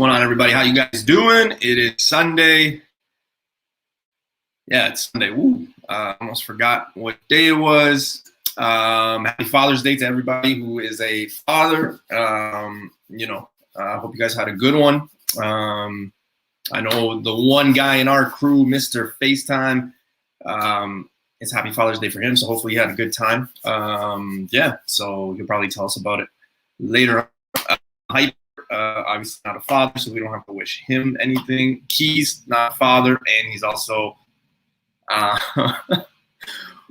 going on, everybody? How you guys doing? It is Sunday. Yeah, it's Sunday. Woo. Almost forgot what day it was. Happy Father's Day to everybody who is a father. I hope you guys had a good one. I know the one guy in our crew, Mr. FaceTime, it's Happy Father's Day for him, so hopefully he had a good time. So he'll probably tell us about it later. Hype, obviously not a father, so we don't have to wish him anything. He's not a father, and he's also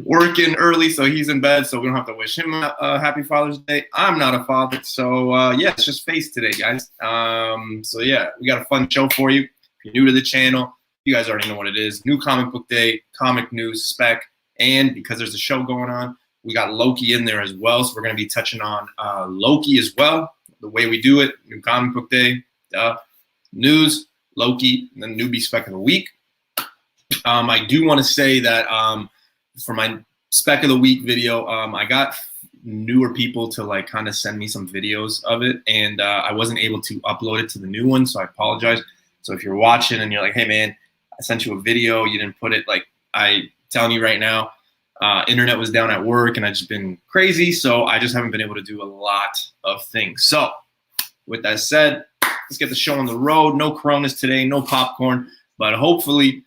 working early, so he's in bed, so we don't have to wish him a Happy Father's Day. I'm not a father, so it's just Face today, guys. We got a fun show for you. If you're new to the channel, you guys already know what it is. New comic book day, comic news, spec, and because there's a show going on, we got Loki in there as well, so we're going to be touching on Loki as well. The way we do it, new comic book day, news, Loki, and then Newbie spec of the week. I do want to say that for my spec of the week video, I got newer people to kind of send me some videos of it, and I wasn't able to upload it to the new one, so I apologize. So if you're watching and you're like, hey man, I sent you a video, you didn't put it, I telling you right now, internet was down at work and I've just been crazy, so I just haven't been able to do a lot of things. So with that said, let's get the show on the road. No Coronas today, no popcorn, but hopefully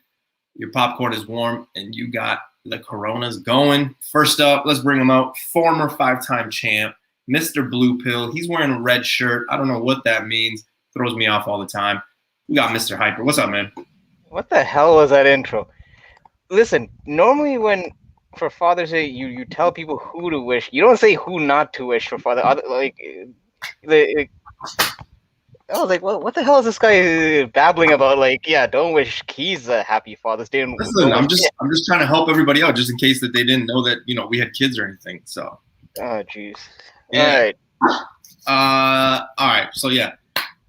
your popcorn is warm and you got the Coronas going. First up, let's bring him out. Former 5-time champ, Mr. Blue Pill. He's wearing a red shirt. I don't know what that means. Throws me off all the time. We got Mr. Hyper. What's up, man? What the hell was that intro? Listen, normally for Father's Day, you tell people who to wish. You don't say who not to wish for Father. I was like, what the hell is this guy babbling about? Don't wish Keys a happy Father's Day. Listen, I'm just trying to help everybody out, just in case that they didn't know that we had kids or anything. So. Oh, jeez. Yeah. All right. So yeah.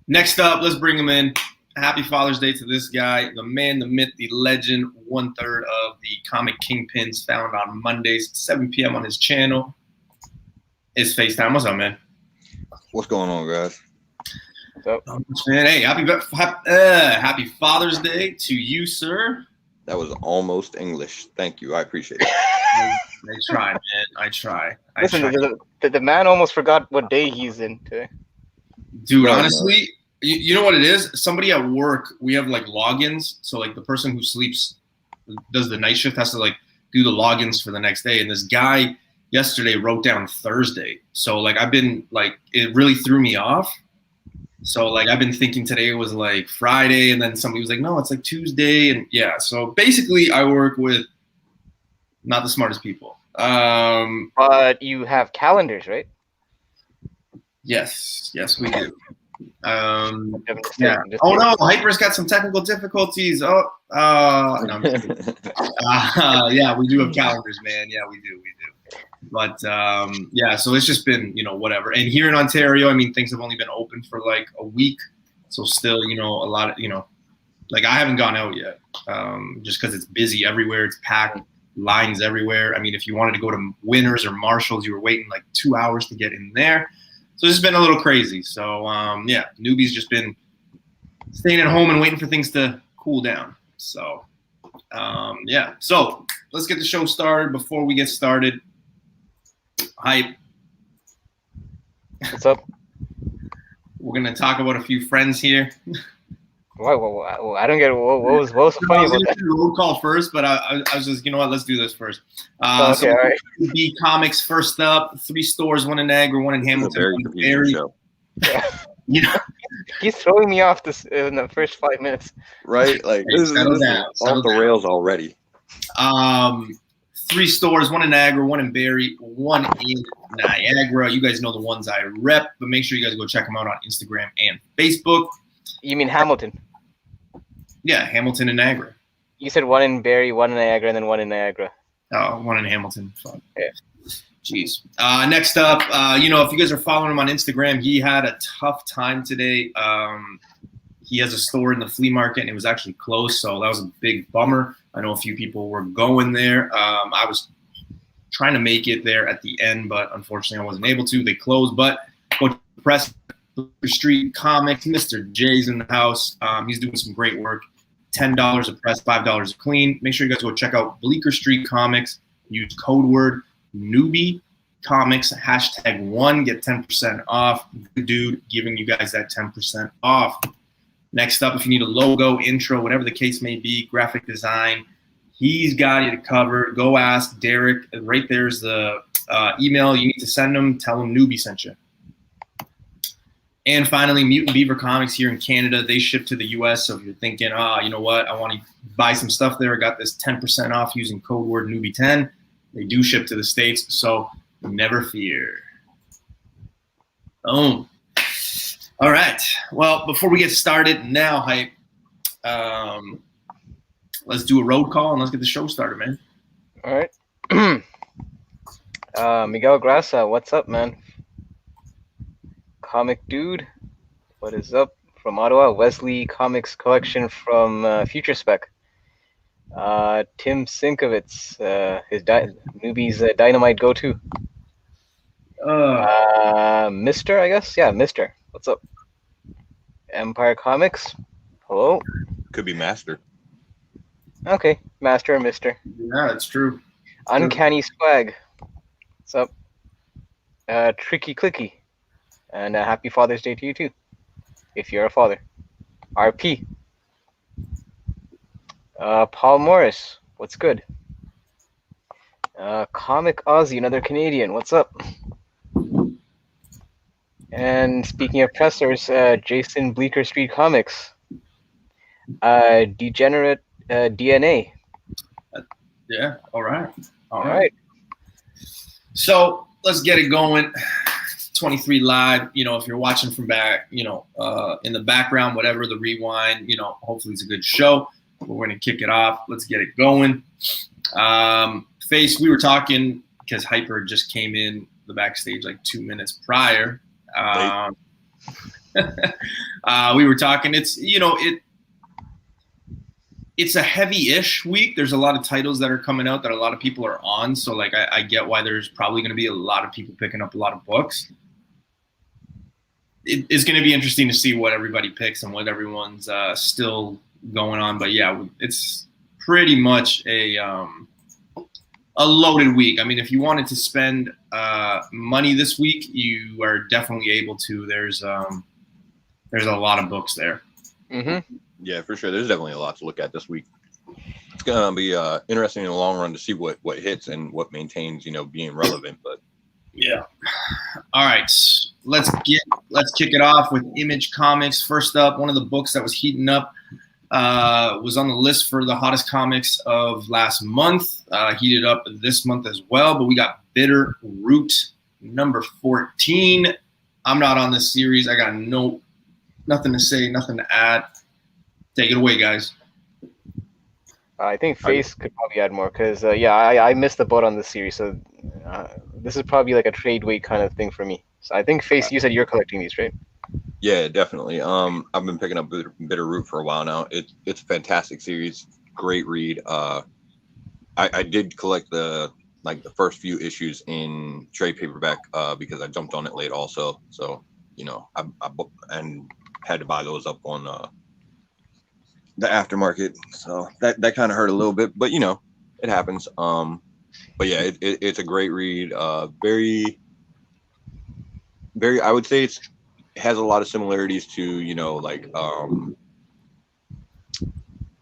Next up, let's bring him in. Happy Father's Day to this guy, the man, the myth, the legend, 1/3 of the Comic Kingpins, found on Mondays, 7 p.m. on his channel. It's FaceTime. What's up, man? What's going on, guys? Man, hey, happy Father's Day to you, sir. That was almost English. Thank you. I appreciate it. I try, man. I try. Listen, the man almost forgot what day he's in today. Dude, honestly, you know what it is? Somebody at work, we have logins. So the person who does the night shift has to do the logins for the next day. And this guy yesterday wrote down Thursday. So I've been it really threw me off. So I've been thinking today was Friday, and then somebody was like, no, it's Tuesday. And yeah, so basically I work with not the smartest people. But you have calendars, right? Yes, we do. Yeah. Oh no, Hyper's got some technical difficulties. No, I'm just kidding. Yeah, we do have calendars, man. Yeah, we do. But so it's just been whatever. And here in Ontario, I mean, things have only been open for a week, so still a lot of I haven't gone out yet, just because it's busy everywhere. It's packed, lines everywhere. I mean, if you wanted to go to Winners or Marshalls, you were waiting 2 hours to get in there. So it's just been a little crazy. So Newbie's just been staying at home and waiting for things to cool down. So so let's get the show started. Before we get started, Hype. What's up? We're gonna talk about a few friends here. Whoa, I don't get it. What was so funny about that? Roll call first, but I was just, let's do this first. Okay, all right. B Comics first up. 3 stores, 1 in Niagara, 1 in Hamilton, 1 in Barrie. Yeah. He's throwing me off this in the first 5 minutes. Right? This is off the rails already. 3 stores, 1 in Niagara, 1 in Barrie, 1 in Niagara. You guys know the ones I rep, but make sure you guys go check them out on Instagram and Facebook. You mean Hamilton? Yeah, Hamilton and Niagara. You said 1 in Barrie, 1 in Niagara, and then 1 in Niagara. Oh, 1 in Hamilton. Fun. Yeah. Jeez. Next up, if you guys are following him on Instagram, he had a tough time today. He has a store in the flea market, and it was actually closed, so that was a big bummer. I know a few people were going there. I was trying to make it there at the end, but unfortunately I wasn't able to. They closed, but go to the press. Bleecker Street Comics. Mr. J's in the house. He's doing some great work. $10 a press, $5 a clean. Make sure you guys go check out Bleecker Street Comics. Use code word Newbie Comics #1. Get 10% off. Good dude giving you guys that 10% off. Next up, if you need a logo, intro, whatever the case may be, graphic design, he's got you covered. Go ask Derek. Right there's the email you need to send him. Tell him Newbie sent you. And finally, Mutant Beaver Comics here in Canada. They ship to the US. So if you're thinking, you know what, I want to buy some stuff there, I got this 10% off using code word Newbie10. They do ship to the States, so never fear. Boom. All right. Well, before we get started now, Hype, let's do a road call and let's get the show started, man. All right. Miguel Grassa, what's up, man? Comic Dude, what is up from Ottawa? Wesley Comics Collection from Future Spec. Tim Sinkovitz, his Newbie's Dynamite go-to. Mister, I guess? Yeah, Mister. What's up? Empire Comics. Hello? Could be Master. Okay, Master or Mister. Yeah, that's true. Uncanny Swag. What's up? Tricky Clicky. And happy Father's Day to you too, if you're a father. RP. Paul Morris, what's good? Comic Aussie, another Canadian, what's up? And speaking of pressers, Jason Bleecker Street Comics. Degenerate DNA. Yeah, all right. All right. So let's get it going. 23 live, you know, if you're watching from back, you know, in the background, whatever, the rewind, you know, hopefully it's a good show. We're going to kick it off. Let's get it going. Face, we were talking because Hyper just came in the backstage like 2 minutes prior. We were talking, it's, you know, it's a heavy-ish week. There's a lot of titles that are coming out that a lot of people are on. So like, I get why there's probably going to be a lot of people picking up a lot of books. It's going to be interesting to see what everybody picks and what everyone's still going on. But yeah, it's pretty much a loaded week. I mean, if you wanted to spend money this week, you are definitely able to. There's a lot of books there. Mm-hmm. Yeah, for sure. There's definitely a lot to look at this week. It's gonna be interesting in the long run to see what hits and what maintains, you know, being relevant. But yeah. All right, let's kick it off with Image Comics. First up, one of the books that was heating up was on the list for the hottest comics of last month. Heated up this month as well, but we got Bitter Root number 14. I'm not on this series. I got nothing to say, nothing to add. Take it away, guys. I think Face could probably add more because, I missed the boat on this series. So this is probably like a trade weight kind of thing for me. So I think Face, you said you're collecting these, right? yeah, definitely. I've been picking up Bitter Root for a while now. It's a fantastic series, great read. I did collect the first few issues in trade paperback because I jumped on it late also. So you know, I and had to buy those up on the aftermarket, so that kind of hurt a little bit, but you know, it happens. But yeah, it's a great read. Very, I would say it has a lot of similarities to, you know, like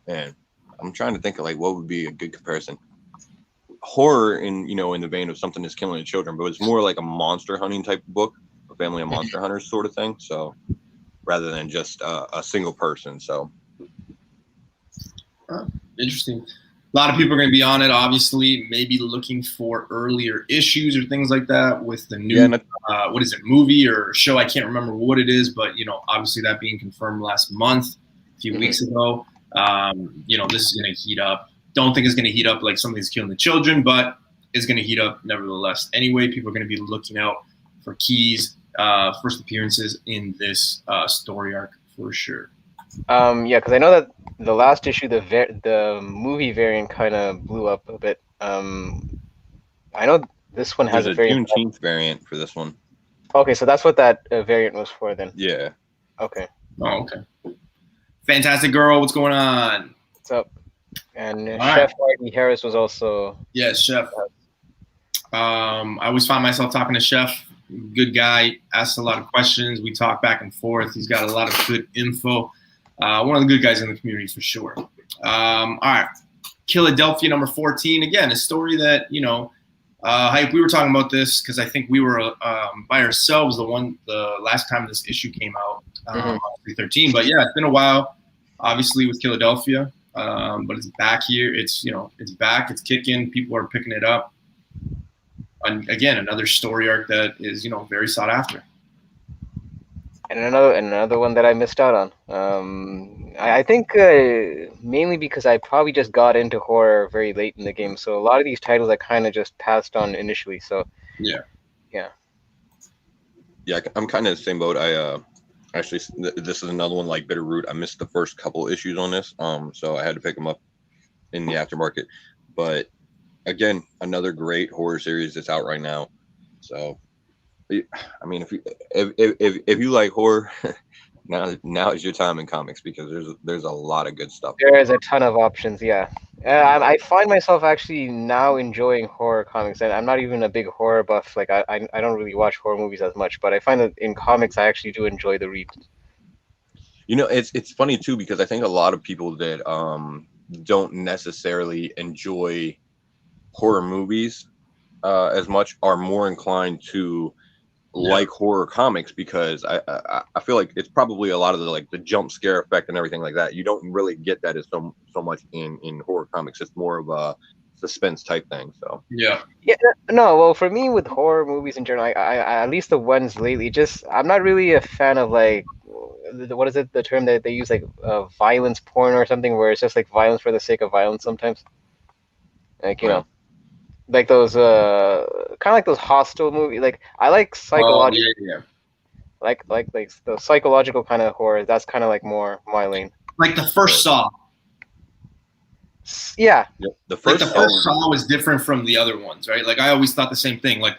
man, I'm trying to think of like what would be a good comparison. Horror in the vein of something that's killing the children, but it's more like a monster hunting type of book, a family of monster hunters sort of thing. So rather than just a single person, so. Interesting. A lot of people are going to be on it, obviously, maybe looking for earlier issues or things like that with the new, what is it, movie or show? I can't remember what it is, but, you know, obviously that being confirmed last month, a few weeks ago. You know, this is going to heat up. Don't think it's going to heat up like something's killing the children, but it's going to heat up nevertheless. Anyway, people are going to be looking out for keys, first appearances in this story arc for sure. Yeah, because I know that the last issue, the movie variant kind of blew up a bit. I know this one has a very Juneteenth variant for this one. Okay, so that's what that variant was for then. Yeah. Okay. Oh, okay. Fantastic Girl, what's going on? What's up? And All Chef right. Artie Harris was also. Yes, Chef. I always find myself talking to Chef. Good guy, asks a lot of questions. We talk back and forth. He's got a lot of good info. One of the good guys in the community for sure. All right. Philadelphia number 14. Again, a story that, Hype, we were talking about this because I think we were by ourselves the last time this issue came out, 13. But yeah, it's been a while, obviously, with Philadelphia. But it's back here. It's back. It's kicking. People are picking it up. And again, another story arc that is, very sought after. And another one that I missed out on. I think mainly because I probably just got into horror very late in the game, so a lot of these titles I kind of just passed on initially. So yeah, I'm kind of the same boat. I actually, this is another one like Bitterroot. I missed the first couple issues on this, so I had to pick them up in the aftermarket. But again, another great horror series that's out right now. So, I mean, if you like horror, now is your time in comics because there's a lot of good stuff. There's a ton of options. Yeah, I find myself actually now enjoying horror comics, and I'm not even a big horror buff. Like I don't really watch horror movies as much, but I find that in comics I actually do enjoy the read. It's funny too because I think a lot of people that don't necessarily enjoy horror movies as much are more inclined to like horror comics because I feel like it's probably a lot of the jump scare effect and everything like that. You don't really get that as so much in horror comics. It's more of a suspense type thing. So yeah. No, well, for me with horror movies in general, I at least the ones lately, I'm not really a fan of what is it, the term that they use, violence porn or something, where it's just like violence for the sake of violence sometimes. Like like those kind of like those Hostel movies. Like I like psychological, like the psychological kind of horror. That's kind of like more my lane. Like the first Saw. Yeah. The first Saw was different from the other ones, right? Like I always thought the same thing. Like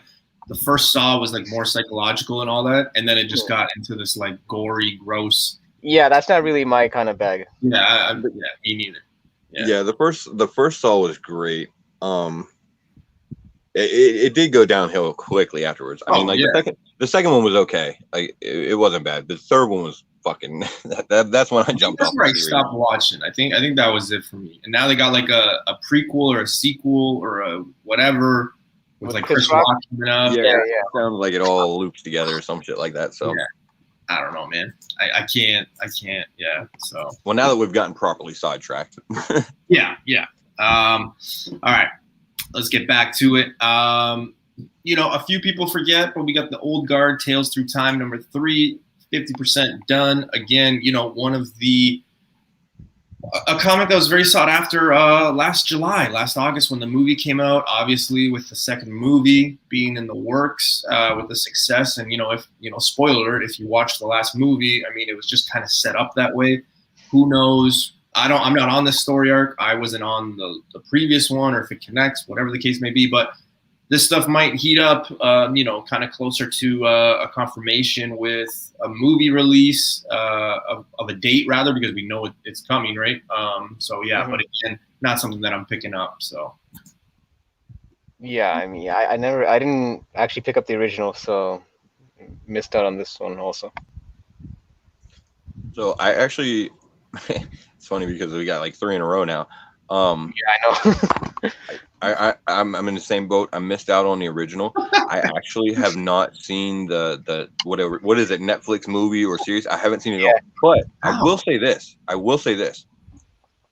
the first Saw was like more psychological and all that, and then it just got into this like gory, gross. Yeah, that's not really my kind of bag. Yeah, me neither. Yeah, the first Saw was great. It did go downhill quickly afterwards. I mean, the second one was okay. Like it wasn't bad. The third one was fucking. That's when I jumped off. That's where I stopped watching. I think that was it for me. And now they got like a prequel or a sequel or a whatever with like Chris Rock coming up. Yeah. Sounds like it all loops together or some shit like that. So I don't know, man. I can't. Yeah. So well, now that we've gotten properly sidetracked. Yeah. All right. Let's get back to it. A few people forget, but we got the old guard, Tales Through Time, number 3, 50% done. Again, one of a comic that was very sought after last August when the movie came out, obviously with the second movie being in the works with the success. And, spoiler, if you watch the last movie, I mean, it was just kind of set up that way. Who knows? I'm not on this story arc. I wasn't on the previous one, or if it connects, whatever the case may be. But this stuff might heat up, kind of closer to a confirmation with a movie release of a date, rather, because we know it's coming, right? But again, not something that I'm picking up. So. Yeah, I mean, I didn't actually pick up the original, so missed out on this one also. So I actually. It's funny because we got like 3 in a row now. I know. I'm in the same boat. I missed out on the original. I actually have not seen the what is it, Netflix movie or series. I haven't seen it all. But I will say this.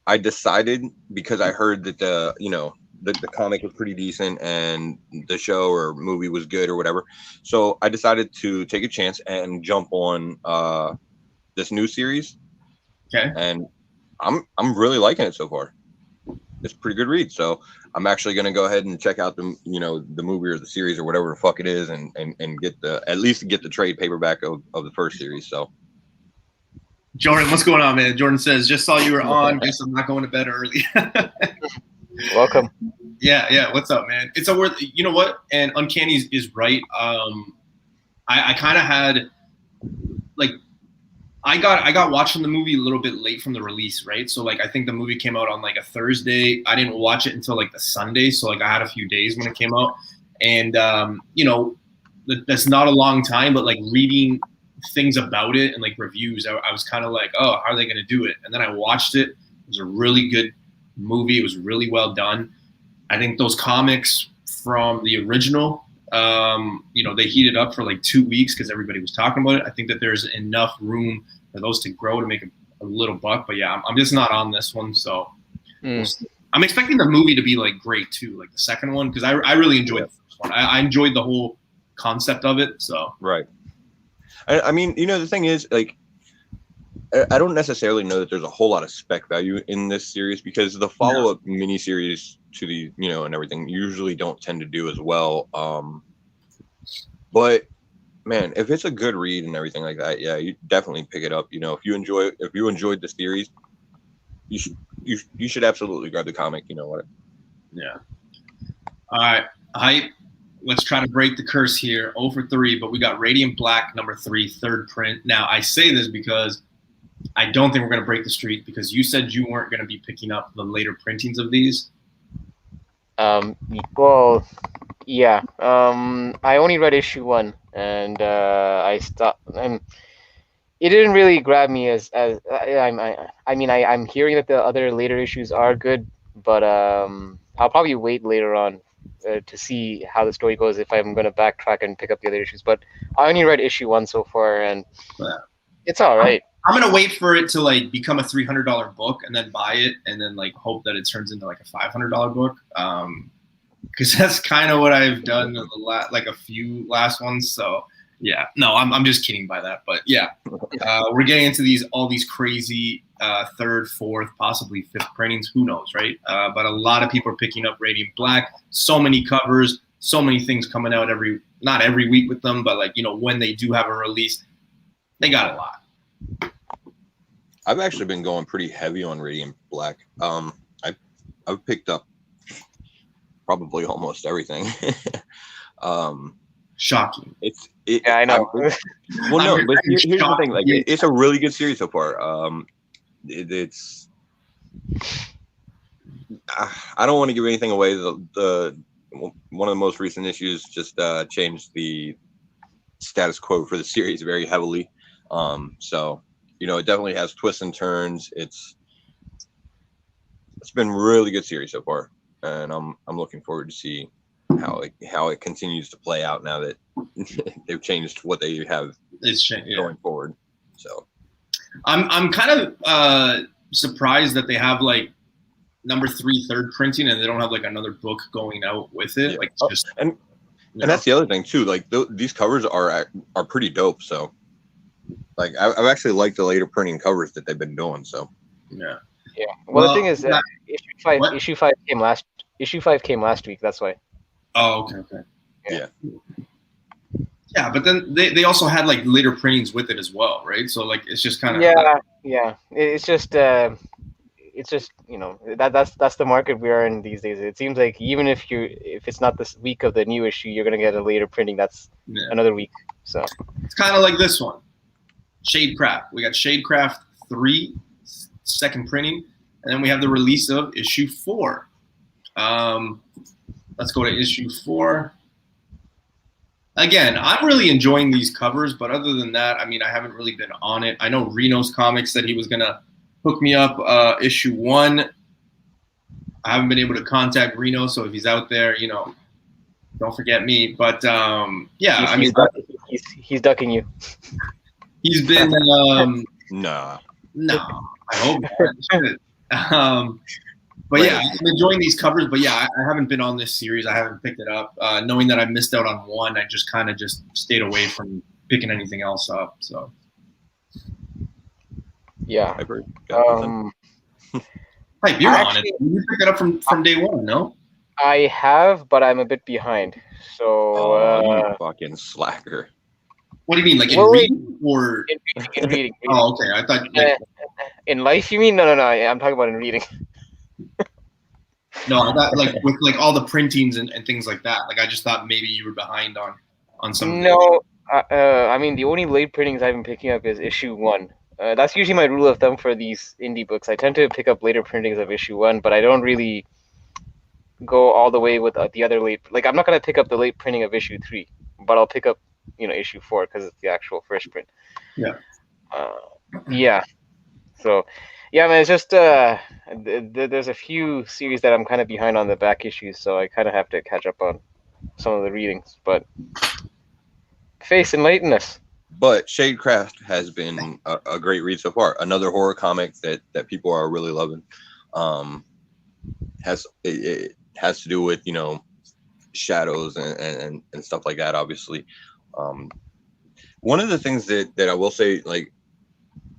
I decided, because I heard that the comic was pretty decent and the show or movie was good or whatever. So I decided to take a chance and jump on this new series. Okay. And I'm really liking it so far. It's a pretty good read. So I'm actually going to go ahead and check out the movie or the series or whatever the fuck it is and get at least get the trade paperback of the first series. So Jordan, what's going on, man? Jordan says, just saw you were on. Guess I'm not going to bed early. Welcome. Yeah. What's up, man? It's a word. You know what? And Uncanny is right. I kind of had like I got watching the movie a little bit late from the release, right? So like I think the movie came out on like a Thursday. I didn't watch it until like the Sunday, so like I had a few days when it came out, and you know, that's not a long time, but like reading things about it and like reviews, I was kind of like, oh, how are they going to do it? And then I watched it. It was a really good movie. It was really well done. I think those comics from the original, you know, they heated up for like 2 weeks because everybody was talking about it. I think that there's enough room for those to grow to make a little buck. But yeah, I'm just not on this one. So I'm expecting the movie to be like great too, like the second one, because I really enjoyed the first one. I enjoyed the whole concept of it. So right. I mean, you know, the thing is, like, I don't necessarily know that there's a whole lot of spec value in this series because the follow-up miniseries to the, you know, and everything usually don't tend to do as well. But man, if it's a good read and everything like that, yeah, you definitely pick it up. You know, if you enjoyed the series, you should absolutely grab the comic. You know what? Yeah. All right, hype. Let's try to break the curse here. 0 for 3, but we got Radiant Black number 3, third print. Now I say this because I don't think we're going to break the streak because you said you weren't going to be picking up the later printings of these. Well, yeah. I only read issue 1, and I stopped. It didn't really grab me as I mean I'm hearing that the other later issues are good, but I'll probably wait later on to see how the story goes if I'm going to backtrack and pick up the other issues. But I only read issue 1 so far, and it's all right. I'm gonna wait for it to like become a $300 book and then buy it and then like hope that it turns into like a $500 book. Because that's kind of what I've done in the like a few last ones. So yeah, no, I'm just kidding by that. But yeah, we're getting into all these crazy third, fourth, possibly fifth printings. Who knows, right? But a lot of people are picking up Radiant Black. So many covers, so many things coming out not every week with them, but like, you know, when they do have a release, they got a lot. I've actually been going pretty heavy on Radiant Black. I've picked up probably almost everything. Shocking. Yeah, I know. Well, no, but here's the thing. Like, it's a really good series so far. It's. I don't want to give anything away. The one of the most recent issues just changed the status quo for the series very heavily. So, you know, it definitely has twists and turns. It's been a really good series so far, and I'm looking forward to see how it continues to play out now that they've changed what they have going forward. So I'm kind of surprised that they have like number 3 third printing and they don't have like another book going out with it. Yeah. Like just and that's the other thing too. Like these covers are pretty dope. So like I've actually liked the later printing covers that they've been doing. So yeah. Well, the thing is that issue 5 came last. Issue 5 came last week. That's why. Oh, okay. Yeah. Yeah, but then they also had like later printings with it as well, right? So like it's just kind of yeah. It's just you know that's the market we are in these days. It seems like even if it's not this week of the new issue, you're gonna get a later printing. That's another week. So it's kind of like this one, Shadecraft. We got Shadecraft 3 second printing, and then we have the release of issue 4. Let's go to issue 4. Again, I'm really enjoying these covers, but other than that, I mean, I haven't really been on it. I know Reno's Comics said he was going to hook me up issue 1. I haven't been able to contact Reno, so if he's out there, you know, don't forget me. But, yeah, he's ducking you. He's been No, I hope not. But yeah, I'm enjoying these covers. But yeah, I haven't been on this series. I haven't picked it up. Knowing that I missed out on 1, I just kind of stayed away from picking anything else up. So yeah. Hype, you're on it. You picked it up from day 1, no? I have, but I'm a bit behind. So you fucking slacker. What do you mean, like in reading or in reading? Oh, okay. I thought like, in life. You mean? No. I'm talking about in reading. No, I thought like with like all the printings and things like that. Like I just thought maybe you were behind on some. No, I mean, the only late printings I've been picking up is issue 1. That's usually my rule of thumb for these indie books. I tend to pick up later printings of issue 1, but I don't really go all the way with the other late. Like, I'm not gonna pick up the late printing of issue 3, but I'll pick up, issue 4 because it's the actual first print. Yeah. Yeah. So, yeah, man, it's just there's a few series that I'm kind of behind on the back issues, so I kind of have to catch up on some of the readings. But Face, enlighten us. But Shadecraft has been a great read so far. Another horror comic that people are really loving. It has to do with shadows and stuff like that. Obviously, one of the things that I will say, like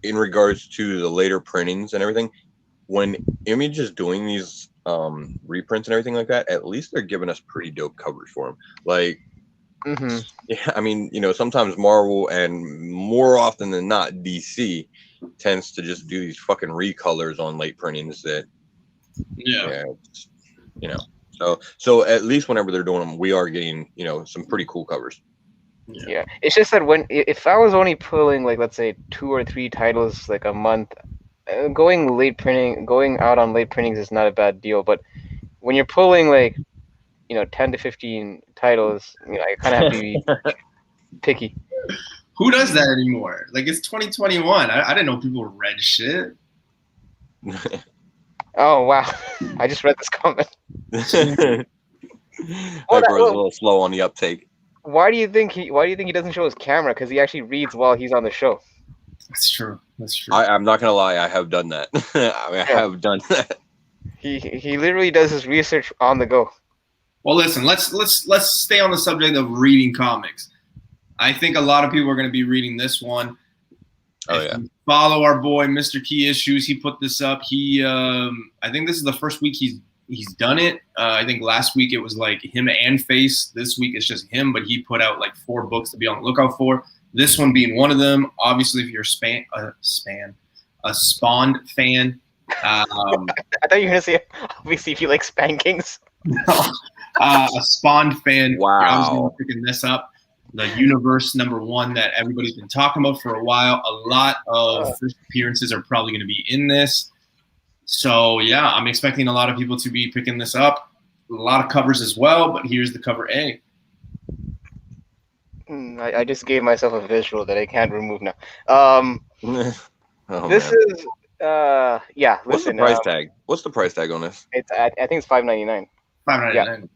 in regards to the later printings and everything, when Image is doing these reprints and everything like that, at least they're giving us pretty dope covers for them. Like. Mm-hmm. Yeah, I mean, sometimes Marvel and more often than not DC tends to just do these fucking recolors on late printings that, so at least whenever they're doing them, we are getting, some pretty cool covers. Yeah, it's just that if I was only pulling like, let's say 2 or 3 titles like a month, going out on late printings is not a bad deal. But when you're pulling like 10 to 15 titles, I kind of have to be picky. Who does that anymore? Like, it's 2021. I didn't know people read shit. Oh, wow. I just read this comment. Hyper is a little slow on the uptake. Why do you think he doesn't show his camera? Because he actually reads while he's on the show. That's true. I'm not gonna lie, I have done that. I have done that. He literally does his research on the go. Well, listen, let's stay on the subject of reading comics. I think a lot of people are going to be reading this one. Oh, yeah. Follow our boy, Mr. Key Issues. He put this up. I think this is the first week he's done it. I think last week it was like him and Face. This week it's just him, but he put out like 4 books to be on the lookout for. This one being one of them. Obviously, if you're a Spawn fan. I thought you were going to say, obviously, if you like spankings. No. A Spawn fan. Wow. I was going to be picking this up. The universe #1 that everybody's been talking about for a while. A lot of first appearances are probably going to be in this. So, yeah, I'm expecting a lot of people to be picking this up. A lot of covers as well, but here's the cover A. I just gave myself a visual that I can't remove now. This is yeah. What's listen, the price tag? What's the price tag on this? I think it's $5.99. $5.99.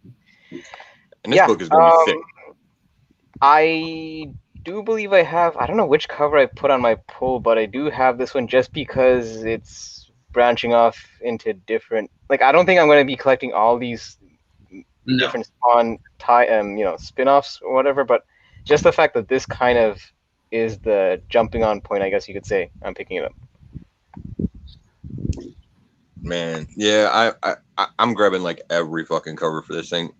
And this book is going to be thick. I do believe I don't know which cover I put on my pull, but I do have this one just because it's branching off into different. Like, I don't think I'm going to be collecting all these different Spawn spin-offs or whatever, but just the fact that this kind of is the jumping on point, I guess you could say, I'm picking it up. Man, yeah, I'm grabbing like every fucking cover for this thing.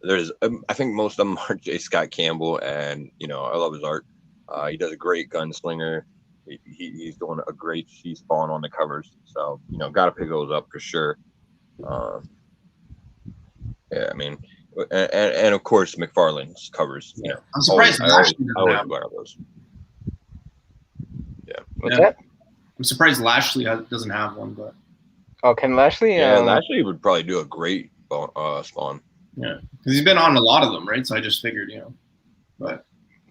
There's, I think most of them are J. Scott Campbell, and I love his art. He does a great gunslinger. He's doing a great Spawn on the covers, so got to pick those up for sure. Yeah, I mean, and of course McFarlane's covers. I'm surprised Lashley doesn't have those. Yeah, what's that? I'm surprised Lashley doesn't have one, but Ken Lashley. Yeah, Lashley would probably do a great Spawn. Yeah, because he's been on a lot of them, right? So I just figured, but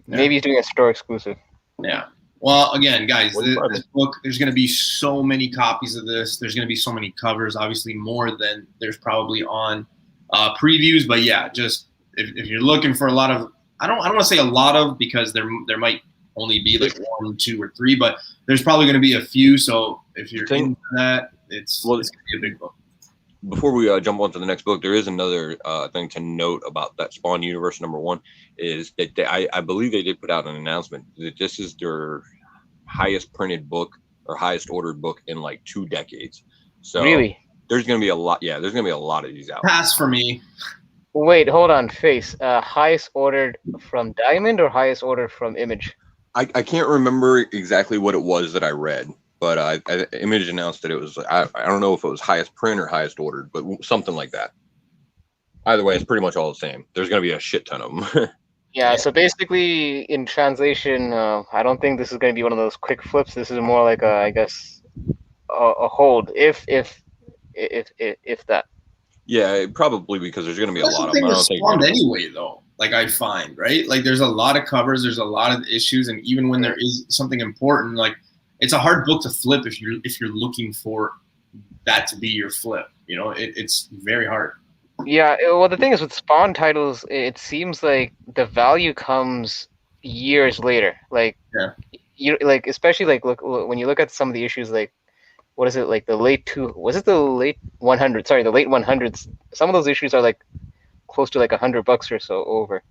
maybe he's doing a store exclusive. Yeah. Well, again, guys, this book, there's going to be so many copies of this. There's going to be so many covers, obviously more than there's probably on previews. But yeah, just if you're looking for a lot of, I don't want to say a lot of, because there might only be like 1, 2, or 3, but there's probably going to be a few. So if you're into that, it's going to be a big book. Before we jump on to the next book, there is another thing to note about that Spawn Universe #1 is that I believe they did put out an announcement that this is their highest printed book or highest ordered book in like 2 decades. So really, there's going to be a lot. Yeah, there's going to be a lot of these out. Pass for me. Wait, hold on, Face. Highest ordered from Diamond or highest ordered from Image? I can't remember exactly what it was that I read. But Image announced that it was, I don't know if it was highest print or highest ordered, but something like that. Either way, it's pretty much all the same. There's going to be a shit ton of them. Yeah, so basically, in translation, I don't think this is going to be one of those quick flips. This is more like a, I guess, a hold, if that. Yeah, probably because there's going to be a That's lot the of thing them. I with don't think Spawned anyway, though. Like I find, right? Like there's a lot of covers, there's a lot of issues, and even when there is something important, like it's a hard book to flip if you're looking for that to be your flip. You know, it's very hard. Yeah, well, the thing is with Spawn titles, it seems like the value comes years later. Like Yeah. you like, especially like look when you look at some of the issues, like what is it, like the late 100s? Sorry, the late 100s. Some of those issues are like close to like $100 or so over.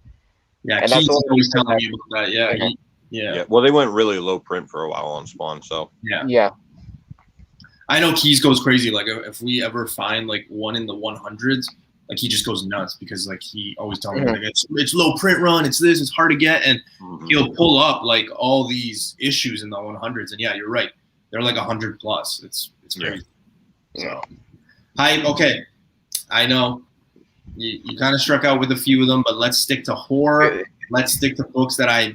Yeah, And that's Keith's the only always reason telling that, me about that. Yeah, Yeah. Well, they went really low print for a while on Spawn, so yeah. I know Keys goes crazy. Like if we ever find like one in the 100s, like he just goes nuts because like he always tells me like it's low print run, it's this, it's hard to get, and he'll pull up like all these issues in the 100s, and yeah, you're right, they're like 100 plus. It's crazy. So, Hype. Okay, I know you kind of struck out with a few of them, but let's stick to horror. Let's stick to books that I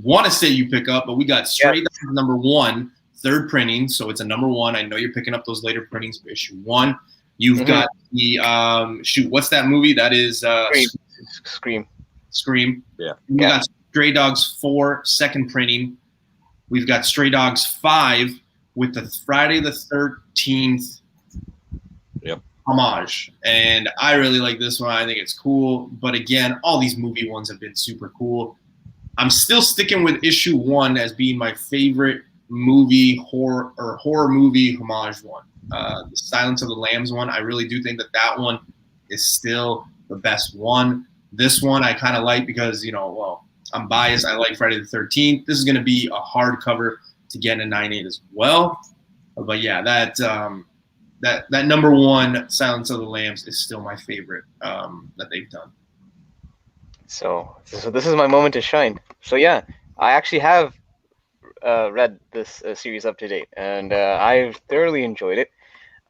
want to say you pick up, but we got Stray Dogs #1. Third printing, so it's a #1. I know you're picking up those later printings for issue 1. You've got the what's that movie? That is Scream. Yeah. We got Stray Dogs 4 second printing. We've got Stray Dogs 5 with the Friday the 13th homage, and I really like this one. I think it's cool, but again, all these movie ones have been super cool. I'm still sticking with issue 1 as being my favorite movie horror movie homage one. The Silence of the Lambs one, I really do think that one is still the best one. This one I kind of like because, I'm biased. I like Friday the 13th. This is going to be a hardcover to get in a 9.8 as well. But yeah, that #1 Silence of the Lambs is still my favorite that they've done. So this is my moment to shine. So yeah, I actually have read this series up to date, and I've thoroughly enjoyed it.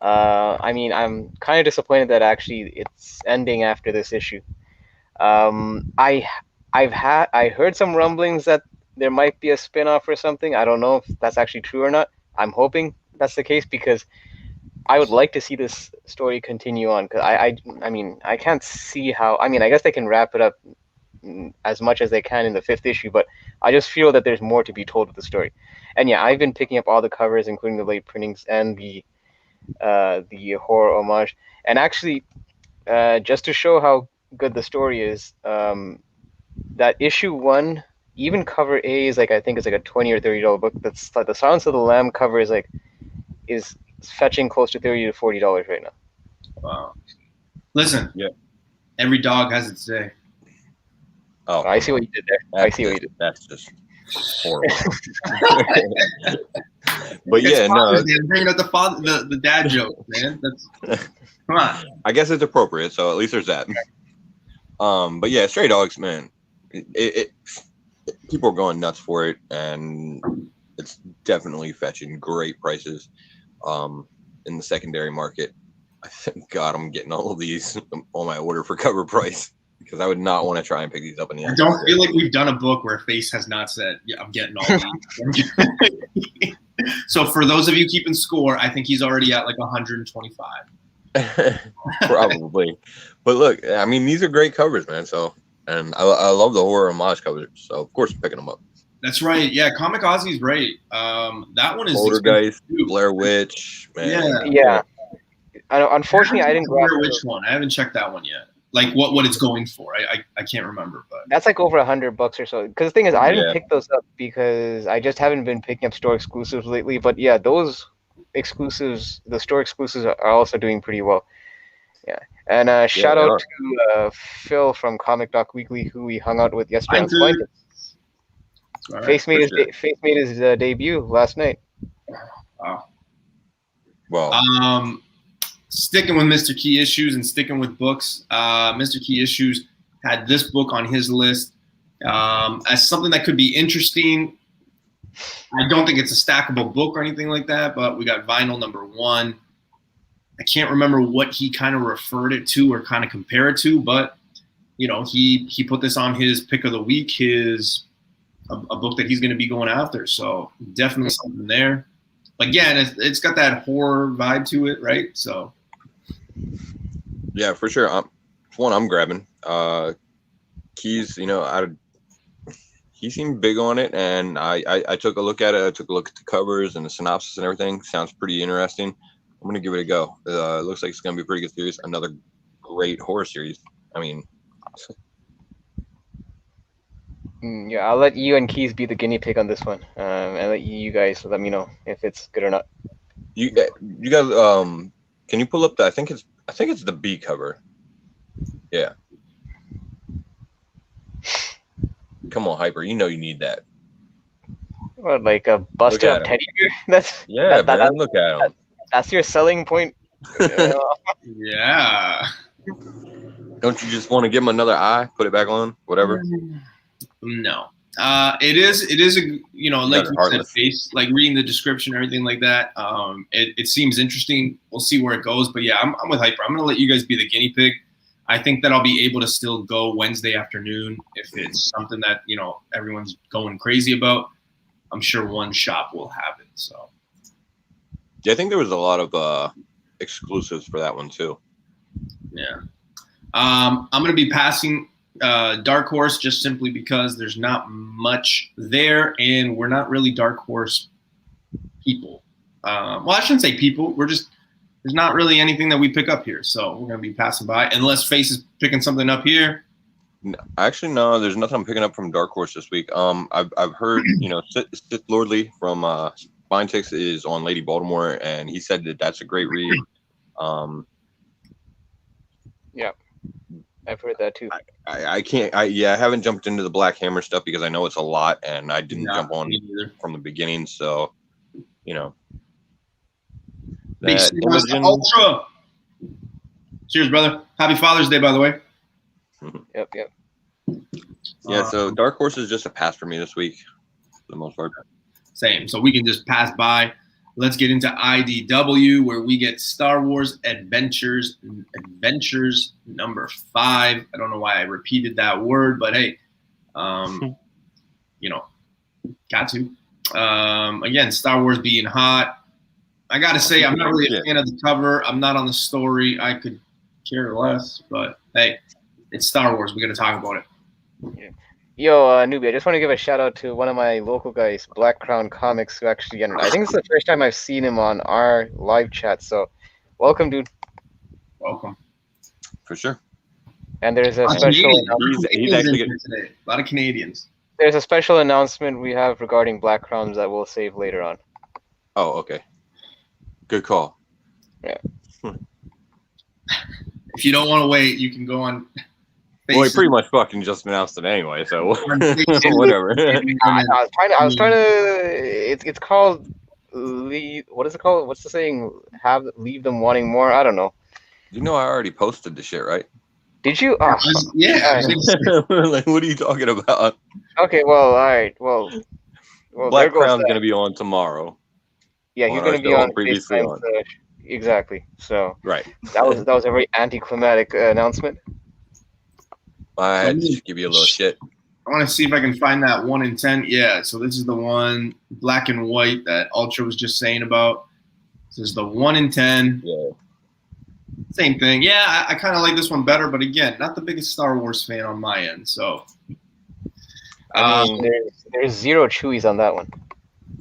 I mean, I'm kind of disappointed that actually it's ending after this issue. I heard some rumblings that there might be a spin-off or something. I don't know if that's actually true or not. I'm hoping that's the case because I would like to see this story continue on. Because I mean, I can't see how. I mean, I guess they can wrap it up as much as they can in the 5th issue, but I just feel that there's more to be told with the story. And yeah, I've been picking up all the covers, including the late printings and the horror homage. And actually, just to show how good the story is, that issue 1, even cover A is like, I think it's like a $20 or $30 book. That's like the Silence of the Lamb cover is fetching close to $30 to $40 right now. Wow. Listen, every dog has its day. Oh, I see what you did there. I see what you did. That's just horrible. But yeah, no. Bringing up the dad joke, man. Come on. I guess it's appropriate, so at least there's that. But yeah, Stray Dogs, man. People are going nuts for it, and it's definitely fetching great prices in the secondary market. I thank God I'm getting all of these on my order for cover price, because I would not want to try and pick these up in the I don't feel like we've done a book where Face has not said, yeah, I'm getting all these. So for those of you keeping score, I think he's already at like 125. Probably. But look, I mean, these are great covers, man. So, and I love the horror homage covers. So of course I'm picking them up. That's right. Yeah, Comic Ozzy's great. That one is Poltergeist, Blair Witch, man. Yeah. Unfortunately, I didn't grab which one. I haven't checked that one yet. Like what it's going for. I can't remember, but that's like over $100 or so. Because the thing is, I didn't pick those up because I just haven't been picking up store exclusives lately. But yeah, those exclusives, the store exclusives, are also doing pretty well. Yeah, and shout out to Phil from Comic Doc Weekly, who we hung out with yesterday on Splendid. Right, Face made his debut last night. Wow. Well, sticking with Mr. Key Issues and sticking with books, Mr. Key Issues had this book on his list as something that could be interesting. I don't think it's a stackable book or anything like that, but we got Vinyl #1. I can't remember what he kind of referred it to or kind of compare it to, but he put this on his pick of the week, a book that he's going to be going after. So definitely something there. Again, it's got that horror vibe to it, right? So yeah, for sure. It's one I'm grabbing. Keys, he seemed big on it, and I took a look at it. I took a look at the covers and the synopsis and everything. Sounds pretty interesting. I'm gonna give it a go. It looks like it's gonna be a pretty good series. Another great horror series. I mean, yeah, I'll let you and Keys be the guinea pig on this one, and let you guys let me know if it's good or not. you guys, can you pull up the? I think it's the B cover. Yeah. Come on, Hyper. You know you need that. What, like a busted up teddy bear? Man. Look at him. That's your selling point. yeah. Don't you just want to give him another eye? Put it back on, whatever. No. It is a like you said, face, like reading the description, everything like that. It seems interesting. We'll see where it goes, but yeah, I'm with Hyper. I'm gonna let you guys be the guinea pig. I think that I'll be able to still go Wednesday afternoon if it's something that everyone's going crazy about. I'm sure one shop will have it. So yeah, I think there was a lot of exclusives for that one too. Yeah. I'm gonna be passing Dark Horse just simply because there's not much there, and we're not really Dark Horse people. Well, I shouldn't say people. There's not really anything that we pick up here, so we're gonna be passing by unless Face is picking something up here. No, actually, no. There's nothing I'm picking up from Dark Horse this week. I've heard Sith Lordly from Spinetix is on Lady Baltimore, and he said that's a great read. Yeah, I've heard that too. I haven't jumped into the Black Hammer stuff because I know it's a lot, and I didn't jump on from the beginning. So, Ultra. Cheers, brother. Happy Father's Day, by the way. Yep. Yeah, so Dark Horse is just a pass for me this week, for the most part. Same. So we can just pass by. Let's get into IDW, where we get Star Wars Adventures number 5. I don't know why I repeated that word, but hey, got to. Again, Star Wars being hot. I got to say, I'm not really a fan of the cover. I'm not on the story. I could care less, but hey, it's Star Wars. We got to talk about it. Yeah. Yo, Newbie, I just want to give a shout out to one of my local guys, Black Crown Comics, who actually, I think it's the first time I've seen him on our live chat. So, welcome, dude. Welcome. For sure. And there's a special. He's actually getting today. A lot of Canadians. There's a special announcement we have regarding Black Crowns that we'll save later on. Oh, okay. Good call. Yeah. If you don't want to wait, you can go on. Well, he pretty much fucking just announced it anyway, so whatever. I was trying to. It's called. What is it called? What's the saying? Leave them wanting more. I don't know. You know, I already posted the shit, right? Did you? Oh, yeah. Like, what are you talking about? Okay. Well, all right. Well, Black Crown's gonna be on tomorrow. Yeah, he's going to be on previously on. Exactly. So right. That was a very anticlimactic announcement. I had to give you a little shit. I want to see if I can find that 1 in 10. Yeah, so this is the one black and white that Ultra was just saying about. This is the 1 in 10. Yeah. Same thing. Yeah, I kind of like this one better, but again, not the biggest Star Wars fan on my end. So I mean, there's 0 Chewies on that one.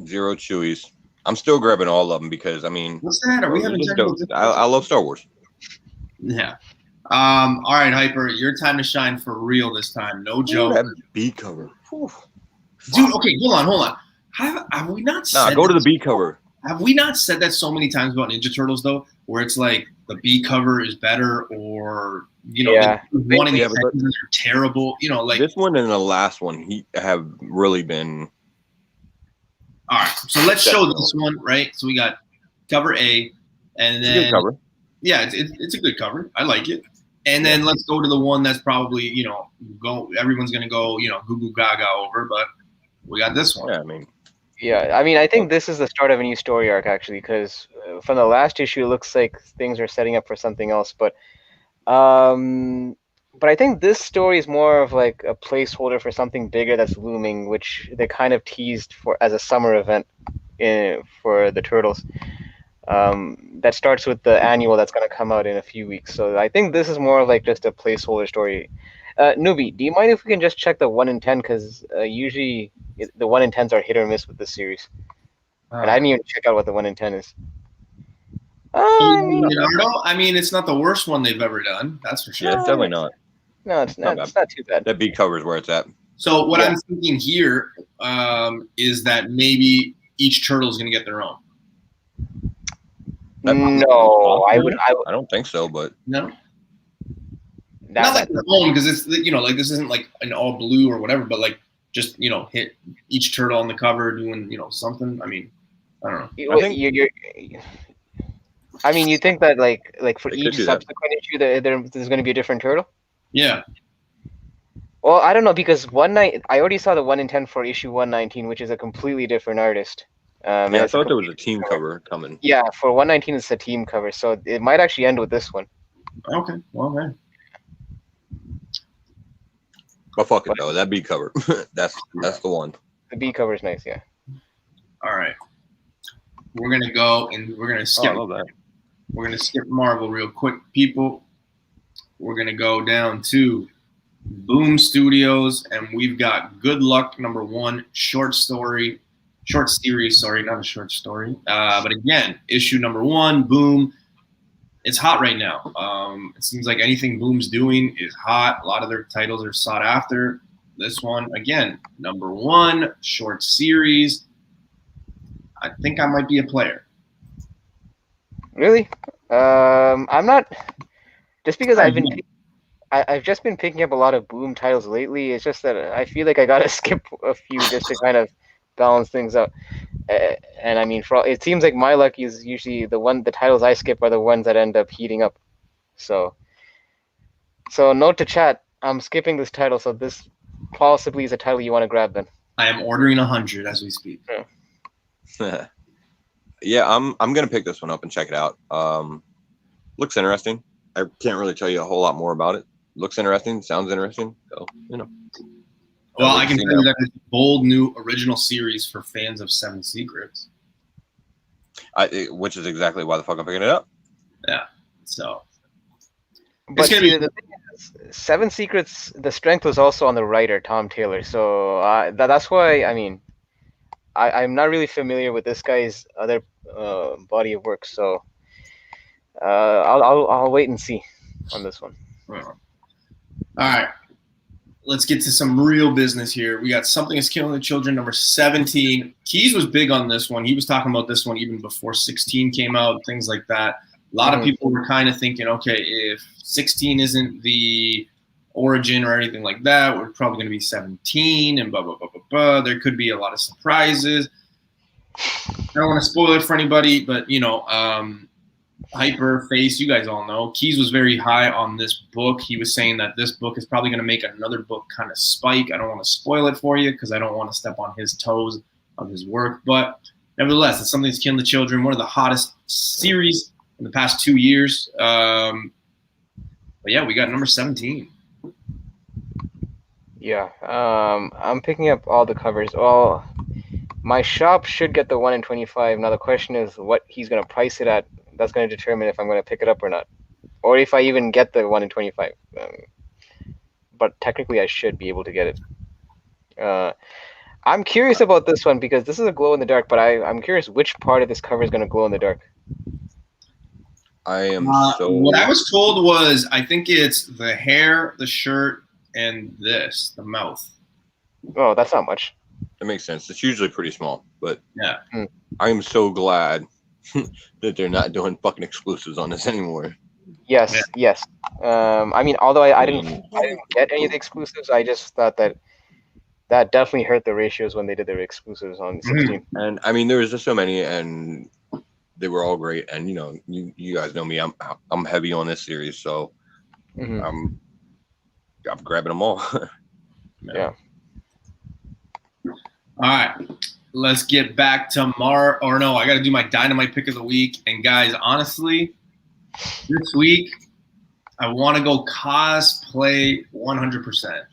0 Chewies. I'm still grabbing all of them because what's that? Are we having I love Star Wars. Yeah. All right, Hyper, your time to shine for real this time. No joke. That B cover. Dude, okay, hold on. Have we not said go to the B cover. Have we not said that so many times about Ninja Turtles though, where it's like the B cover is better, or one in the are terrible, like this one and the last one have really been. All right, so let's show this one, right? So we got cover A, and then good cover. Yeah, it's a good cover. I like it. And then let's go to the one that's probably everyone's gonna go goo goo gaga over, but we got this one. Yeah, I mean, I think this is the start of a new story arc actually, because from the last issue, it looks like things are setting up for something else. But But I think this story is more of like a placeholder for something bigger that's looming, which they kind of teased for as a summer event for the Turtles. That starts with the annual that's going to come out in a few weeks. So I think this is more of like just a placeholder story. Newbie, do you mind if we can just check the 1 in 10? Because usually the 1 in 10s are hit or miss with this series. And I didn't even check out what the 1 in 10 is. I mean, it's not the worst one they've ever done. That's for sure. Yeah, it's definitely not. No, it's not. It's not too bad. That B cover is where it's at. So what I'm thinking here is that maybe each turtle is going to get their own. No, I don't think so, but no. Not like their own, because it's, you know, like this isn't like an all blue or whatever, but like just, you know, hit each turtle on the cover doing, you know, something. I mean, I don't know. I mean, you think that like for each subsequent issue there's going to be a different turtle? Yeah. Well, I don't know, because I already saw the 1 in 10 for issue 119, which is a completely different artist. Yeah, I thought there was a team cover coming. Yeah, for 119 it's a team cover, so it might actually end with this one. Okay, well then. But fuck it though, that B cover, that's the one. The B cover is nice, yeah. All right, we're gonna go and we're gonna skip. I love that. We're gonna skip Marvel real quick, people. We're gonna go down to Boom Studios, and we've got Good Luck #1 short series, sorry, not a short story. But again, issue #1, Boom. It's hot right now. It seems like anything Boom's doing is hot. A lot of their titles are sought after. This one, again, #1, short series. I think I might be a player. Really? I'm not. Just because I've just been picking up a lot of Boom titles lately. It's just that I feel like I gotta skip a few just to kind of balance things out. And I mean, it seems like my luck is usually the titles I skip are the ones that end up heating up. So note to chat, I'm skipping this title, so this possibly is a title you want to grab then. I am ordering 100 as we speak. Yeah, yeah, I'm gonna pick this one up and check it out. Looks interesting. I can't really tell you a whole lot more about it. Looks interesting, sounds interesting. So, you know. Well, I can tell you that it's a bold new original series for fans of Seven Secrets. Which is exactly why the fuck I'm picking it up. Yeah. So. But see, the thing is, Seven Secrets, the strength was also on the writer, Tom Taylor. So that's why, I mean, I'm not really familiar with this guy's other body of work. So I'll wait and see on this one. All right. Let's get to some real business here. We got Something is Killing the Children, #17. Keys was big on this one. He was talking about this one even before 16 came out, things like that. A lot of people were kind of thinking, okay, if 16 isn't the origin or anything like that, we're probably going to be 17 and blah, blah, blah, blah, blah. There could be a lot of surprises. I don't want to spoil it for anybody, but, you know, Hyper, Face, you guys all know. Keys was very high on this book. He was saying that this book is probably going to make another book kind of spike. I don't want to spoil it for you because I don't want to step on his toes of his work. But nevertheless, it's Something That's Killing the Children, one of the hottest series in the past 2 years. But yeah, we got #17. Yeah, I'm picking up all the covers. Well, my shop should get the 1 in 25. Now the question is what he's going to price it at. That's going to determine if I'm going to pick it up or not, or if I even get the 1 in 25. But technically, I should be able to get it. I'm curious about this one because this is a glow in the dark, but I'm curious which part of this cover is going to glow in the dark. I am What I was told was I think it's the hair, the shirt, and the mouth. Oh, that's not much. That makes sense. It's usually pretty small, but yeah, I am so glad that they're not doing fucking exclusives on this anymore. Yes, yes. I mean, although I didn't get any of the exclusives, I just thought that definitely hurt the ratios when they did their exclusives on 16. And I mean, there was just so many, and they were all great. And you know, you guys know me. I'm heavy on this series, so I'm grabbing them all. Yeah. All right. Let's get back to I got to do my Dynamite pick of the week. And guys, honestly, this week I want to go cosplay 100%.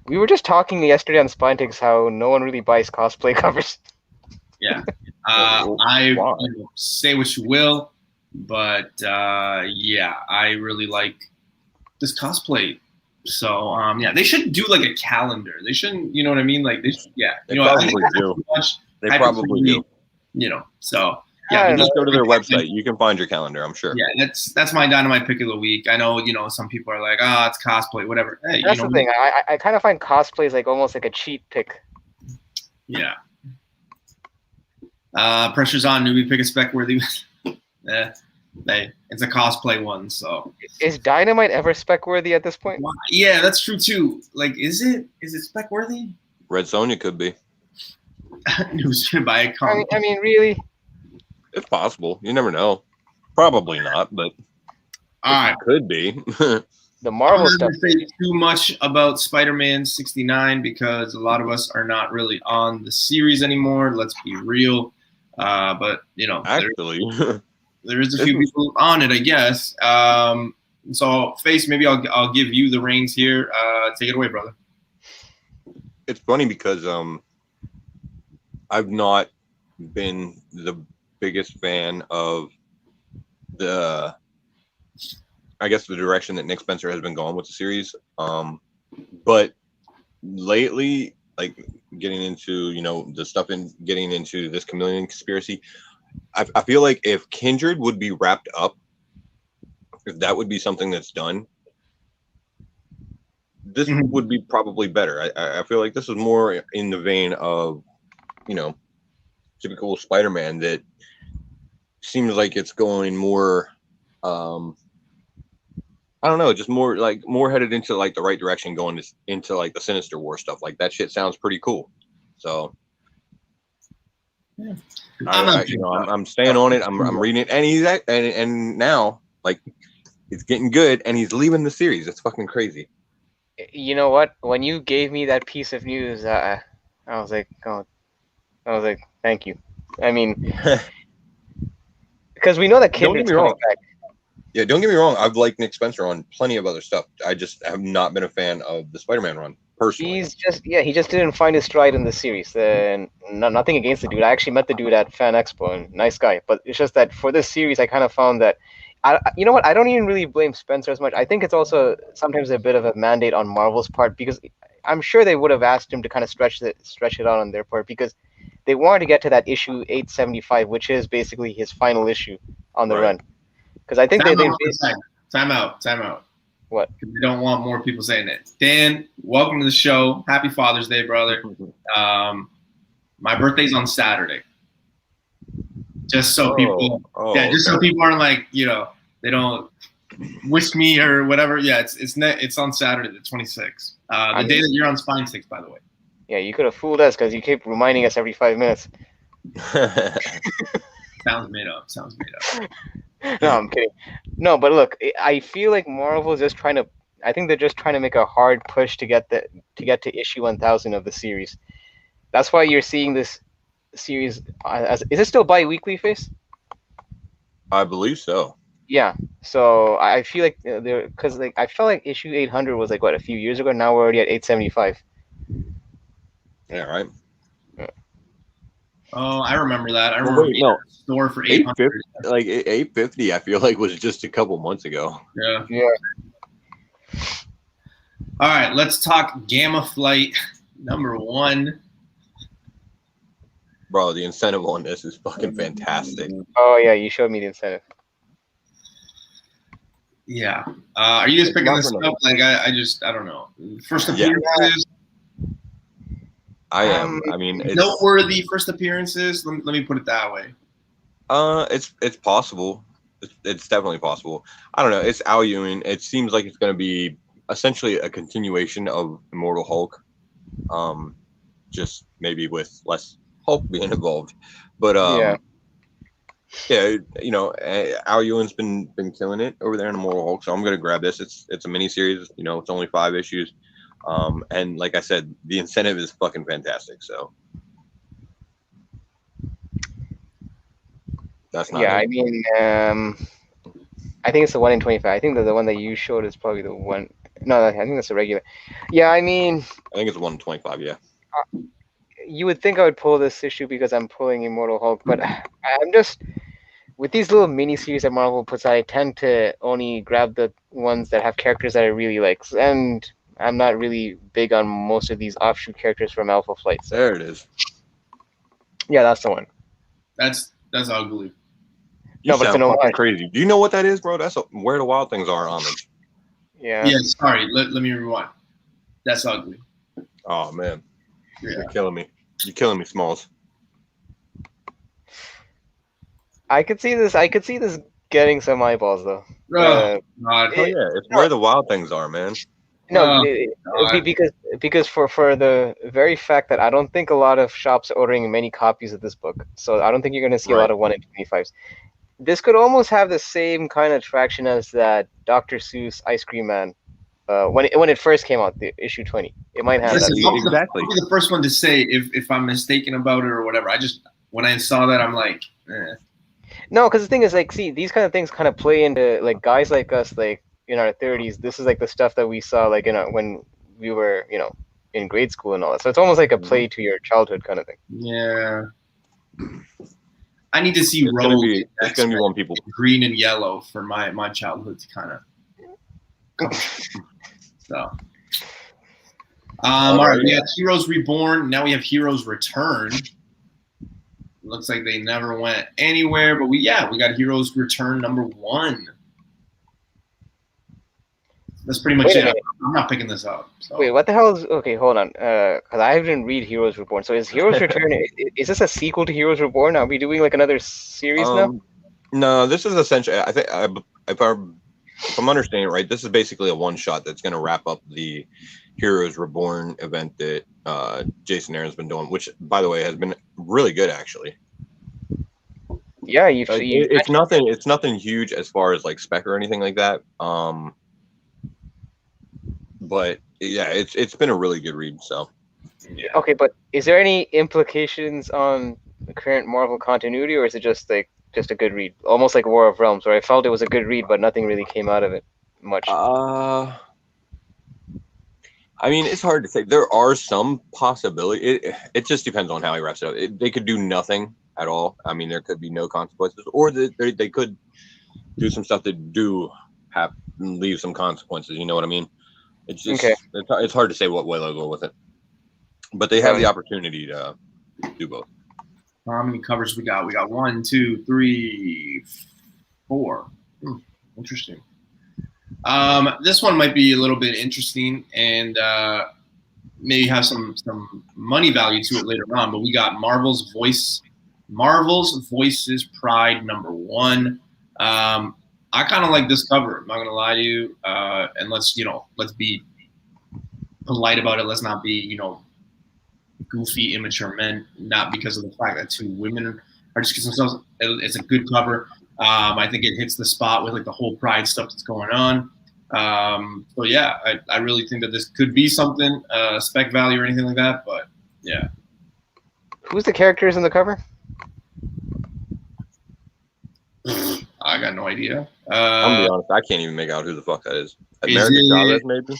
We were just talking yesterday on Spinetics how no one really buys cosplay covers. Yeah. Why? Say what you will, but yeah, I really like this cosplay. So yeah, they should do like a calendar. They shouldn't, you know what I mean? Like yeah, They you know, I think probably that's do. too much They hyper probably freely, do. you know. So I yeah, don't know. Just go to their website. You can find your calendar, I'm sure. yeah, that's my Dynamite pick of the week. I know, you know, some people are like, it's cosplay, whatever. Hey, That's you know, the thing. I kind of find cosplays like almost like a cheat pick. yeah. Pressure's on, newbie, pick a spec worthy. Hey, it's a cosplay one, so. Is Dynamite ever spec worthy at this point? Yeah, that's true too. Like, is it spec worthy? Red Sonja could be. Who's gonna buy a comic? I mean, really? It's possible. You never know. Probably not, but All right. it could be. The Marvel I'm stuff. not gonna say too much about Spider-Man 69 because a lot of us are not really on the series anymore. Let's be real. But you know, Actually, there is a few people on it, I guess. So, Face, maybe I'll give you the reins here. Take it away, brother. it's funny because I've not been the biggest fan of the direction that Nick Spencer has been going with the series. But lately, like getting into, you know, the stuff and getting into this Chameleon conspiracy, I feel like if Kindred would be wrapped up, if that would be something that's done, this would be probably better. I feel like this is more in the vein of, you know, typical Spider-Man that seems like it's going more, I don't know, just more headed into like the right direction, going into like the Sinister War stuff. Like that shit sounds pretty cool. So yeah. I'm staying on it. I'm reading it, and now like it's getting good, and he's leaving the series. It's fucking crazy. You know what? When you gave me that piece of news, I was like, oh, thank you. I mean, because we know that Kindred's coming back. Yeah, don't get me wrong. I've liked Nick Spencer on plenty of other stuff. I just have not been a fan of the Spider-Man run personally. He just didn't find his stride in the series. And nothing against the dude. I actually met the dude at Fan Expo, and nice guy. But it's just that for this series, I kind of found that, you know what? I don't even really blame Spencer as much. I think it's also sometimes a bit of a mandate on Marvel's part, because I'm sure they would have asked him to kind of stretch it out on their part, because they wanted to get to that issue 875, which is basically his final issue on the run. Because I think Time out. What? We don't want more people saying that. Dan, welcome to the show. Happy Father's Day, brother. My birthday's on Saturday. Just so people aren't like, you know, they don't wish me or whatever. Yeah, it's on Saturday, the 26th. The day that you're on Spine Six, by the way. Yeah, you could have fooled us because you keep reminding us every 5 minutes. Sounds made up. No, I'm kidding. No, but look, I feel like Marvel's just trying to. I think they're just trying to make a hard push to get to issue 1000 of the series. That's why you're seeing this series. Is it still bi-weekly, Face? I believe so. Yeah. So I feel like because like I felt like issue 800 was like what, a few years ago. Now we're already at 875. Yeah. Right. Oh, I remember that. I remember store for 800. Like 850, I feel like was just a couple months ago. Yeah. All right, let's talk Gamma Flight #1. Bro, the incentive on this is fucking fantastic. Oh yeah, you showed me the incentive. Yeah. Are you just picking this up? Like I don't know. First appearances. I am. I mean, it's noteworthy first appearances. Let me put it that way. It's possible. It's definitely possible. I don't know. It's Al Ewing. It seems like it's going to be essentially a continuation of Immortal Hulk, just maybe with less Hulk being involved. But yeah, you know, Al Ewing's been killing it over there in Immortal Hulk, so I'm going to grab this. It's a mini series. You know, it's only 5 issues. And like I said, the incentive is fucking fantastic. So that's not. Yeah, I mean, I think it's the 1 in 25. I think that the one that you showed is probably the one. No, I think that's a regular. Yeah, I mean, I think it's 125. Yeah. you would think I would pull this issue because I'm pulling Immortal Hulk, but I'm just with these little mini series that Marvel puts out. I tend to only grab the ones that have characters that I really like, and I'm not really big on most of these offshoot characters from Alpha Flight. So. There it is. Yeah, that's the one. That's ugly. You No, but it's sound an fucking homage. crazy. Do you know what that is, bro? That's Where the Wild Things Are homage. Yeah. Yeah, sorry. Let me rewind. That's ugly. Oh man, Yeah. you're killing me. You're killing me, Smalls. I could see this getting some eyeballs though. Oh, God. Oh yeah, it's Where the Wild Things Are, man. No, God. because for the very fact that I don't think a lot of shops are ordering many copies of this book, so I don't think you're going to see a lot of 1 in 25s. This could almost have the same kind of traction as that Dr. Seuss Ice Cream Man when it first came out, the issue 20. It might have Listen, that. Exactly. I'll be the first one to say if I'm mistaken about it or whatever. I just when I saw that I'm like, eh. No, because the thing is, like, see, these kind of things kind of play into like guys like us, like in our 30s. This is like the stuff that we saw, like when we were, in grade school and all that. So it's almost like a play to your childhood kind of thing. Yeah. I need to see It's Rose. gonna be one people. Green and yellow for my childhood to kind of. So. All right, we got Heroes Reborn. Now we have Heroes Return. Looks like they never went anywhere, but we got Heroes Return #1. That's pretty much it. I'm not picking this up. So. Wait, what the hell is? Okay, hold on. Because I didn't read Heroes Reborn. So is Heroes Return? Is this a sequel to Heroes Reborn? Are we doing like another series now? No, this is essentially. I think if I'm understanding it right, this is basically a one shot that's going to wrap up the Heroes Reborn event that Jason Aaron's been doing, which, by the way, has been really good actually. Yeah, it's nothing. It's nothing huge as far as like spec or anything like that. But yeah, it's been a really good read. So. Yeah. Okay, but is there any implications on the current Marvel continuity, or is it just a good read, almost like War of Realms, where I felt it was a good read, but nothing really came out of it much? I mean, it's hard to say. There are some possibility. It just depends on how he wraps it up. They could do nothing at all. I mean, there could be no consequences, or they could do some stuff that do leave some consequences. You know what I mean? It's just it's hard to say what way they'll go with it. But they have the opportunity to do both. How many covers we got? We got 1, 2, 3, 4. Interesting. This one might be a little bit interesting and maybe have some money value to it later on. But we got Marvel's Voices Pride #1. I kind of like this cover. I'm not gonna lie to you. And let's be polite about it. Let's not be goofy, immature men. Not because of the fact that 2 women are just kissing themselves. It's a good cover. I think it hits the spot with like the whole Pride stuff that's going on. So yeah, I really think that this could be something, spec value or anything like that. But yeah. Who's the characters in the cover? I got no idea. I'm gonna be honest, I can't even make out who the fuck that is. America Chavez, maybe.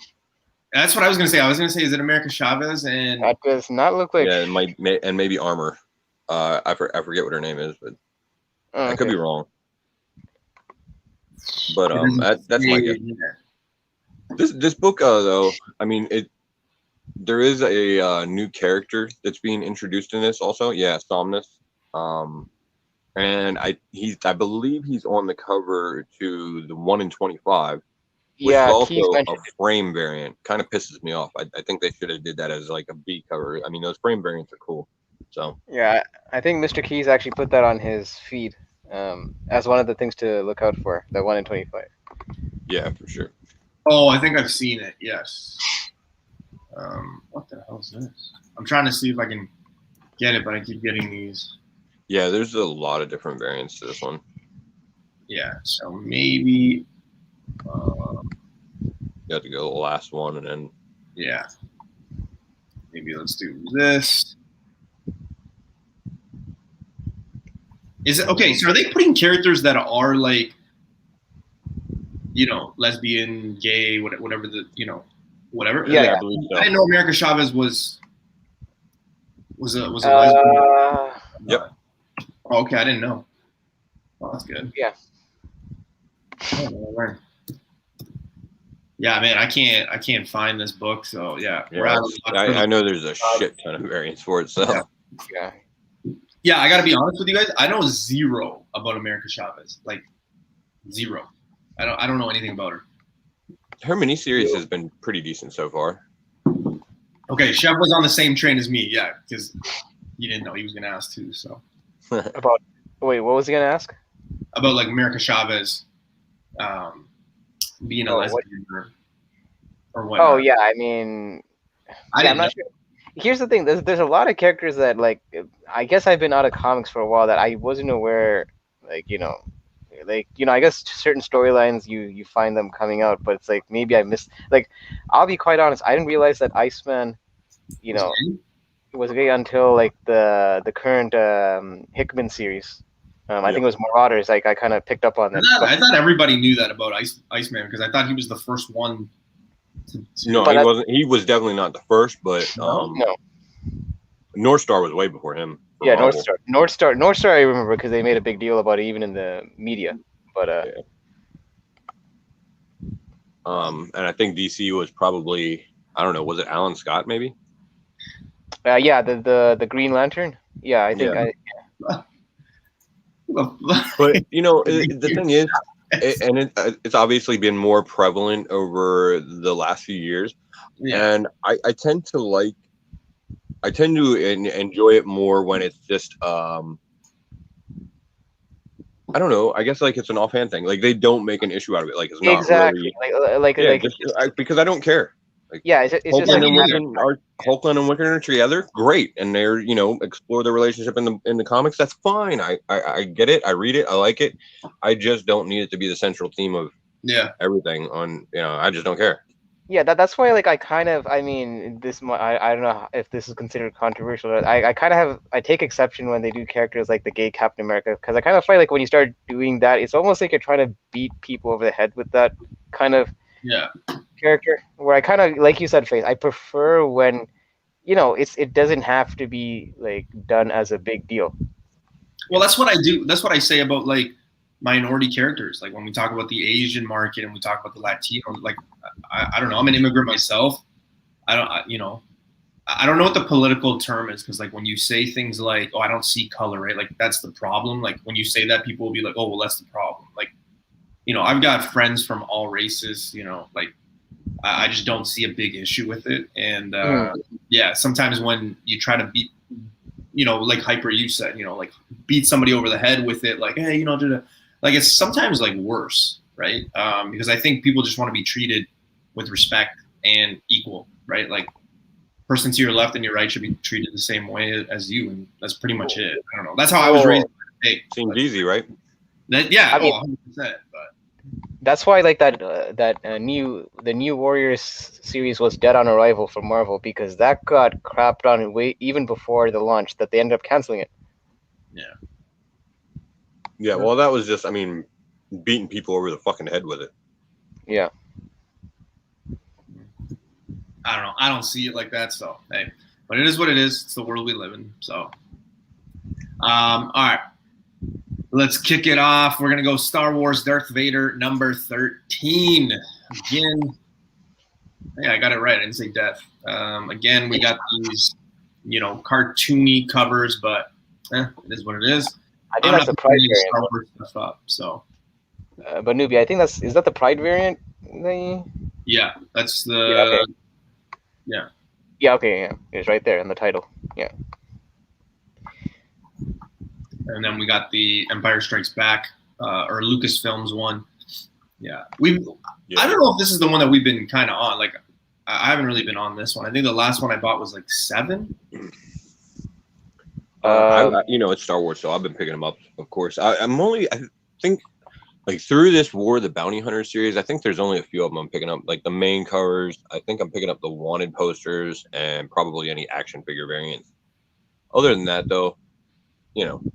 That's what I was gonna say. I was gonna say, is it America Chavez? And that does not look like. Yeah, and maybe Armor. I forget what her name is, but I could be wrong. But that's my guess. This book, though, I mean, there is a new character that's being introduced in this also. Yeah, Somnus. And I believe he's on the cover to the 1 in 25. Which is also a frame variant. Kind of pisses me off. I think they should have did that as like a B cover. I mean, those frame variants are cool. So yeah, I think Mr. Keys actually put that on his feed as one of the things to look out for. The 1 in 25. Yeah, for sure. Oh, I think I've seen it. Yes. What the hell is this? I'm trying to see if I can get it, but I keep getting these. Yeah, there's a lot of different variants to this one. Yeah, so maybe. You have to go the last one and then. Yeah. Maybe let's do this. Is it okay? So are they putting characters that are like lesbian, gay, whatever whatever. Yeah, Like, I believe so. I didn't know America Chavez was a lesbian. Yep. Okay, I didn't know. Oh, that's good. Yeah. Oh, yeah, man, I can't find this book, so yeah. Yeah, I know there's a shit ton of variants for it, so yeah, I gotta be honest with you guys. I know zero about America Chavez, like zero. I don't know anything about her. Her miniseries has been pretty decent so far. Okay, Chef was on the same train as me, yeah, because he didn't know he was gonna ask too. So wait, what was he gonna ask? About like America Chavez, being a lesbian or what? Oh yeah, I mean, I'm not sure. Here's the thing: there's a lot of characters that like I guess I've been out of comics for a while that I wasn't aware, I guess certain storylines you find them coming out, but it's like maybe I missed. Like, I'll be quite honest, I didn't realize that Iceman, was gay until like the current Hickman series. I think it was Marauders. Like I kind of picked up on that. I thought everybody knew that about Iceman because I thought he was the first one. No, he wasn't. He was definitely not the first, but no. North Star was way before him. Yeah, North Star. I remember because they made a big deal about it even in the media. But and I think DC was probably, I don't know, was it Alan Scott maybe? Yeah, the Green Lantern. Yeah, I think But the thing is, it's obviously been more prevalent over the last few years, and I tend to enjoy it more when it's just I don't know. I guess like it's an offhand thing. Like they don't make an issue out of it. Like it's not exactly really because I don't care. Like, it's just like Hulkland and Wiccan are together, great, and they're explore their relationship in the comics. That's fine. I get it. I read it. I like it. I just don't need it to be the central theme of everything. I just don't care. Yeah, that's why like I don't know if this is considered controversial. But I take exception when they do characters like the gay Captain America because I kind of find like when you start doing that, it's almost like you're trying to beat people over the head with that kind of character. Where I kind of like you said, Faith. I prefer when it doesn't have to be like done as a big deal. Well, that's what I do. That's what I say about like minority characters. Like when we talk about the Asian market and we talk about the Latino, like I don't know. I'm an immigrant myself. I don't know what the political term is because like when you say things like, "Oh, I don't see color," right? Like that's the problem. Like when you say that, people will be like, "Oh, well, that's the problem." Like, I've got friends from all races. Like I just don't see a big issue with it. And sometimes when you try to beat, like Hyper, you said, like beat somebody over the head with it, like, hey, like it's sometimes like worse, right? Because I think people just want to be treated with respect and equal, right? Like person to your left and your right should be treated the same way as you, and that's pretty much it. I don't know. That's how I was raised. Seems easy, right? I mean, 100%. But that's why like the new Warriors series was dead on arrival for Marvel because that got crapped on way even before the launch that they ended up canceling it. Yeah, well, that was just, beating people over the fucking head with it. Yeah. I don't know. I don't see it like that. So, hey, but it is what it is. It's the world we live in. So, all right, let's kick it off. We're going to go Star Wars Darth Vader number 13. Again, yeah, I got it right. I didn't say death. Again, we got these, cartoony covers, but it is what it is. I think that's the Pride variant. Star Wars stuff up, so. But Newbie, I think is that the Pride variant? Yeah, that's the. Yeah. Yeah. Okay. Yeah, it's right there in the title. Yeah. And then we got the Empire Strikes Back, or Lucasfilms one. Yeah, I don't know if this is the one that we've been kind of on. Like, I haven't really been on this one. I think the last one I bought was like 7. It's Star Wars, so I've been picking them up, of course. I think, like, through this War of the Bounty Hunter series, I think there's only a few of them I'm picking up. Like, the main covers, I think I'm picking up the Wanted posters and probably any action figure variants. Other than that, though,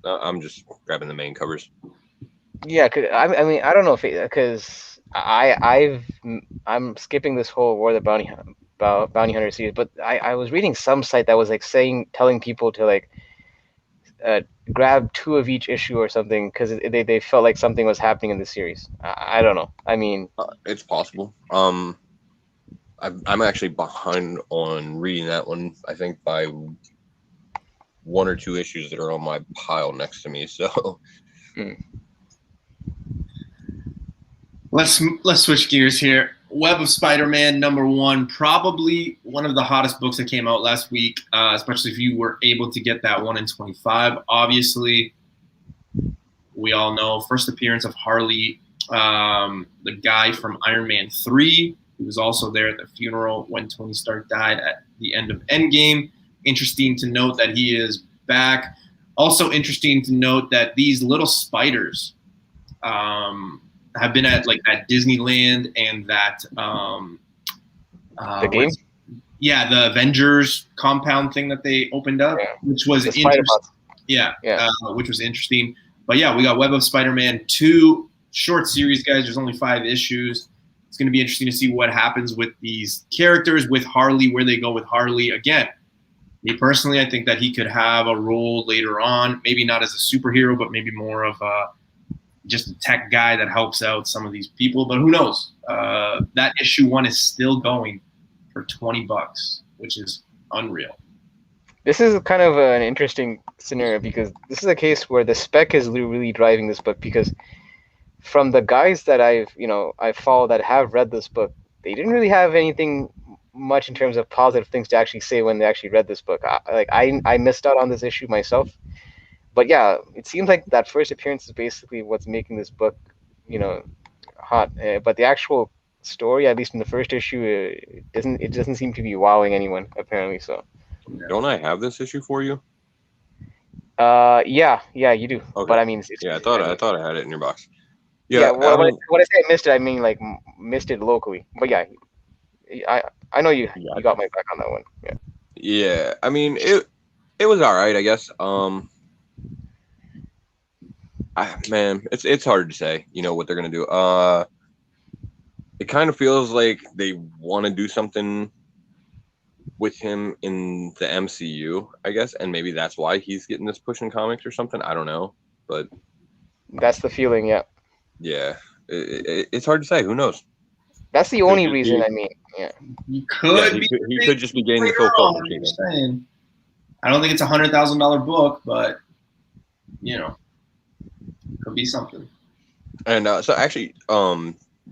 I'm just grabbing the main covers. Yeah, I don't know because I'm skipping this whole War of the Bounty Hunter series, but I was reading some site that was like telling people to like grab 2 of each issue or something because they felt like something was happening in the series. I don't know. I mean, It's possible. I'm actually behind on reading that one. I think by 1 or 2 issues that are on my pile next to me. So let's switch gears here. Web of Spider-Man #1, probably one of the hottest books that came out last week, especially if you were able to get that 1 in 25. Obviously, we all know first appearance of Harley, the guy from Iron Man 3. He was also there at the funeral when Tony Stark died at the end of Endgame. Interesting to note that he is back. Also interesting to note that these little spiders have been at Disneyland and that the game? Yeah, the Avengers compound thing that they opened up, which was interesting. Yeah. Which was interesting. But yeah, we got Web of Spider-Man 2, short series, guys. There's only 5 issues. It's going to be interesting to see what happens with these characters, with Harley, where they go with Harley. Again, me personally, I think that he could have a role later on, maybe not as a superhero, but maybe more of just a tech guy that helps out some of these people. But who knows? That issue 1 is still going for $20, which is unreal. This is kind of an interesting scenario because this is a case where the spec is really driving this book, because from the guys that I follow that have read this book, they didn't really have anything much in terms of positive things to actually say when they actually read this book. I missed out on this issue myself, but yeah, it seems like that first appearance is basically what's making this book, hot. But the actual story, at least in the first issue, it doesn't seem to be wowing anyone apparently. So, don't I have this issue for you? Yeah, you do. Okay. But I mean, I thought I had it in your box. Yeah. When I say I missed it, I mean like missed it locally. But yeah, I know you got my back on that one. Yeah. Yeah, I mean it was all right, I guess. Man, it's hard to say. What they're gonna do. It kind of feels like they want to do something with him in the MCU, I guess, and maybe that's why he's getting this push in comics or something. I don't know, but that's the feeling. Yeah. Yeah, it's hard to say. Who knows? That's the only reason. I mean, yeah. He could just be getting the full focus. I don't think it's $100,000 book, but could be something. And so actually,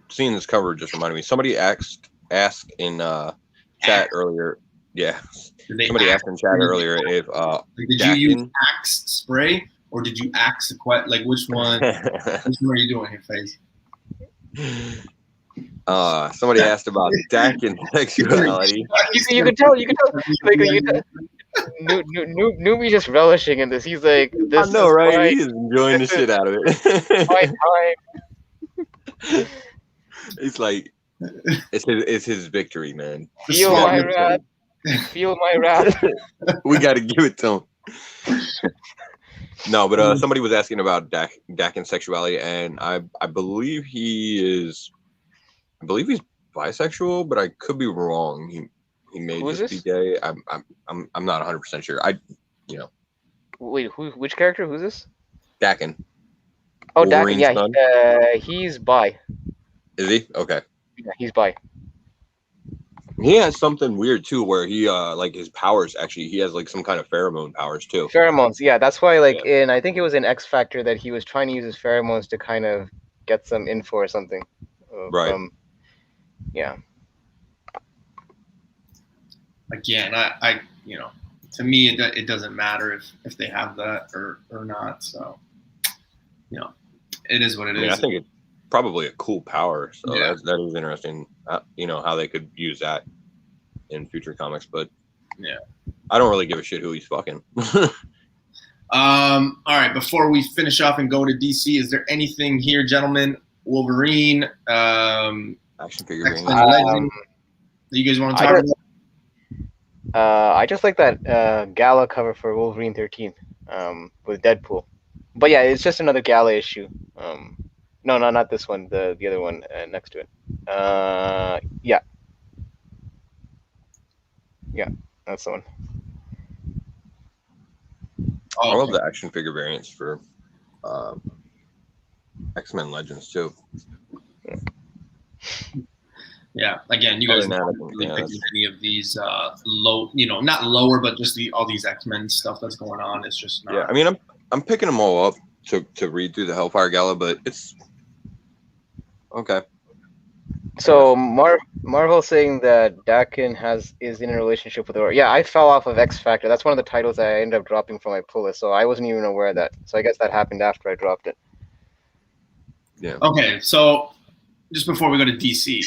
seeing this cover just reminded me. Somebody asked in chat earlier. Yeah, somebody asked in chat earlier if did you use Axe spray or did you Axe like which one? Which one are you doing here, Face? Somebody asked about Dakin sexuality. You can tell. Newbie just relishing in this. He's like, this. I know, right? He's enjoying the shit out of it. My time. It's like it's his victory, man. Feel my wrath. Feel my wrath. We got to give it to him. No, but somebody was asking about Dakin's sexuality, and I believe he's bisexual, but I could be wrong. He may just be gay. I'm not 100% sure. Wait, which character? Who's this? Dakin. Oh, Dakin. Yeah, he's bi. Is he? Okay. Yeah, he's bi. He has something weird too, where he his powers actually, he has like some kind of pheromone powers too. Pheromones, yeah. That's why in I think it was in X Factor that he was trying to use his pheromones to kind of get some info or something. Right. Yeah. Again, I to me it doesn't matter if they have that or not. So it is what it is. I think it's probably a cool power. So that is interesting. How they could use that in future comics, but I don't really give a shit who he's fucking. All right, before we finish off and go to DC, is there anything here, gentlemen? Wolverine, action figure that you guys want to talk about? I just like that gala cover for Wolverine 13 with Deadpool. But yeah, it's just another gala issue. No, not this one. The other one next to it. Yeah, that's the one. Oh, I love okay. the action figure variants for X-Men Legends too. Yeah. Again, you Other guys than that, I don't think, really yeah, pick any of these low, not lower, but just all these X-Men stuff that's going on. It's just yeah. not. I mean, I'm picking them all up to read through the Hellfire Gala, but it's okay. So Marvel saying that Dakin is in a relationship with Aurora. Yeah, I fell off of X Factor. That's one of the titles I ended up dropping from my pull list, so I wasn't even aware of that. So I guess that happened after I dropped it. Yeah. Okay, so just before we go to DC,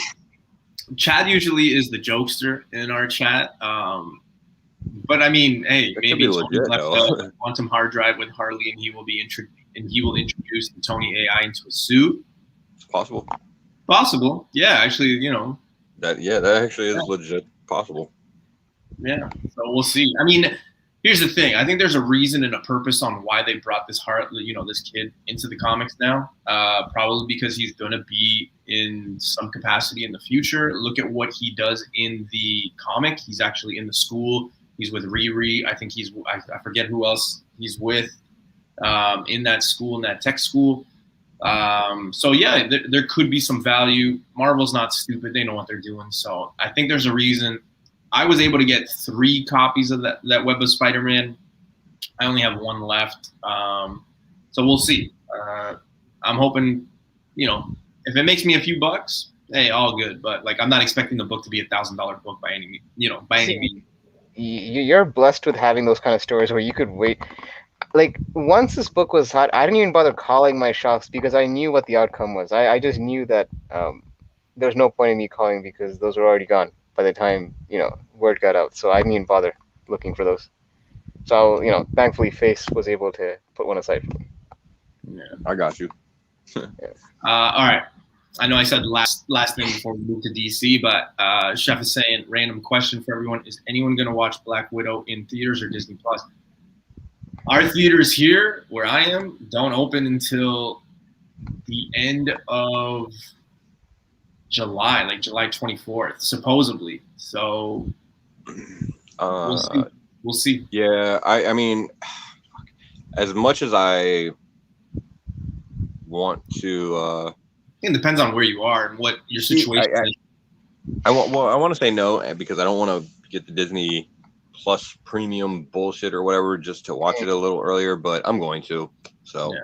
Chad usually is the jokester in our chat. But I mean, hey, It could maybe be Tony legit left though. a quantum hard drive with Harley, and he will introduce the Tony AI into a suit. It's possible. Possible, yeah. Actually, That actually is legit possible. yeah. So we'll see. I mean, here's the thing. I think there's a reason and a purpose on why they brought this this kid into the comics now. Probably because he's going to be in some capacity in the future. Look at what he does in the comic. He's actually in the school. He's with Riri. I think I forget who else he's with in that school, in that tech school. So yeah, there could be some value. Marvel's not stupid; they know what they're doing. So I think there's a reason. I was able to get 3 copies of that Web of Spider-Man. I only have 1 left, so we'll see. I'm hoping, if it makes me a few bucks, hey, all good. But I'm not expecting the book to be $1,000 book by any means. You're blessed with having those kind of stories where you could wait. Once this book was hot, I didn't even bother calling my shops because I knew what the outcome was. I just knew that there's no point in me calling because those were already gone by the time word got out. So I didn't even bother looking for those. So thankfully, Face was able to put one aside for me. Yeah. I got you. All right. I know I said last thing before we move to DC, but Chef is saying, random question for everyone: is anyone going to watch Black Widow in theaters or Disney Plus? Our theaters here, where I am, don't open until the end of July, like July 24th, supposedly. So we'll see. Yeah, I mean, as much as I want to, it depends on where you are and what your situation is. I want to say no because I don't want to get the Disney Plus premium bullshit or whatever just to watch it a little earlier, but I'm going to. So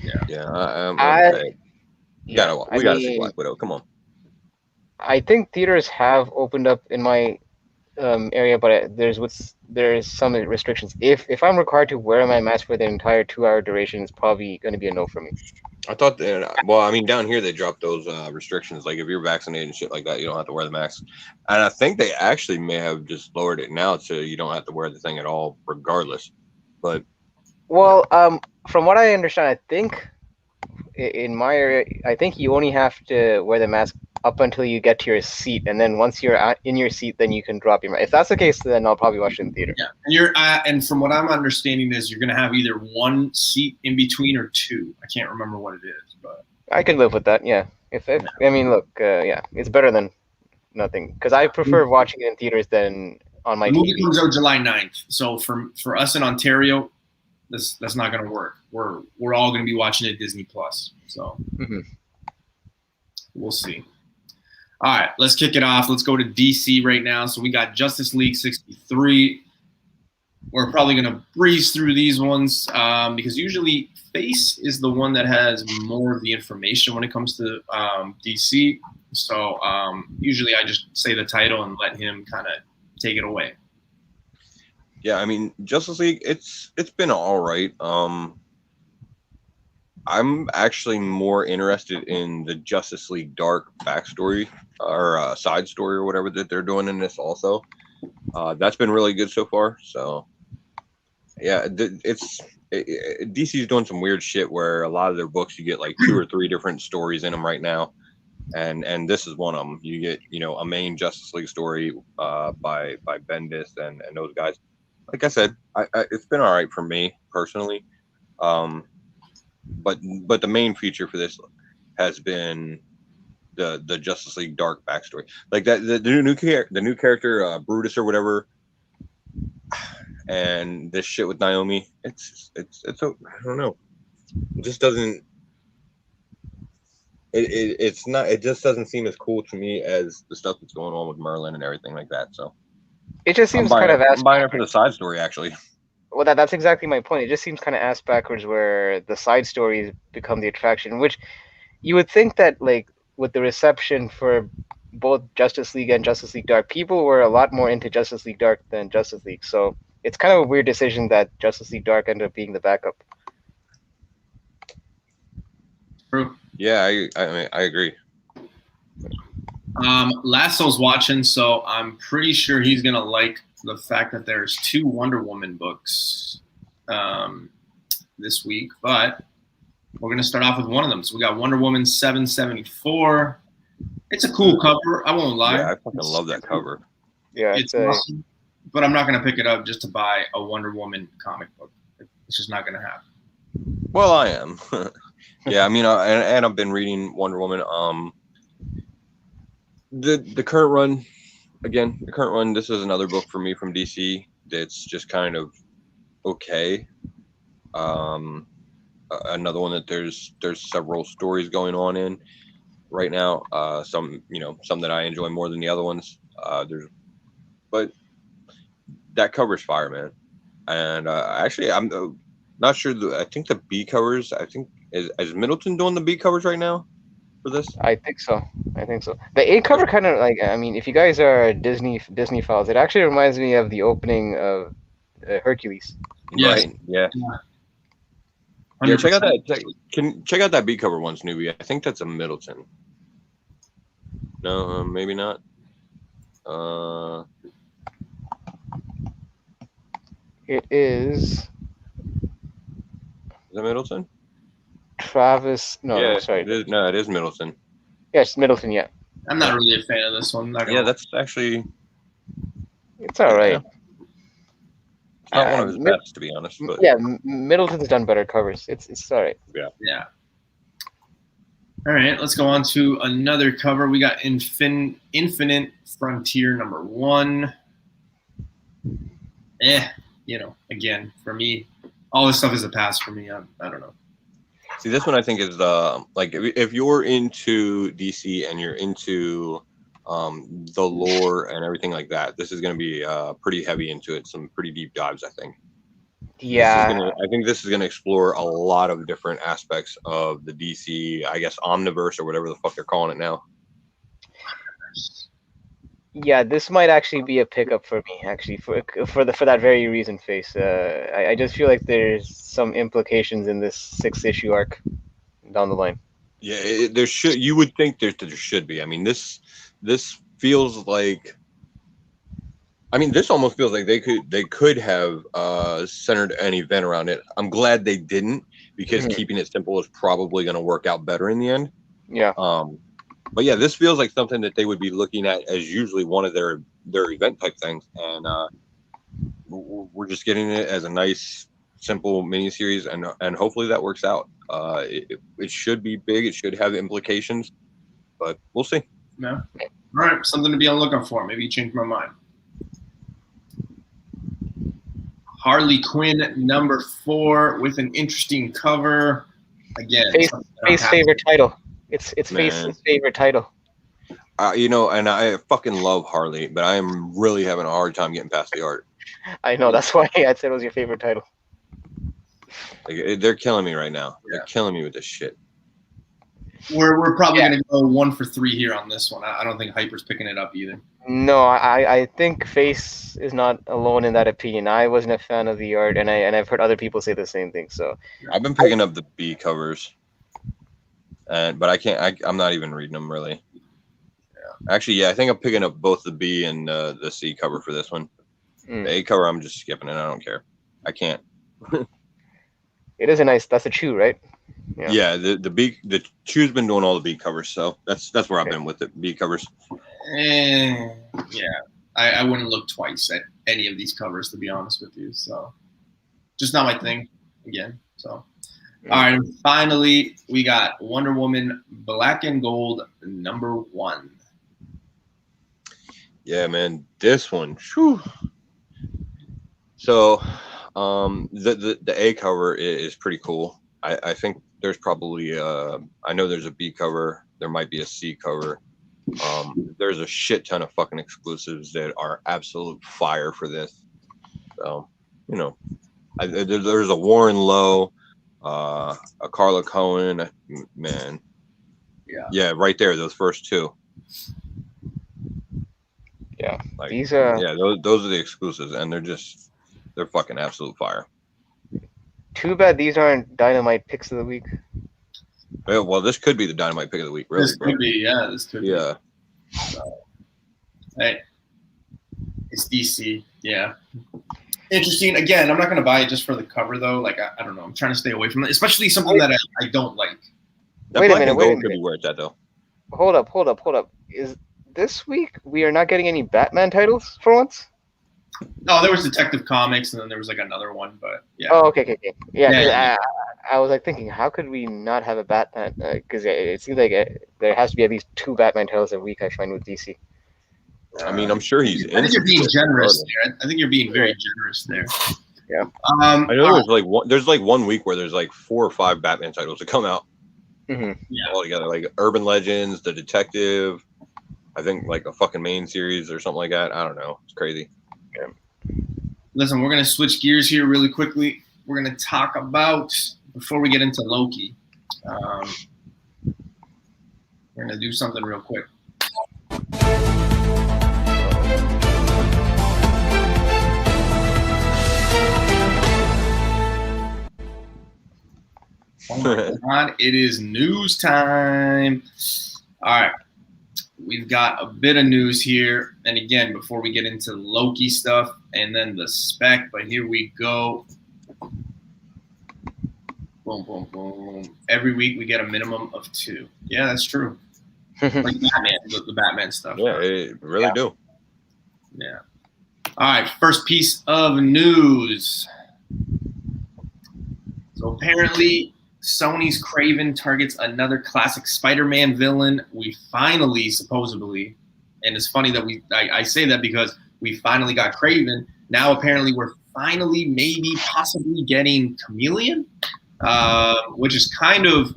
I'm okay. We gotta see Black Widow. Come on. I think theaters have opened up in my area, but there's some restrictions. If I'm required to wear my mask for the entire 2-hour duration, it's probably going to be a no for me. I thought down here they dropped those restrictions. Like if you're vaccinated and shit like that, you don't have to wear the mask. And I think they actually may have just lowered it now so you don't have to wear the thing at all, regardless. But from what I understand, I think in my area, I think you only have to wear the mask up until you get to your seat, and then once you're in your seat, then you can drop your mask. If that's the case, then I'll probably watch it in theater. Yeah, and from what I'm understanding is you're going to have either 1 seat in between or 2. I can't remember what it is, but I can live with that. Yeah. I mean, look, it's better than nothing because I prefer watching it in theaters than on my TV. The movie comes out July 9th, so for us in Ontario, that's not going to work. We're all going to be watching it Disney Plus, so we'll see. All right, let's kick it off. Let's go to DC right now. So we got Justice League 63. We're probably going to breeze through these ones because usually Face is the one that has more of the information when it comes to DC. So usually I just say the title and let him kind of take it away. Yeah, I mean, Justice League, it's been all right. I'm actually more interested in the Justice League Dark backstory or side story or whatever that they're doing in this also. That's been really good so far. So, yeah, DC's doing some weird shit where a lot of their books, you get like 2 or 3 different stories in them right now. And this is one of them. You get, a main Justice League story by Bendis and those guys. Like I said, it's been all right for me personally. but the main feature for this has been the Justice League Dark backstory, like that the new character Brutus or whatever, and this shit with Naomi. It's I don't know. It just doesn't. It's not. It just doesn't seem as cool to me as the stuff that's going on with Merlin and everything like that. So It just seems kind of I'm buying it for the side story, actually. well, that's exactly my point. It just seems kind of ass backwards, where the side stories become the attraction, which you would think that, like, with the reception for both Justice League and Justice League Dark, people were a lot more into Justice League Dark than Justice League. So it's kind of a weird decision that Justice League Dark ended up being the backup. True. Yeah, I agree. Lasso's watching, so I'm pretty sure he's gonna like the fact that there's 2 Wonder Woman books this week, but we're gonna start off with one of them. So we got Wonder Woman 774. It's a cool cover. I won't lie. Yeah, I fucking love that cover. Yeah, It's awesome, but I'm not gonna pick it up just to buy a Wonder Woman comic book. It's just not gonna happen. Well, I am. Yeah, I mean, and I've been reading Wonder Woman. The current run, again, this is another book for me from DC that's just kind of okay. Another one that there's several stories going on in right now. Some that I enjoy more than the other ones. But that covers fire, man. And actually, I'm not sure. I think the B covers. I think is Middleton doing the B covers right now for this? I think so. The A cover kind of, like, I mean, if you guys are Disney files, it actually reminds me of the opening of Hercules. Yes. Right. Yeah. 100%. Yeah. Check out that. Check out that B cover once, Newbie. I think that's a Middleton. No, maybe not. It is Is that Middleton? Travis. No, yeah, sorry. it is Middleton. Yes, Middleton. Yeah, I'm not really a fan of this one. Yeah, that's actually. it's all right. It's not one of his best, to be honest. But yeah, Middleton's done better covers. It's all right. Yeah. All right, let's go on to another cover. We got Infinite Frontier #1. Again, for me, all this stuff is a pass for me. I don't know. see, this one I think is like if you're into DC and you're into the lore and everything like that, this is going to be pretty heavy into it. Some pretty deep dives, I think. Yeah, I think this is going to explore a lot of different aspects of the DC, I guess, omniverse or whatever the fuck they're calling it now. yeah. This might actually be a pickup for me, actually, for that very reason. Face. I just feel like there's some implications in this 6-issue arc down the line. Yeah, there should. You would think there should be. I mean, this feels like. I mean, this almost feels like they could have centered an event around it. I'm glad they didn't, because keeping it simple is probably going to work out better in the end. Yeah. But yeah, this feels like something that they would be looking at as usually one of their event type things, and we're just getting it as a nice, simple miniseries, and hopefully that works out. It should be big. It should have implications, but we'll see. No. All right, something to be on the lookout for. Maybe you changed my mind. Harley Quinn #4 with an interesting cover. Again, Faye's favorite title. It's Faye's favorite title. And I fucking love Harley, but I am really having a hard time getting past the art. I know, that's why I said it was your favorite title. Like, they're killing me right now. Yeah. They're killing me with this shit. We're probably going to go 1 for 3 here on this one. I don't think Hyper's picking it up either. No, I think Face is not alone in that opinion. I wasn't a fan of the art, and I've heard other people say the same thing. So I've been picking up the B covers, but I can't. I'm not even reading them really. Yeah. Actually, yeah, I think I'm picking up both the B and the C cover for this one. The A cover, I'm just skipping it. I don't care. I can't. It is a nice. That's a chew, right? Yeah. The Chew's been doing all the B covers, so that's where I've been with the B covers. Yeah, I wouldn't look twice at any of these covers, to be honest with you. So, just not my thing again. So, All right, and finally, we got Wonder Woman Black and Gold #1. Yeah, man, this one. Whew. So, the A cover is pretty cool. I think there's probably I know there's a B cover. There might be a C cover. There's a shit ton of fucking exclusives that are absolute fire for this. So, you know, there's a Warren Lowe, a Carla Cohen, man. Yeah, right there, those first two. Yeah, like, these are those are the exclusives, and they're fucking absolute fire. too bad these aren't Dynamite picks of the week. Yeah, well, this could be the Dynamite pick of the week, really. This could be, yeah. This could be. So, hey, it's DC, yeah. Interesting. Again, I'm not gonna buy it just for the cover, though. Like, I don't know. I'm trying to stay away from it, especially something that I don't like. That wait a minute. could be where it's at, though. Hold up. Is this week we are not getting any Batman titles for once? No, there was Detective Comics, and then there was like another one, but yeah. Oh, okay. Yeah, Yeah. I was like thinking, how could we not have a Batman? Because it seems like there has to be at least 2 Batman titles a week. I find with DC. I mean, I'm sure he's. I think you're being generous there. I think you're being very generous there. Yeah. I know there's like 1 week where there's like 4 or 5 Batman titles that come out. Mm-hmm. Yeah. All together, like Urban Legends, The Detective. I think like a fucking main series or something like that. I don't know. It's crazy. Yeah. Listen, we're gonna switch gears here really quickly. We're gonna talk about, before we get into Loki, we're gonna do something real quick. Oh my God, it is news time. All right. We've got a bit of news here. And again, before we get into Loki stuff and then the spec, but here we go. Boom, boom, boom. Every week we get a minimum of 2. Yeah, that's true. Like Batman, the Batman stuff. Yeah, they really do. Yeah. All right, first piece of news. So apparently Sony's Kraven targets another classic Spider-Man villain. We finally, supposedly, and it's funny that I say that because we finally got Kraven. Now apparently we're finally maybe possibly getting Chameleon, which is kind of,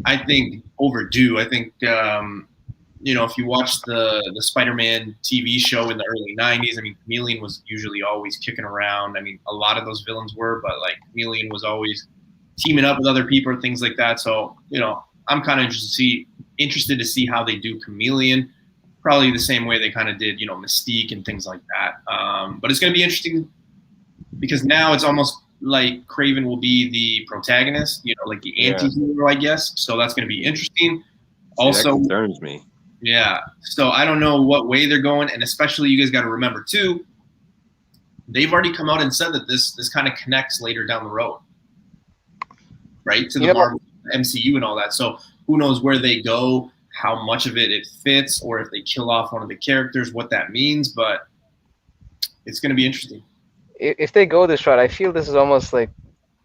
I think, overdue. I think, if you watch the Spider-Man TV show in the early 90s, I mean, Chameleon was usually always kicking around. I mean, a lot of those villains were, but like Chameleon was always teaming up with other people or things like that. So, I'm kind of interested to see how they do Chameleon. Probably the same way they kind of did, Mystique and things like that. But it's going to be interesting because now it's almost like Kraven will be the protagonist, like the anti-hero, I guess. So that's going to be interesting. Also, that concerns me. Yeah. So I don't know what way they're going. And especially you guys got to remember, too, they've already come out and said that this kind of connects later down the road. Right, to the Marvel MCU and all that. So who knows where they go, how much of it fits, or if they kill off one of the characters, what that means. But it's going to be interesting. If they go this route, I feel this is almost like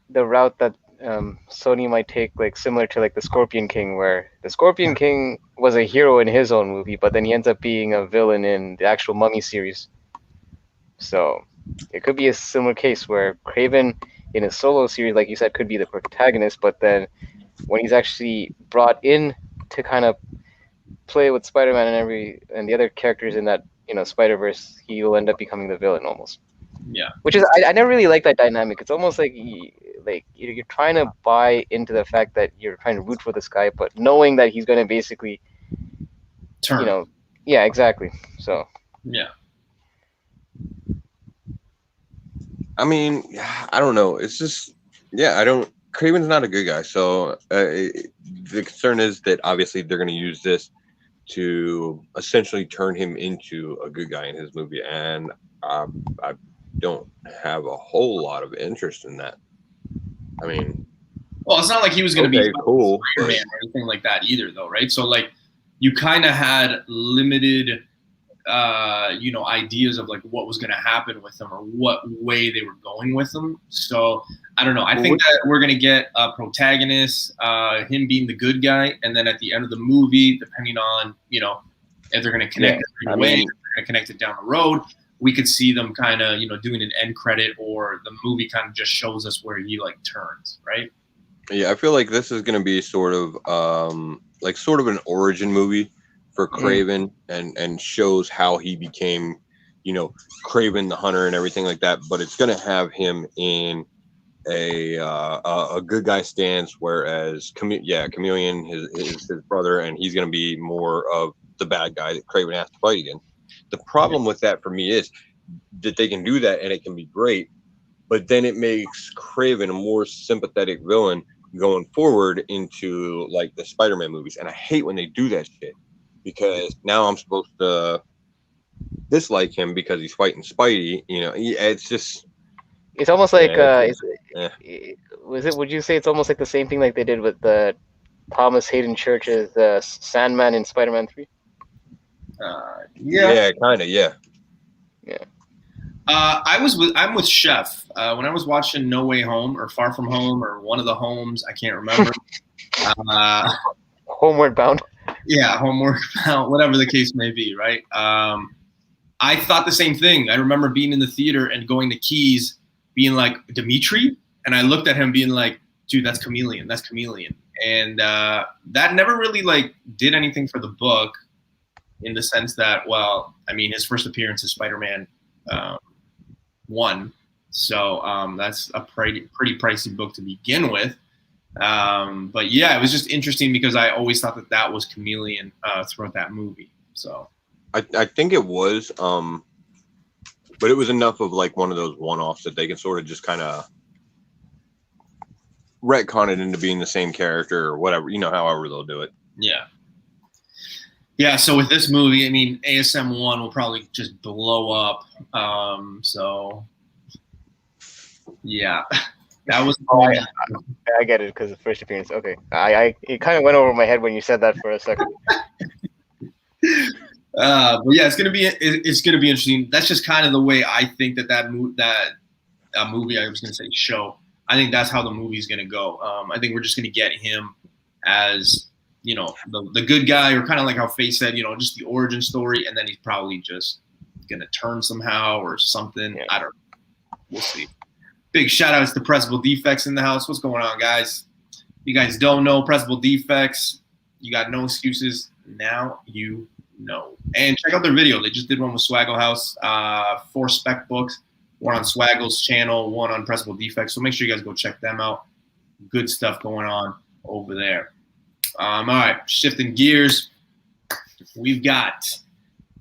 the route that Sony might take, like similar to like the Scorpion King, where the Scorpion King was a hero in his own movie, but then he ends up being a villain in the actual Mummy series. So it could be a similar case where Kraven in a solo series, like you said, could be the protagonist, but then when he's actually brought in to kind of play with Spider-Man and the other characters in that Spider-Verse, he'll end up becoming the villain almost. Yeah. Which is I never really like that dynamic. It's almost like you're trying to buy into the fact that you're trying to root for this guy, but knowing that he's going to basically turn. Yeah, exactly. So yeah. I mean, I don't know. It's just, Kraven's not a good guy. So the concern is that obviously they're going to use this to essentially turn him into a good guy in his movie. And I don't have a whole lot of interest in that. I mean, well, it's not like he was going to be cool, Spider-Man or anything like that either, though, right? So, like, you kind of had limited ideas of like what was going to happen with them or what way they were going with them. So I don't know. I think that we're going to get a protagonist, him being the good guy, and then at the end of the movie, depending on if they're going to connect it right away, if they're going to connect it down the road, we could see them kind of doing an end credit, or the movie kind of just shows us where he like turns, right? Yeah, I feel like this is going to be sort of an origin movie for Kraven, and shows how he became, Kraven the Hunter and everything like that. But it's going to have him in a good guy stance, whereas Chameleon is his brother, and he's going to be more of the bad guy that Kraven has to fight against. The problem with that for me is that they can do that and it can be great, but then it makes Kraven a more sympathetic villain going forward into like the Spider-Man movies. And I hate when they do that shit, because now I'm supposed to dislike him because he's fighting Spidey. It's just, it's almost like would you say it's almost like the same thing like they did with the Thomas Hayden Church's Sandman in Spider-Man 3? Yeah, kind of, yeah. I'm with Chef. When I was watching No Way Home or Far From Home or one of the homes, I can't remember. Homeward Bound. Yeah, Homeward Bound, whatever the case may be, right? I thought the same thing. I remember being in the theater and going to Keys, being like, Dimitri? And I looked at him being like, dude, that's Chameleon. That's Chameleon. And that never really like did anything for the book, in the sense that, well, I mean, his first appearance is Spider-Man 1. So that's a pretty pricey book to begin with. But yeah, it was just interesting because I always thought that was Chameleon throughout that movie. So I think it was, but it was enough of like one of those one-offs that they can sort of just kind of retcon it into being the same character or whatever, however they'll do it. Yeah. Yeah, so with this movie, I mean, ASM 1 will probably just blow up. So, yeah, that was. I get it, because the first appearance. Okay, it kind of went over my head when you said that for a second. But yeah, it's gonna be interesting. That's just kind of the way I think that movie. I was gonna say show. I think that's how the movie's gonna go. I think we're just gonna get him as, the good guy, or kind of like how Faye said, just the origin story, and then he's probably just gonna turn somehow or something. Yeah. I don't know. We'll see. Big shout outs to Pressable Defects in the house. What's going on, guys? If you guys don't know Pressable Defects, you got no excuses. Now you know. And check out their video. They just did one with Swaggle House, 4 spec books, one on Swaggle's channel, one on Pressable Defects. So make sure you guys go check them out. Good stuff going on over there. All right, shifting gears. We've got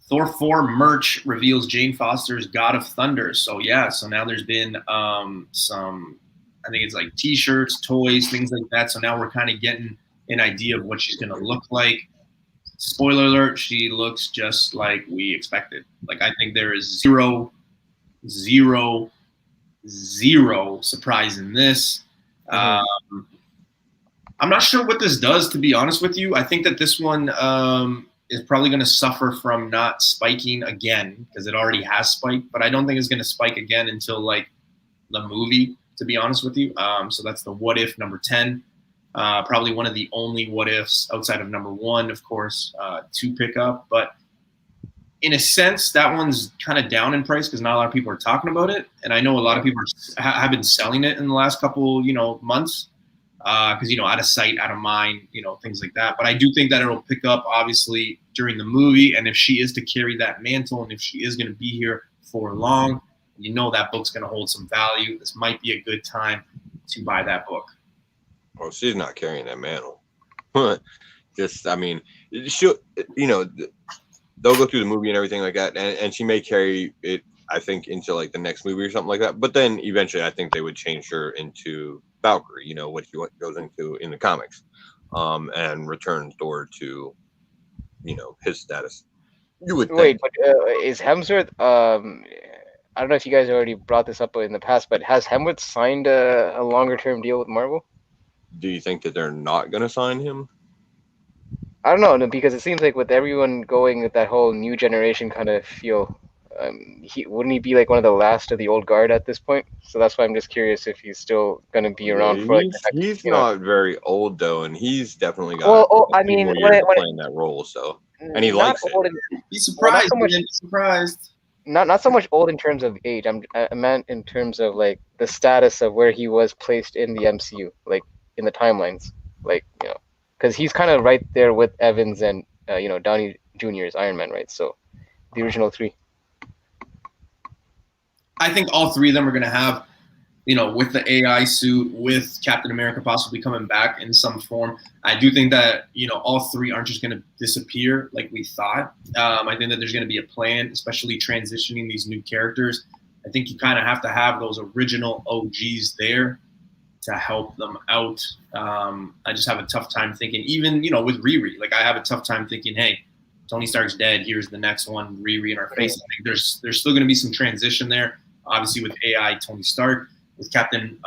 Thor 4 merch reveals Jane Foster's God of Thunder. So yeah, so now there's been some, I think it's like T-shirts, toys, things like that. So now we're kind of getting an idea of what she's gonna look like. Spoiler alert: she looks just like we expected. Like, I think there is zero surprise in this. I'm not sure what this does, to be honest with you. I think that this one is probably going to suffer from not spiking again, because it already has spiked. But I don't think it's going to spike again until like the movie, to be honest with you. So that's the What If number 10. Probably one of the only what ifs outside of number 1, of course, to pick up. But in a sense, that one's kind of down in price because not a lot of people are talking about it. And I know a lot of people have been selling it in the last couple, months. Because, out of sight, out of mind, things like that. But I do think that it'll pick up, obviously, during the movie. And if she is to carry that mantle, and if she is going to be here for long, that book's going to hold some value. This might be a good time to buy that book. Well, she's not carrying that mantle. Just, I mean, she'll, they'll go through the movie and everything like that. And she may carry it, I think, into like the next movie or something like that. But then eventually I think they would change her into Valkyrie, what she goes into in the comics, and return Thor to, his status. You would think. But is Hemsworth? I don't know if you guys already brought this up in the past, but has Hemsworth signed a longer term deal with Marvel? Do you think that they're not going to sign him? I don't know, no, because it seems like with everyone going with that whole new generation kind of feel, wouldn't he be like one of the last of the old guard at this point? So that's why I'm just curious if he's still going to be Yeah, around for like the next, he's not very old though, and he's definitely got Well, a I few mean, more years of playing that role. So, and he not likes it. old, Be well, not surprised, so much, man. Be surprised. not so much old in terms of age. I meant in terms of like the status of where he was placed in the MCU, like in the timelines, like because he's kind of right there with Evans and Downey Jr.'s Iron Man, right? So the original three. I think all three of them are going to have, with the AI suit, with Captain America possibly coming back in some form. I do think that, all three aren't just going to disappear like we thought. I think that there's going to be a plan, especially transitioning these new characters. I think you kind of have to have those original OGs there to help them out. I just have a tough time thinking, even, with Riri, like I have a tough time thinking, hey, Tony Stark's dead. Here's the next one, Riri in our face. I think there's still going to be some transition there. Obviously, with AI, Tony Stark. With Captain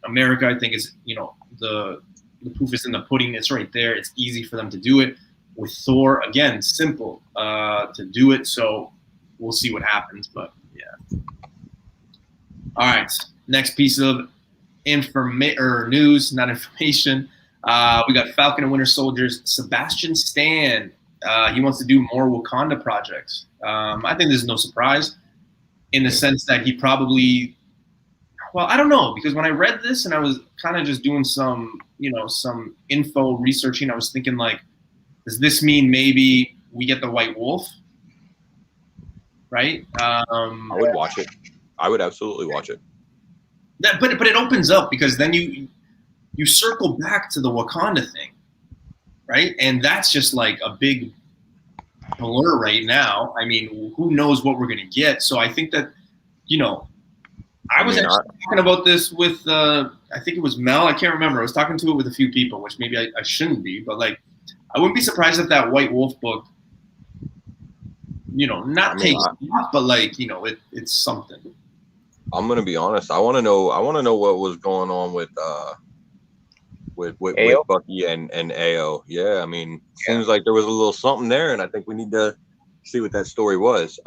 America, I think it's the proof is in the pudding. It's right there. It's easy for them to do it. With Thor, again, simple to do it. So we'll see what happens. But yeah. All right. Next piece of news, not information. We got Falcon and Winter Soldier's Sebastian Stan. He wants to do more Wakanda projects. I think this is no surprise in the sense that he probably, well, I don't know, because when I read this and I was kind of just doing some info researching, I was thinking like, does this mean maybe we get the White Wolf? Right? I would watch it. I would absolutely watch it. But it opens up because then you circle back to the Wakanda thing, right? And that's just like a big blur right now. I mean, who knows what we're going to get? So I think that, I was actually talking about this with, I think it was Mel. I can't remember. I was talking to it with a few people, which maybe I shouldn't be. But, like, I wouldn't be surprised if that White Wolf book, takes off, but, like, it's something. I'm going to be honest. I want to know what was going on with Bucky and AO. Yeah, I mean, seems like there was a little something there, and I think we need to see what that story was.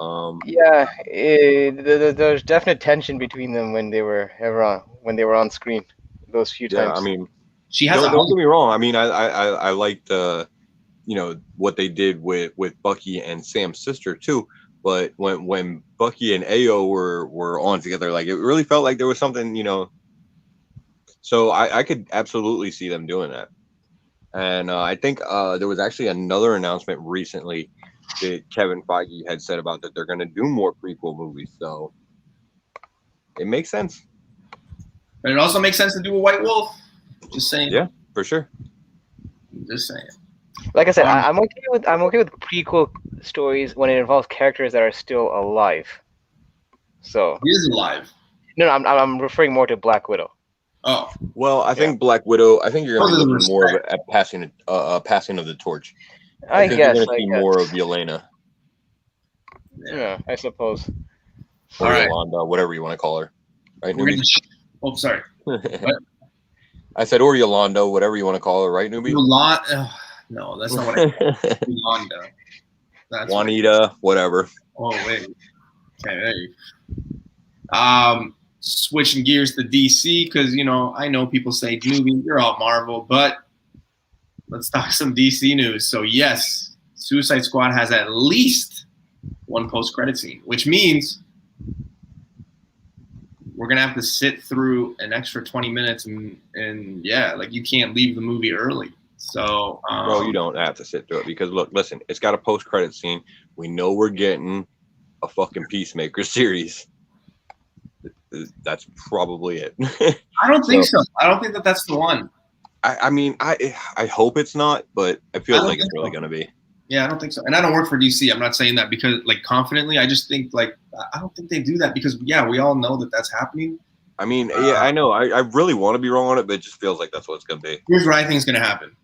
There's definite tension between them when they were on screen those few times. Yeah, I mean, she has. Don't get me wrong. I mean, I liked what they did with Bucky and Sam's sister too. But when Bucky and AO were on together, like it really felt like there was something, So I could absolutely see them doing that. And I think there was actually another announcement recently that Kevin Feige had said about that they're going to do more prequel movies. So it makes sense. But it also makes sense to do a White Wolf. Just saying. Yeah, for sure. Just saying. Like I said, I'm okay with prequel stories when it involves characters that are still alive. So he is alive. No, I'm referring more to Black Widow. Oh well, I think Black Widow. I think you're going to be looking more of a passing of the torch. I think guess you're going to see more of Yelena. Yeah, I suppose. Or Yolanda, whatever you want to call her. Right, Newbie? Sorry. I said, or Yolanda, whatever you want to call her, right, Newbie? Yolanda. No, that's not what I meant. Yolanda. That's Juanita, whatever. Oh, wait. Okay, switching gears to DC, because, I know people say, Newbie, you're all Marvel, but let's talk some DC news. So, yes, Suicide Squad has at least one post-credit scene, which means we're going to have to sit through an extra 20 minutes and yeah, like you can't leave the movie early. So, bro, you don't have to sit through it because look, listen, it's got a post-credit scene. We know we're getting a fucking Peacemaker series. That's probably it. I don't think so. I don't think that's the one. I mean, I hope it's not, but it feels like it's really going to be. Yeah, I don't think so. And I don't work for DC. I'm not saying that because, like, confidently. I just think, like, I don't think they do that because, yeah, we all know that that's happening. I mean, yeah, I know. I really want to be wrong on it, but it just feels like that's what it's going to be. Here's what I think is going to happen.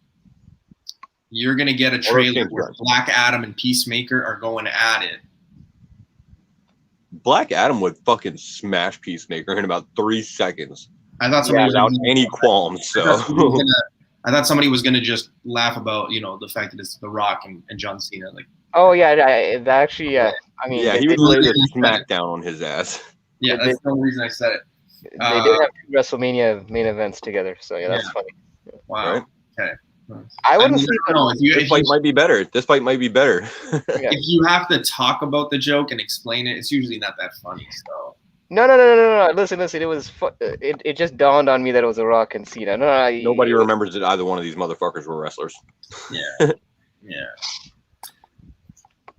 You're going to get a trailer where Black Adam and Peacemaker are going at it. Black Adam would fucking smash Peacemaker in about 3 seconds. I thought somebody without any qualms. So I thought somebody was gonna just laugh about the fact that it's The Rock and John Cena. Like, Oh yeah, that actually, yeah. I mean, Yeah, they he would did, lay a smackdown on his ass. yeah, they, that's the only reason I said it. they did have 2 WrestleMania main events together, so yeah, that's Yeah. funny. Wow. Right. Okay. I wouldn't mean, say I don't know. This fight might be better. This fight might be better. Yeah. If you have to talk about the joke and explain it, it's usually not that funny. So No. Listen. It was it just dawned on me that it was a Rock and Cena. Nobody remembers that either one of these motherfuckers were wrestlers. yeah, yeah.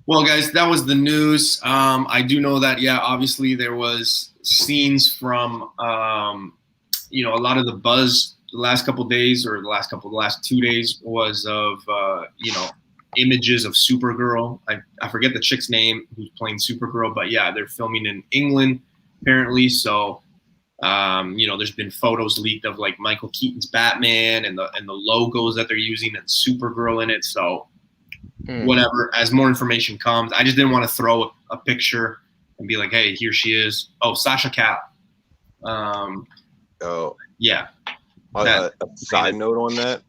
Well, guys, that was the news. I do know that, yeah, obviously there was scenes from, a lot of the buzz the last couple of days or the last 2 days was of, images of Supergirl. I forget the chick's name who's playing Supergirl, but yeah, they're filming in England apparently. So, there's been photos leaked of like Michael Keaton's Batman and the logos that they're using and Supergirl in it. So, whatever, as more information comes, I just didn't want to throw a picture and be like, hey, here she is. Oh, Sasha Cal. Yeah. A side note on that.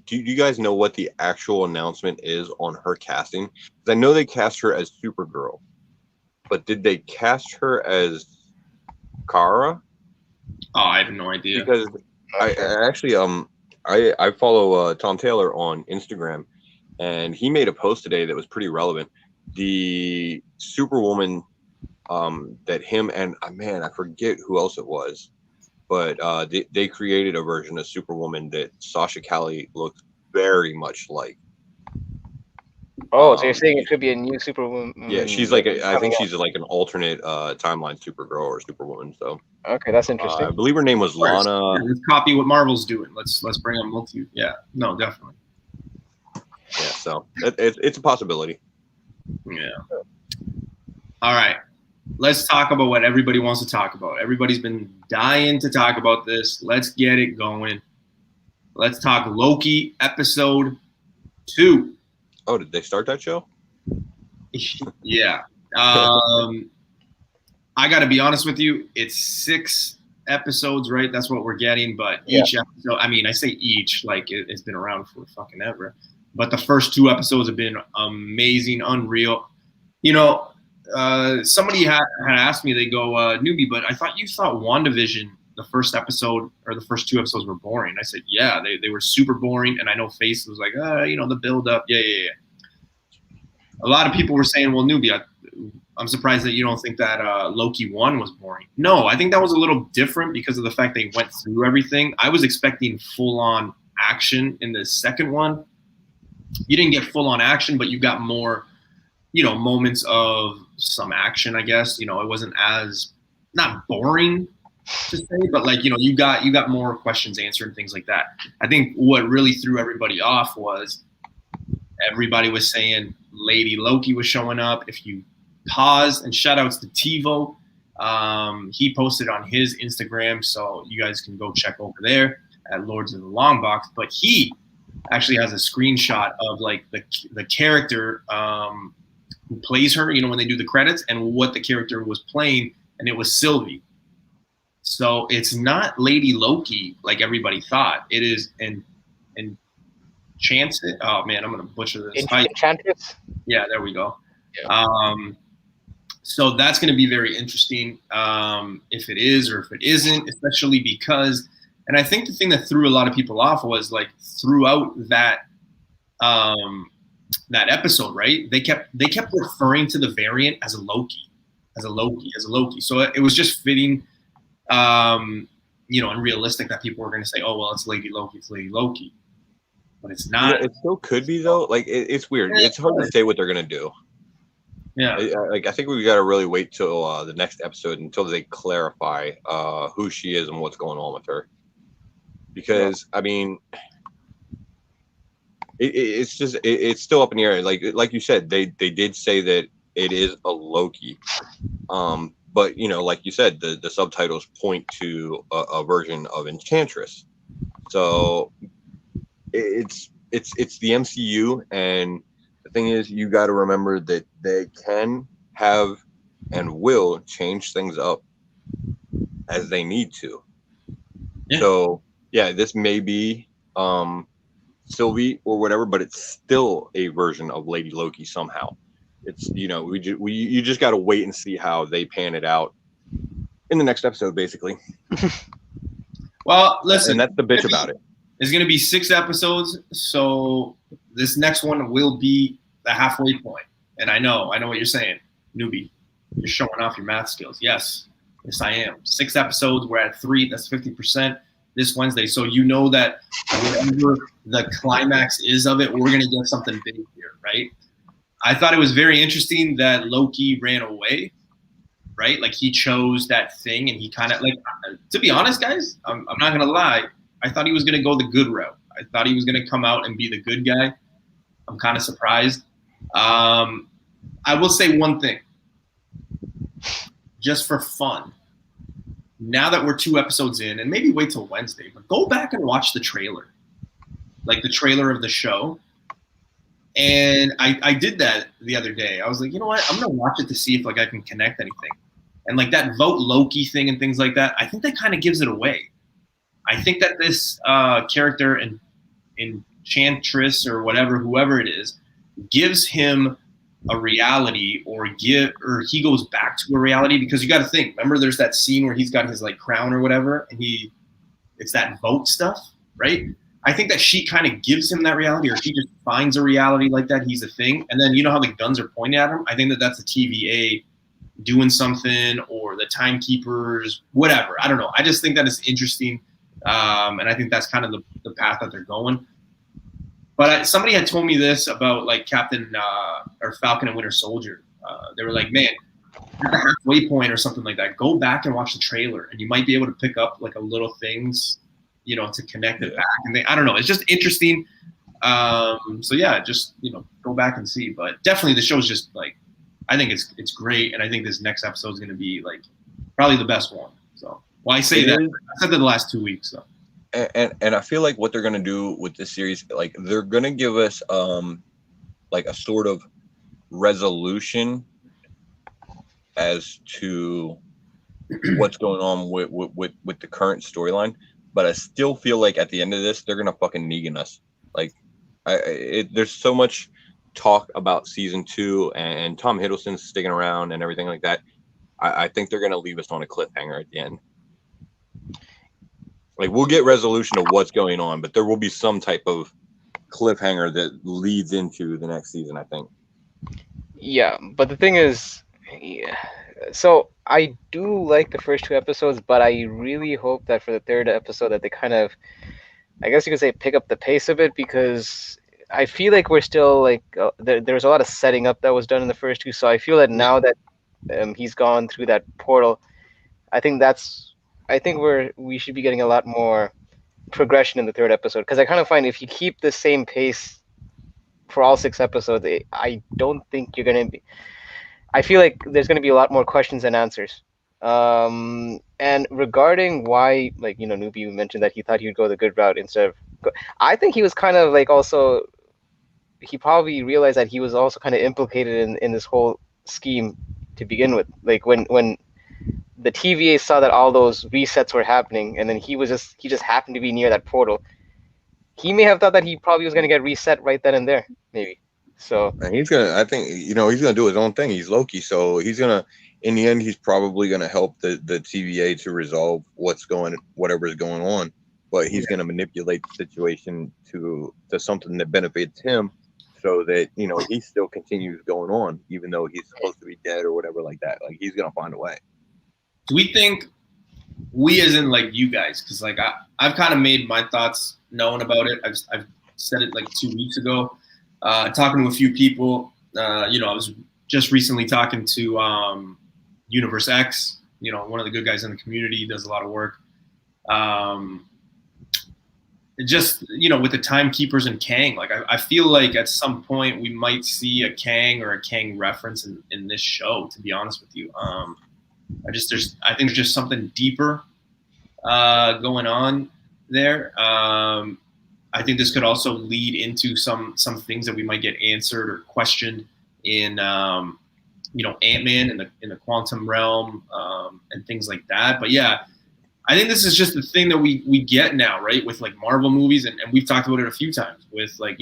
Do you guys know what the actual announcement is on her casting? Because I know they cast her as Supergirl, but did they cast her as Kara? Oh, I have no idea. Because I actually I follow Tom Taylor on Instagram, and he made a post today that was pretty relevant. The Superwoman that him and I forget who else it was, but they created a version of Superwoman that Sasha Calle looks very much like. Oh, so you're saying it could be a new Superwoman? Yeah, she's like I think she's like an alternate timeline Supergirl or Superwoman. So okay, that's interesting. I believe her name was Lana. Yeah, let's copy what Marvel's doing. Let's bring them multi. Yeah, no, definitely. Yeah, so it's a possibility. Yeah. All right. Let's talk about what everybody wants to talk about. Everybody's been dying to talk about this. Let's get it going. Let's talk Loki episode 2. Oh, did they start that show? Yeah. I got to be honest with you. It's 6 episodes, right? That's what we're getting. But each episode, I say each, like it's been around for fucking ever. But the first 2 episodes have been amazing, unreal. Somebody had asked me, they go, Newbie, but I thought you thought WandaVision, the first episode or the first 2 episodes were boring. I said, yeah, they were super boring. And I know Face was like, the build up. Yeah. A lot of people were saying, well, Newbie, I'm surprised that you don't think that Loki 1 was boring. No, I think that was a little different because of the fact they went through everything. I was expecting full on action in the second one. You didn't get full on action, but you got more, moments of some action, I guess. It wasn't as not boring to say, but like, you got more questions answered and things like that. I think what really threw everybody off was everybody was saying Lady Loki was showing up. If you pause, and shout outs to TiVo, he posted on his Instagram, so you guys can go check over there at Lords of the Long Box. But he actually has a screenshot of like the character who plays her, when they do the credits, and what the character was playing, and it was Sylvie. So it's not Lady Loki like everybody thought. It is Enchanted. Oh man, I'm gonna butcher this. Enchantress. Yeah, there we go. Yeah. So that's gonna be very interesting, if it is or if it isn't, especially because, and I think the thing that threw a lot of people off was like throughout that that episode, right? They kept referring to the variant as a Loki. So it was just fitting, and realistic that people were going to say, oh, well, it's Lady Loki. But it's not. Yeah, it still could be, though. Like, it's weird. It's hard to say what they're going to do. Yeah. I think we got to really wait till the next episode until they clarify who she is and what's going on with her. Because, it's just it's still up in the air. Like you said, they did say that it is a Loki, but like you said, the subtitles point to a version of Enchantress. So it's the MCU, and the thing is, you got to remember that they can have and will change things up as they need to. Yeah. So yeah, this may be Sylvie or whatever, but it's still a version of Lady Loki somehow. It's you just got to wait and see how they pan it out in the next episode, basically. Well, listen, And that's the bitch about it. There's going to be 6 episodes, so this next one will be the halfway point. And I know what you're saying, newbie. You're showing off your math skills. Yes, I am. 6 episodes. We're at 3. That's 50% this Wednesday. So you know that whatever the climax is of it, we're going to get something big here, right? I thought it was very interesting that Loki ran away, right? Like he chose that thing, and he kind of like. To be honest, guys, I'm not going to lie. I thought he was going to go the good route. I thought he was going to come out and be the good guy. I'm kind of surprised. I will say one thing, just for fun. Now that we're 2 episodes in, and maybe wait till Wednesday, but go back and watch the trailer, like the trailer of the show. And I did that the other day. I was like, you know what? I'm going to watch it to see if like I can connect anything. And like that vote Loki thing and things like that, I think that kind of gives it away. I think that this character in Enchantress or whatever, whoever it is, gives him a reality, or he goes back to a reality, because you got to think. Remember, there's that scene where he's got his like crown or whatever, and it's that vote stuff, right? I think that she kind of gives him that reality, or she just finds a reality like that. He's a thing, and then you know how the guns are pointed at him. I think that that's the TVA doing something, or the timekeepers, whatever. I don't know. I just think that it's interesting. And I think that's kind of the path that they're going. But somebody had told me this about like Captain or Falcon and Winter Soldier. They were like, man, at the halfway point or something like that, go back and watch the trailer, and you might be able to pick up like a little things, to connect it back. And I don't know, it's just interesting. So yeah, just go back and see. But definitely the show's just like, I think it's great, and I think this next episode is going to be like probably the best one. So. Well, I say that. I said that the last 2 weeks. So. And I feel like what they're gonna do with this series, like they're gonna give us like a sort of resolution as to what's going on with the current storyline. But I still feel like at the end of this, they're gonna fucking Negan us. Like, there's so much talk about season 2 and Tom Hiddleston's sticking around and everything like that. I think they're gonna leave us on a cliffhanger at the end. Like, we'll get resolution of what's going on, but there will be some type of cliffhanger that leads into the next season, I think. Yeah, but the thing is, so I do like the first 2 episodes, but I really hope that for the 3rd episode that they kind of, I guess you could say, pick up the pace a bit, because I feel like we're still like, there's a lot of setting up that was done in the first 2, so I feel that now that he's gone through that portal, I think we should be getting a lot more progression in the 3rd episode, because I kind of find if you keep the same pace for all 6 episodes, I don't think you're going to be. I feel like there's going to be a lot more questions than answers. And regarding why, like, Newbie mentioned that he thought he would go the good route instead of. I think he was kind of like also. He probably realized that he was also kind of implicated in this whole scheme to begin with. Like when the TVA saw that all those resets were happening, and then he just happened to be near that portal. He may have thought that he probably was going to get reset right then and there, maybe. So and he's gonna do his own thing. He's Loki, so he's gonna, in the end, he's probably gonna help the TVA to resolve whatever's going on. But he's gonna manipulate the situation to something that benefits him, so that he still continues going on, even though he's supposed to be dead or whatever like that. Like, he's gonna find a way. Do we think we, as in like you guys, because like I've kind of made my thoughts known about it. I've said it like 2 weeks ago, talking to a few people. I was just recently talking to Universe X, one of the good guys in the community. He does a lot of work. Just, with the timekeepers and Kang, like I feel like at some point we might see a Kang or a Kang reference in this show, to be honest with you. I think there's just something deeper going on there. I think this could also lead into some things that we might get answered or questioned in Ant-Man in the quantum realm and things like that. But yeah, I think this is just the thing that we get now, right? With like Marvel movies, and we've talked about it a few times with like,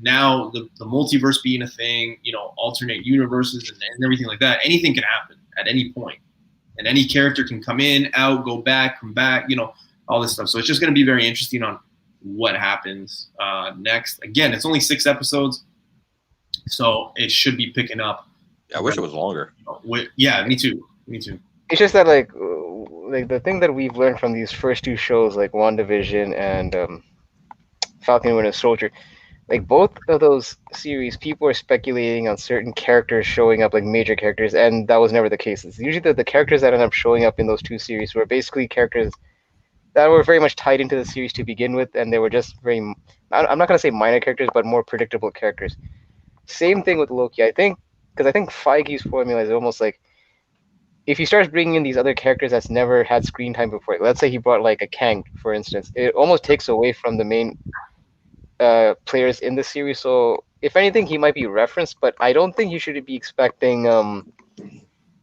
now the multiverse being a thing, alternate universes and everything like that. Anything can happen at any point. And any character can come in, out, go back, come back, all this stuff. So it's just going to be very interesting on what happens next. Again, it's only 6 episodes, so it should be picking up. Yeah, I wish it was longer. Yeah, me too. Me too. It's just that like the thing that we've learned from these first 2 shows, like WandaVision and Falcon and Winter Soldier, like both of those series, people are speculating on certain characters showing up, like major characters, and that was never the case. It's usually the characters that end up showing up in those 2 series were basically characters that were very much tied into the series to begin with, and they were just very, I'm not going to say minor characters, but more predictable characters. Same thing with Loki, I think, because I think Feige's formula is almost like, if he starts bringing in these other characters that's never had screen time before, let's say he brought like a Kang, for instance, it almost takes away from the main players in the series. So if anything, he might be referenced, but I don't think you should be expecting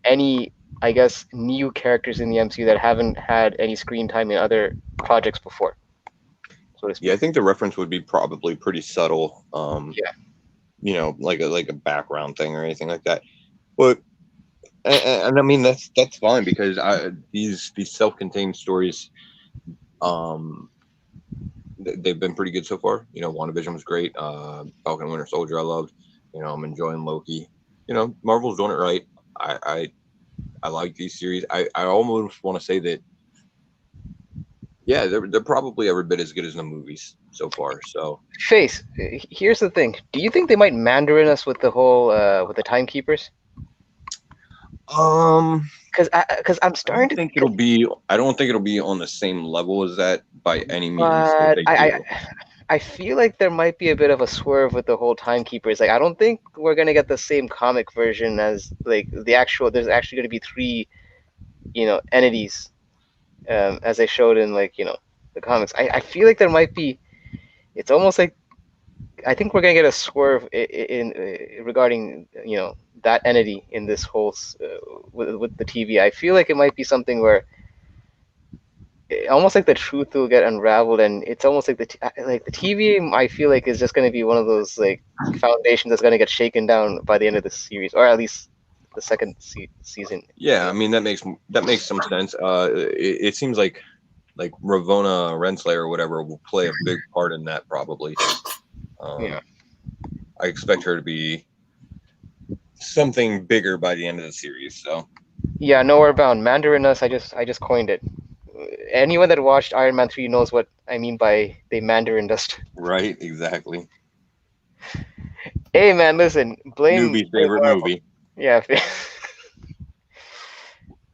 any, I guess, new characters in the MCU that haven't had any screen time in other projects before, so to speak. Yeah, I think the reference would be probably pretty subtle. Yeah. Like a background thing or anything like that. But and I mean that's fine, because these self-contained stories, they've been pretty good so far. WandaVision was great. Falcon and Winter Soldier I loved. I'm enjoying Loki. Marvel's doing it right. I like these series. I almost want to say that, yeah, they're probably every bit as good as the movies so far. So Face, here's the thing. Do you think they might Mandarin us with the whole with the timekeepers? Because I'm starting to think it'll be. I don't think it'll be on the same level as that by any means. But I feel like there might be a bit of a swerve with the whole timekeepers. Like, I don't think we're gonna get the same comic version as like the actual. There's actually gonna be 3, entities, as they showed in like the comics. I feel like there might be. It's almost like I think we're gonna get a swerve in regarding that entity in this whole with the TV. I feel like it might be something where almost like the truth will get unraveled, and it's almost like the TV. I feel like is just gonna be one of those like foundations that's gonna get shaken down by the end of the series, or at least the second season. Yeah, I mean that makes some sense. It seems like Ravonna Renslayer or whatever will play a big part in that probably. Yeah, I expect her to be something bigger by the end of the series. So yeah, Nowhere Bound, Mandarin us. I just coined it. Anyone that watched Iron Man 3 knows what I mean by they Mandarin us. Right, exactly. Hey man, listen, blame Newbie's favorite movie. Yeah.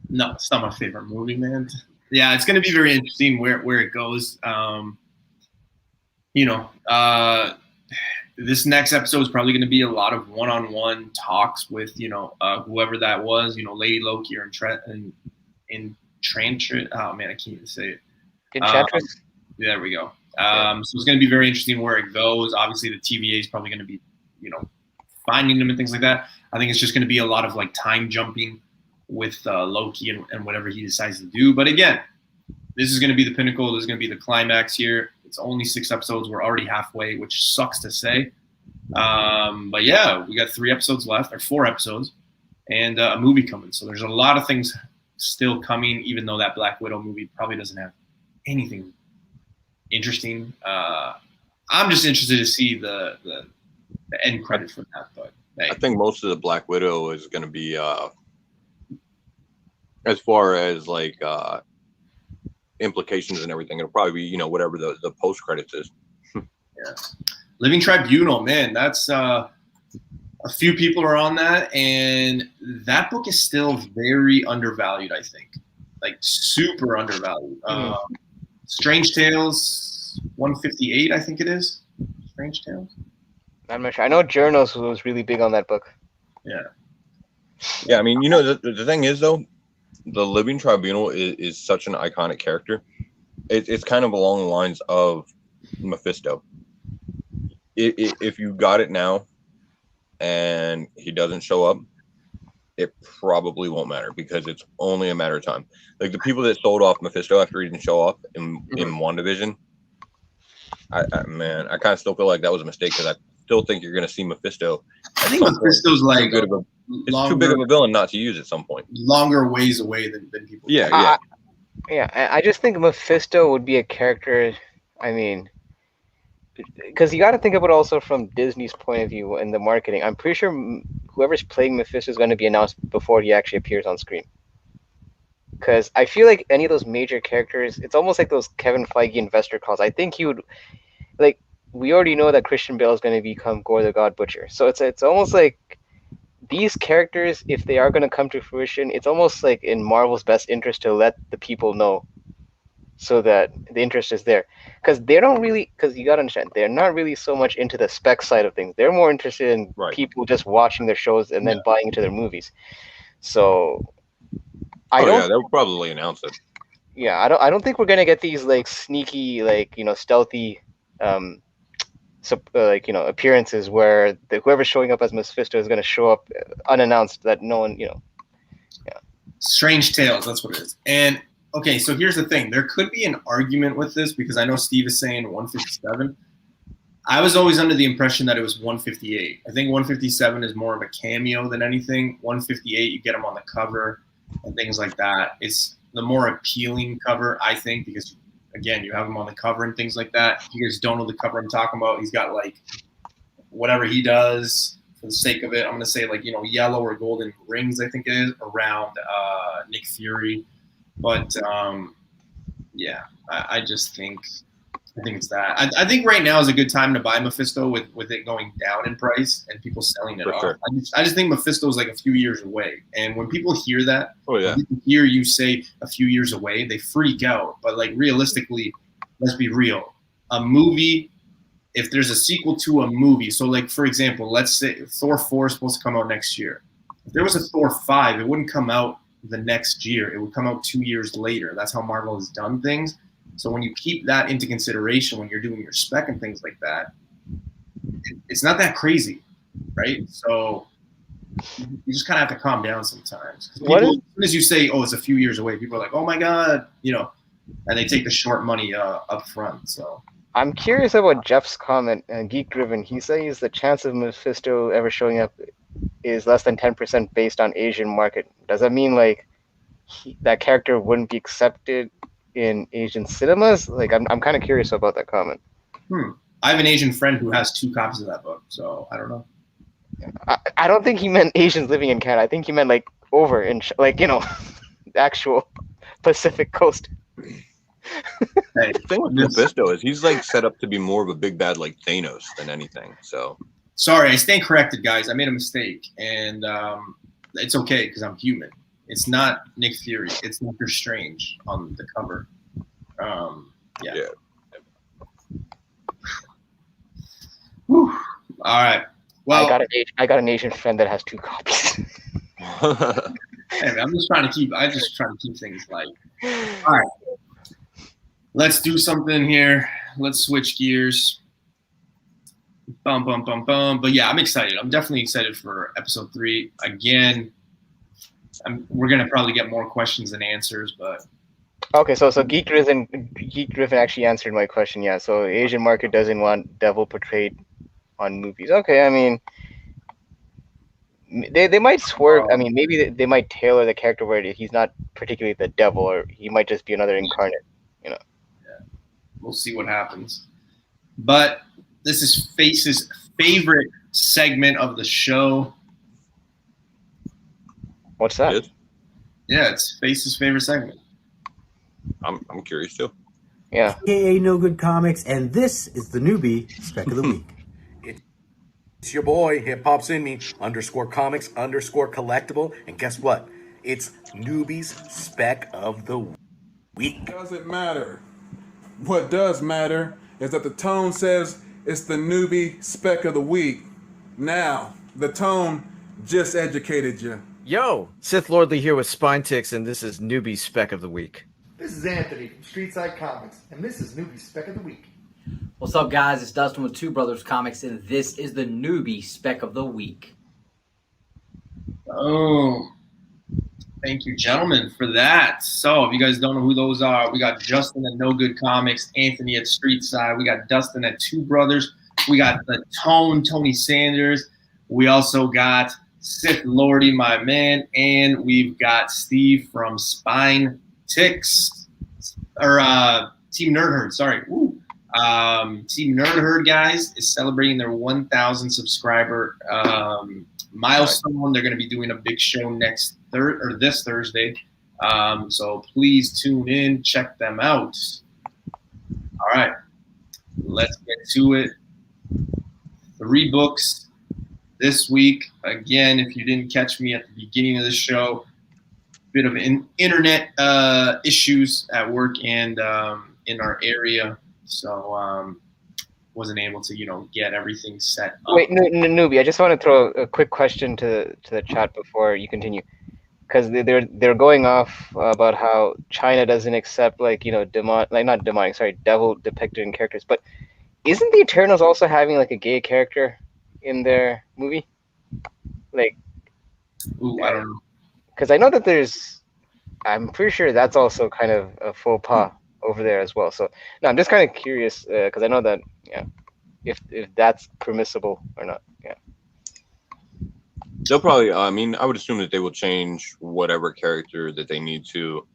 No, it's not my favorite movie, man. Yeah, it's going to be very interesting where it goes. This next episode is probably going to be a lot of one-on-one talks with, whoever that was, Lady Loki or Enchantress. Oh man, I can't even say it. Enchantress. There we go. So it's going to be very interesting where it goes. Obviously, the TVA is probably going to be, finding them and things like that. I think it's just going to be a lot of like time jumping with Loki and whatever he decides to do. But again, this is going to be the pinnacle. This is going to be the climax here. It's only 6 episodes. We're already halfway, which sucks to say. But yeah, we got 3 episodes left, or 4 episodes, and a movie coming. So there's a lot of things still coming, even though that Black Widow movie probably doesn't have anything interesting. I'm just interested to see the end credit for that. But hey. I think most of the Black Widow is going to be, as far as like implications and everything, it'll probably be whatever the post credits is. Yeah, Living Tribunal, man, that's a few people are on that, and that book is still very undervalued. I think, like super undervalued. Strange Tales 158, I think it is. Strange Tales. I'm not sure. I know Journos was really big on that book. Yeah. Yeah, I mean, the thing is though, the Living Tribunal is such an iconic character. It's kind of along the lines of Mephisto. If you got it now and he doesn't show up, it probably won't matter because it's only a matter of time. Like the people that sold off Mephisto after he didn't show up in WandaVision, I kind of still feel like that was a mistake because I still think you're going to see Mephisto. I think Mephisto's like it's too big of a villain not to use at some point. Longer ways away than people. Yeah. I just think Mephisto would be a character. I mean, because you got to think about it also from Disney's point of view in the marketing. I'm pretty sure whoever's playing Mephisto is going to be announced before he actually appears on screen. Because I feel like any of those major characters, it's almost like those Kevin Feige investor calls. I think he would, like, we already know that Christian Bale is going to become Gore the God Butcher. So it's almost like these characters, if they are going to come to fruition, it's almost like in Marvel's best interest to let the people know so that the interest is there. Because they don't really, because you got to understand, they're not really so much into the spec side of things. They're more interested in people just watching their shows and then buying into their movies. So they'll probably announce it. Yeah, I don't think we're gonna get these like sneaky, like, you know, stealthy, appearances where whoever's showing up as Mephisto is gonna show up unannounced that no one, you know. Yeah. Strange tales, that's what it is. And okay, so here's the thing: there could be an argument with this because I know Steve is saying 157. I was always under the impression that it was 158. I think 157 is more of a cameo than anything. 158, you get him on the cover and things like that. It's the more appealing cover, I think, because, again, you have him on the cover and things like that. If you guys don't know the cover I'm talking about, he's got, like, whatever he does for the sake of it. I'm going to say, like, you know, yellow or golden rings, I think it is, around Nick Fury. But, I just think – I think it's that. I think right now is a good time to buy Mephisto with it going down in price and people selling it off. Sure. I just think Mephisto is like a few years away. And when people hear that, hear you say a few years away, they freak out. But like realistically, let's be real. A movie, if there's a sequel to a movie, so like for example, let's say Thor 4 is supposed to come out next year. If there was a Thor 5, it wouldn't come out the next year. It would come out 2 years later. That's how Marvel has done things. So when you keep that into consideration when you're doing your spec and things like that, it's not that crazy, right? So you just kind of have to calm down sometimes. As soon as you say, "Oh, it's a few years away," people are like, "Oh my God," you know, and they take the short money up front. So I'm curious about Jeff's comment, Geek Driven. He says the chance of Mephisto ever showing up is less than 10% based on Asian market. Does that mean like that character wouldn't be accepted in Asian cinemas? Like, I'm kind of curious about that comment. I have an Asian friend who has 2 copies of that book, so I don't know. I don't think he meant Asians living in Canada. I think he meant like over in like, you know, the actual Pacific coast. Hey, the thing with Mephisto is he's like set up to be more of a big bad like Thanos than anything. So sorry, I stand corrected, guys. I made a mistake, and it's okay because I'm human. It's not Nick Fury. It's Doctor Strange on the cover. Yeah. Whew. All right. Well, I got an Asian friend that has 2 copies. Hey, man, I'm just trying to keep things light. All right. Let's do something here. Let's switch gears. Bum, bum, bum, bum. But yeah, I'm excited. I'm definitely excited for episode 3. Again, we're gonna probably get more questions than answers, but okay. So Geek Driven actually answered my question. Yeah. So Asian market doesn't want devil portrayed on movies. Okay. I mean, they might swerve. I mean, maybe they might tailor the character where he's not particularly the devil, or he might just be another incarnate. You know. Yeah. We'll see what happens. But this is Face's favorite segment of the show. What's that? Yeah, it's Face's favorite segment. I'm curious too. Yeah. AKA No Good Comics, and this is the Newbie Spec of the Week. It's your boy, Hip Hop's in me, _comics, _collectible, and guess what? It's Newbie's Spec of the Week. Doesn't matter. What does matter is that the tone says it's the Newbie Spec of the Week. Now, the tone just educated you. Yo, Sith Lordly here with Spine Ticks, and this is Newbie Spec of the Week. This is Anthony from Streetside Comics, and this is Newbie Spec of the Week. What's up, guys? It's Dustin with Two Brothers Comics, and this is the Newbie Spec of the Week. Oh, thank you, gentlemen, for that. So, if you guys don't know who those are, we got Justin at No Good Comics, Anthony at Street Side, we got Dustin at Two Brothers, we got the Tony Sanders, we also got Sith Lordy, my man, and we've got Steve from Spine Ticks, or Team Nerd Herd, sorry. Woo. Team Nerd Herd, guys, is celebrating their 1,000 subscriber milestone. They're going to be doing a big show this Thursday. So please tune in, check them out. All right, let's get to it. 3 books this week. Again, if you didn't catch me at the beginning of the show, bit of internet issues at work and in our area, so wasn't able to get everything set up. Wait, Newbie, I just want to throw a quick question to the chat before you continue, because they're going off about how China doesn't accept devil depicted in characters, but isn't the Eternals also having like a gay character in their movie? Like, ooh, I don't know. Because I know that I'm pretty sure that's also kind of a faux pas over there as well. So no, I'm just kind of curious because I know that if that's permissible or not. Yeah. They'll probably. I mean, I would assume that they will change whatever character that they need to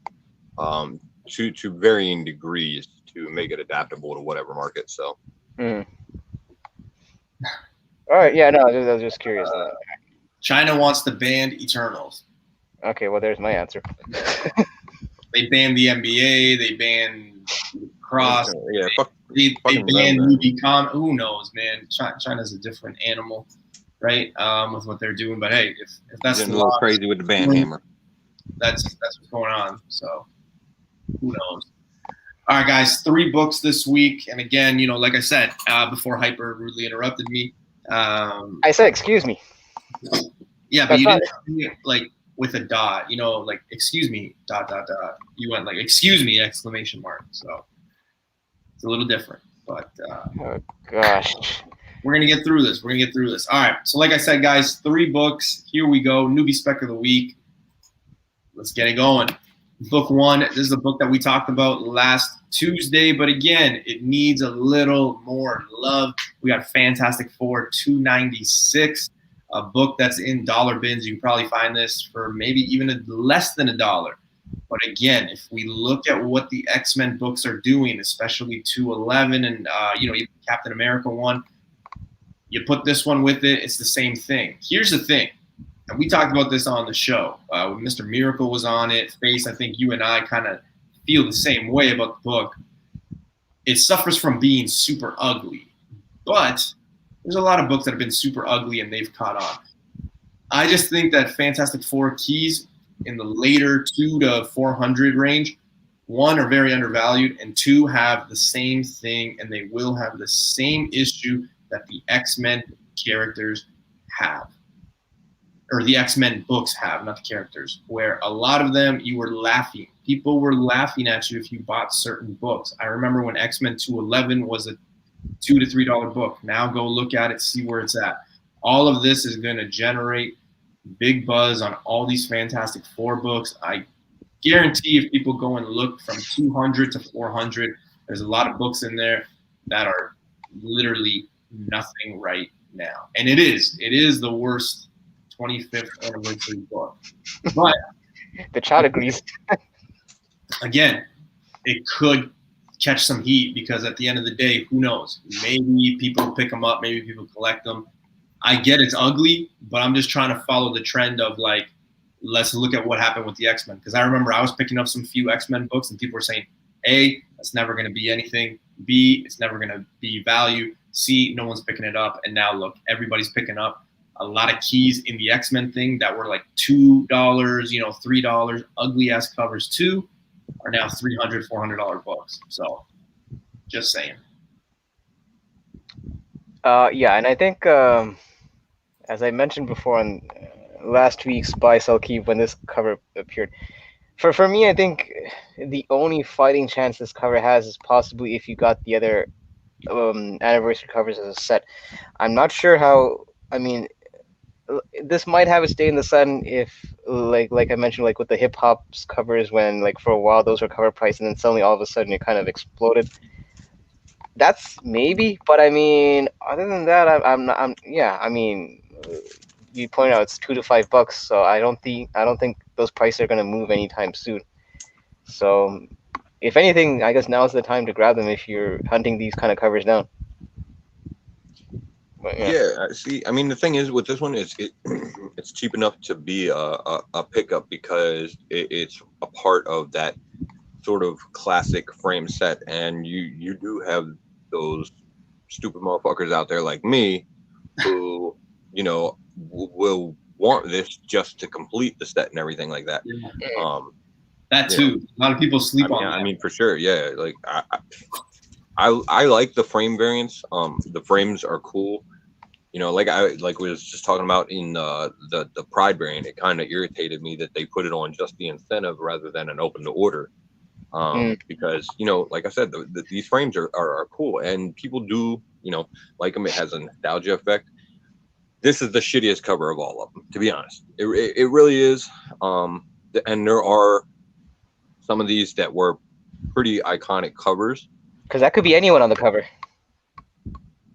varying degrees to make it adaptable to whatever market. So. Mm. All right. Yeah. No, I was just curious. China wants to ban Eternals. Okay. Well, there's my answer. They banned the NBA. They banned Cross. Yeah. They banned Newbie. Who knows, man? China's a different animal, right? With what they're doing. But hey, if that's getting a little crazy with the ban hammer, that's what's going on. So who knows? All right, guys. 3 books this week, and again, like I said before, Hyper rudely interrupted me. I said, excuse me. Yeah, but you didn't say it, like with a dot, like excuse me, ... You went like excuse me, ! So it's a little different, but oh gosh, we're gonna get through this. All right, so like I said, guys, 3 books. Here we go. Newbie Spec of the Week. Let's get it going. Book 1. This is a book that we talked about last Tuesday, but again, it needs a little more love. We got Fantastic Four $2.96. A book that's in dollar bins. You can probably find this for maybe even less than $1. But again, if we look at what the X-Men books are doing, especially 211 and even Captain America 1, you put this one with it, it's the same thing. Here's the thing, and we talked about this on the show. When Mr. Miracle was on it, Face, I think you and I kind of feel the same way about the book. It suffers from being super ugly, but there's a lot of books that have been super ugly and they've caught on. I just think that Fantastic Four keys in the later 2 to 400 range, 1, are very undervalued, and 2, have the same thing, and they will have the same issue that the X-Men characters have, or the X-Men books have, not the characters, where a lot of them you were laughing. People were laughing at you if you bought certain books. I remember when X-Men 211 was a $2 to $3 book. Now go look at it, see where it's at. All of this is going to generate big buzz on all these Fantastic Four books. I guarantee if people go and look from 200 to 400, there's a lot of books in there that are literally nothing right now. And it is the worst 25th anniversary book. But the child agrees. Again, it could catch some heat because at the end of the day, who knows? Maybe people pick them up, maybe people collect them. I get it's ugly, but I'm just trying to follow the trend of like, let's look at what happened with the X-Men. Because I remember I was picking up some few X-Men books and people were saying, A, that's never going to be anything. B, it's never going to be value. C, no one's picking it up. And now look, everybody's picking up a lot of keys in the X-Men thing that were like $2, $3, ugly ass covers too, are now $300, $400 books. So just saying. Yeah, and I think as I mentioned before on last week's Buy Sell Keep when this cover appeared, for me, I think the only fighting chance this cover has is possibly if you got the other anniversary covers as a set. I'm not sure how. I mean, this might have its day in the sun if, like I mentioned, like with the hip hop's covers, when like for a while those were cover price, and then suddenly all of a sudden it kind of exploded. That's maybe, but I mean, other than that, I'm not. Yeah. I mean, you point out it's $2 to $5, so I don't think those prices are gonna move anytime soon. So, if anything, I guess now's the time to grab them if you're hunting these kind of covers down. But, Yeah, see, I mean, the thing is with this one is it's cheap enough to be a pickup because it's a part of that sort of classic frame set, and you do have those stupid motherfuckers out there like me who will want this just to complete the set and everything like that. That too. A lot of people sleep on that. I mean, for sure, yeah. Like I like the frame variants. The frames are cool. Like we was just talking about in the Pride variant, it kind of irritated me that they put it on just the incentive rather than an open to order. Because like I said, these frames are cool, and people do like them. It has a nostalgia effect. This is the shittiest cover of all of them, to be honest. It really is. And there are some of these that were pretty iconic covers. Because that could be anyone on the cover.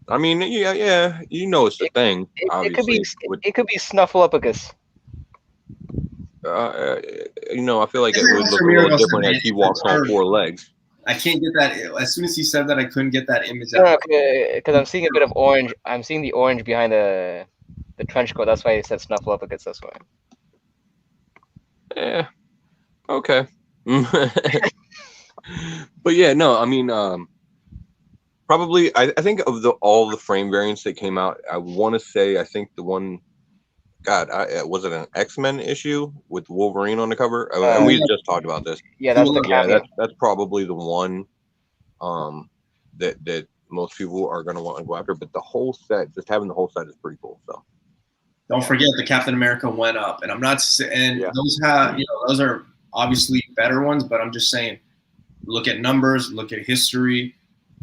I mean, yeah, it's the thing. Obviously, it could be Snuffleupagus. I feel like it would look a little different as he walks on 4 legs. I can't get that. As soon as he said that, I couldn't get that image out. Because I'm seeing a bit of orange. I'm seeing the orange behind the trench coat. That's why he said Snuffleupagus. That's why. Yeah. Okay. But yeah, no, I mean, probably, I think of all the frame variants that came out, I want to say, I think the one, was it an X-Men issue with Wolverine on the cover? We just talked about this. Yeah, that's probably the one that most people are going to want to go after. But the whole set, just having the whole set is pretty cool. So don't forget the Captain America went up, and I'm not saying those are obviously better ones, but I'm just saying, look at numbers, look at history.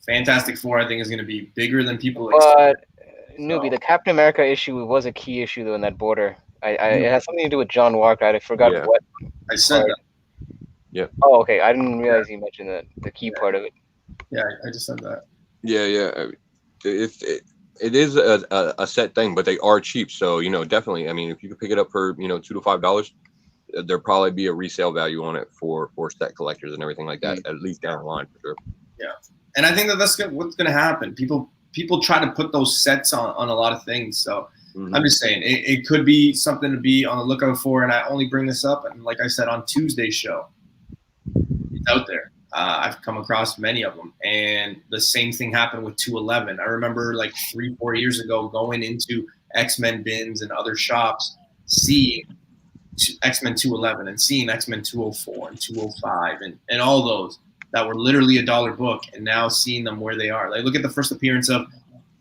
Fantastic Four, I think, is going to be bigger than people expect. Newbie, the Captain America issue was a key issue though in that border. It has something to do with John Walker. I forgot what. I said that. Yeah. Oh, okay. I didn't realize you mentioned the key part of it. Yeah, I just said that. Yeah. It is a set thing, but they are cheap. So definitely. I mean, if you could pick it up for $2 to $5, there'll probably be a resale value on it for set collectors and everything like that. At least down the line for sure. Yeah, and I think that's what's going to happen. People try to put those sets on a lot of things. So I'm just saying it could be something to be on the lookout for. And I only bring this up, and like I said on Tuesday's show, it's out there. I've come across many of them, and the same thing happened with 211. I remember like 3-4 years ago going into X-Men bins and other shops, seeing X-Men 211 and seeing X-Men 204 and 205 and all those that were literally $1 book, and now seeing them where they are. Like, look at the first appearance of,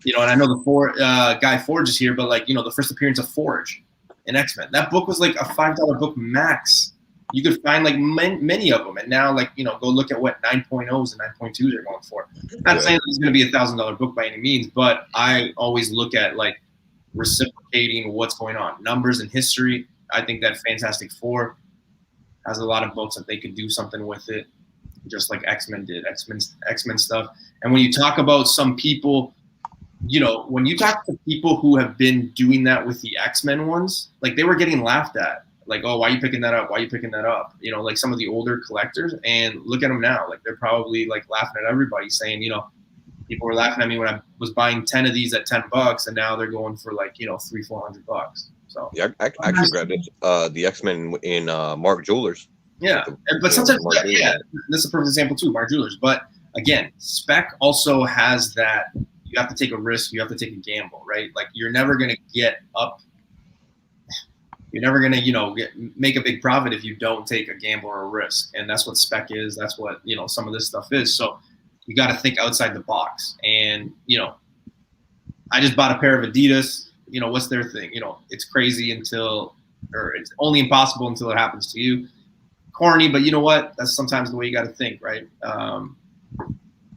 and I know the Guy Forge is here, but like, the first appearance of Forge in X-Men. That book was like a $5 book max. You could find like many of them, and now like go look at what 9.0s and 9.2s are going for. Not saying it's going to be $1,000 book by any means, but I always look at like reciprocating what's going on, numbers and history. I think that Fantastic Four has a lot of books that they could do something with it, just like X-Men did, X-Men stuff. And when you talk about some people, when you talk to people who have been doing that with the X-Men ones, like they were getting laughed at. Like, oh, why are you picking that up? Why are you picking that up? Like some of the older collectors, and look at them now. Like they're probably like laughing at everybody, saying, people were laughing at me when I was buying 10 of these at $10, and now they're going for like, $300-400. So yeah, I actually grabbed it, the X-Men in Mark Jewelers. Yeah, but sometimes this is a perfect example too, Mark Jewelers. But again, spec also has that you have to take a risk, you have to take a gamble, right? Like you're never gonna get up. You're never going to, make a big profit if you don't take a gamble or a risk. And that's what spec is. That's what, some of this stuff is. So you got to think outside the box. And, I just bought a pair of Adidas. What's their thing? It's crazy or it's only impossible until it happens to you. Corny, but you know what? That's sometimes the way you got to think, right?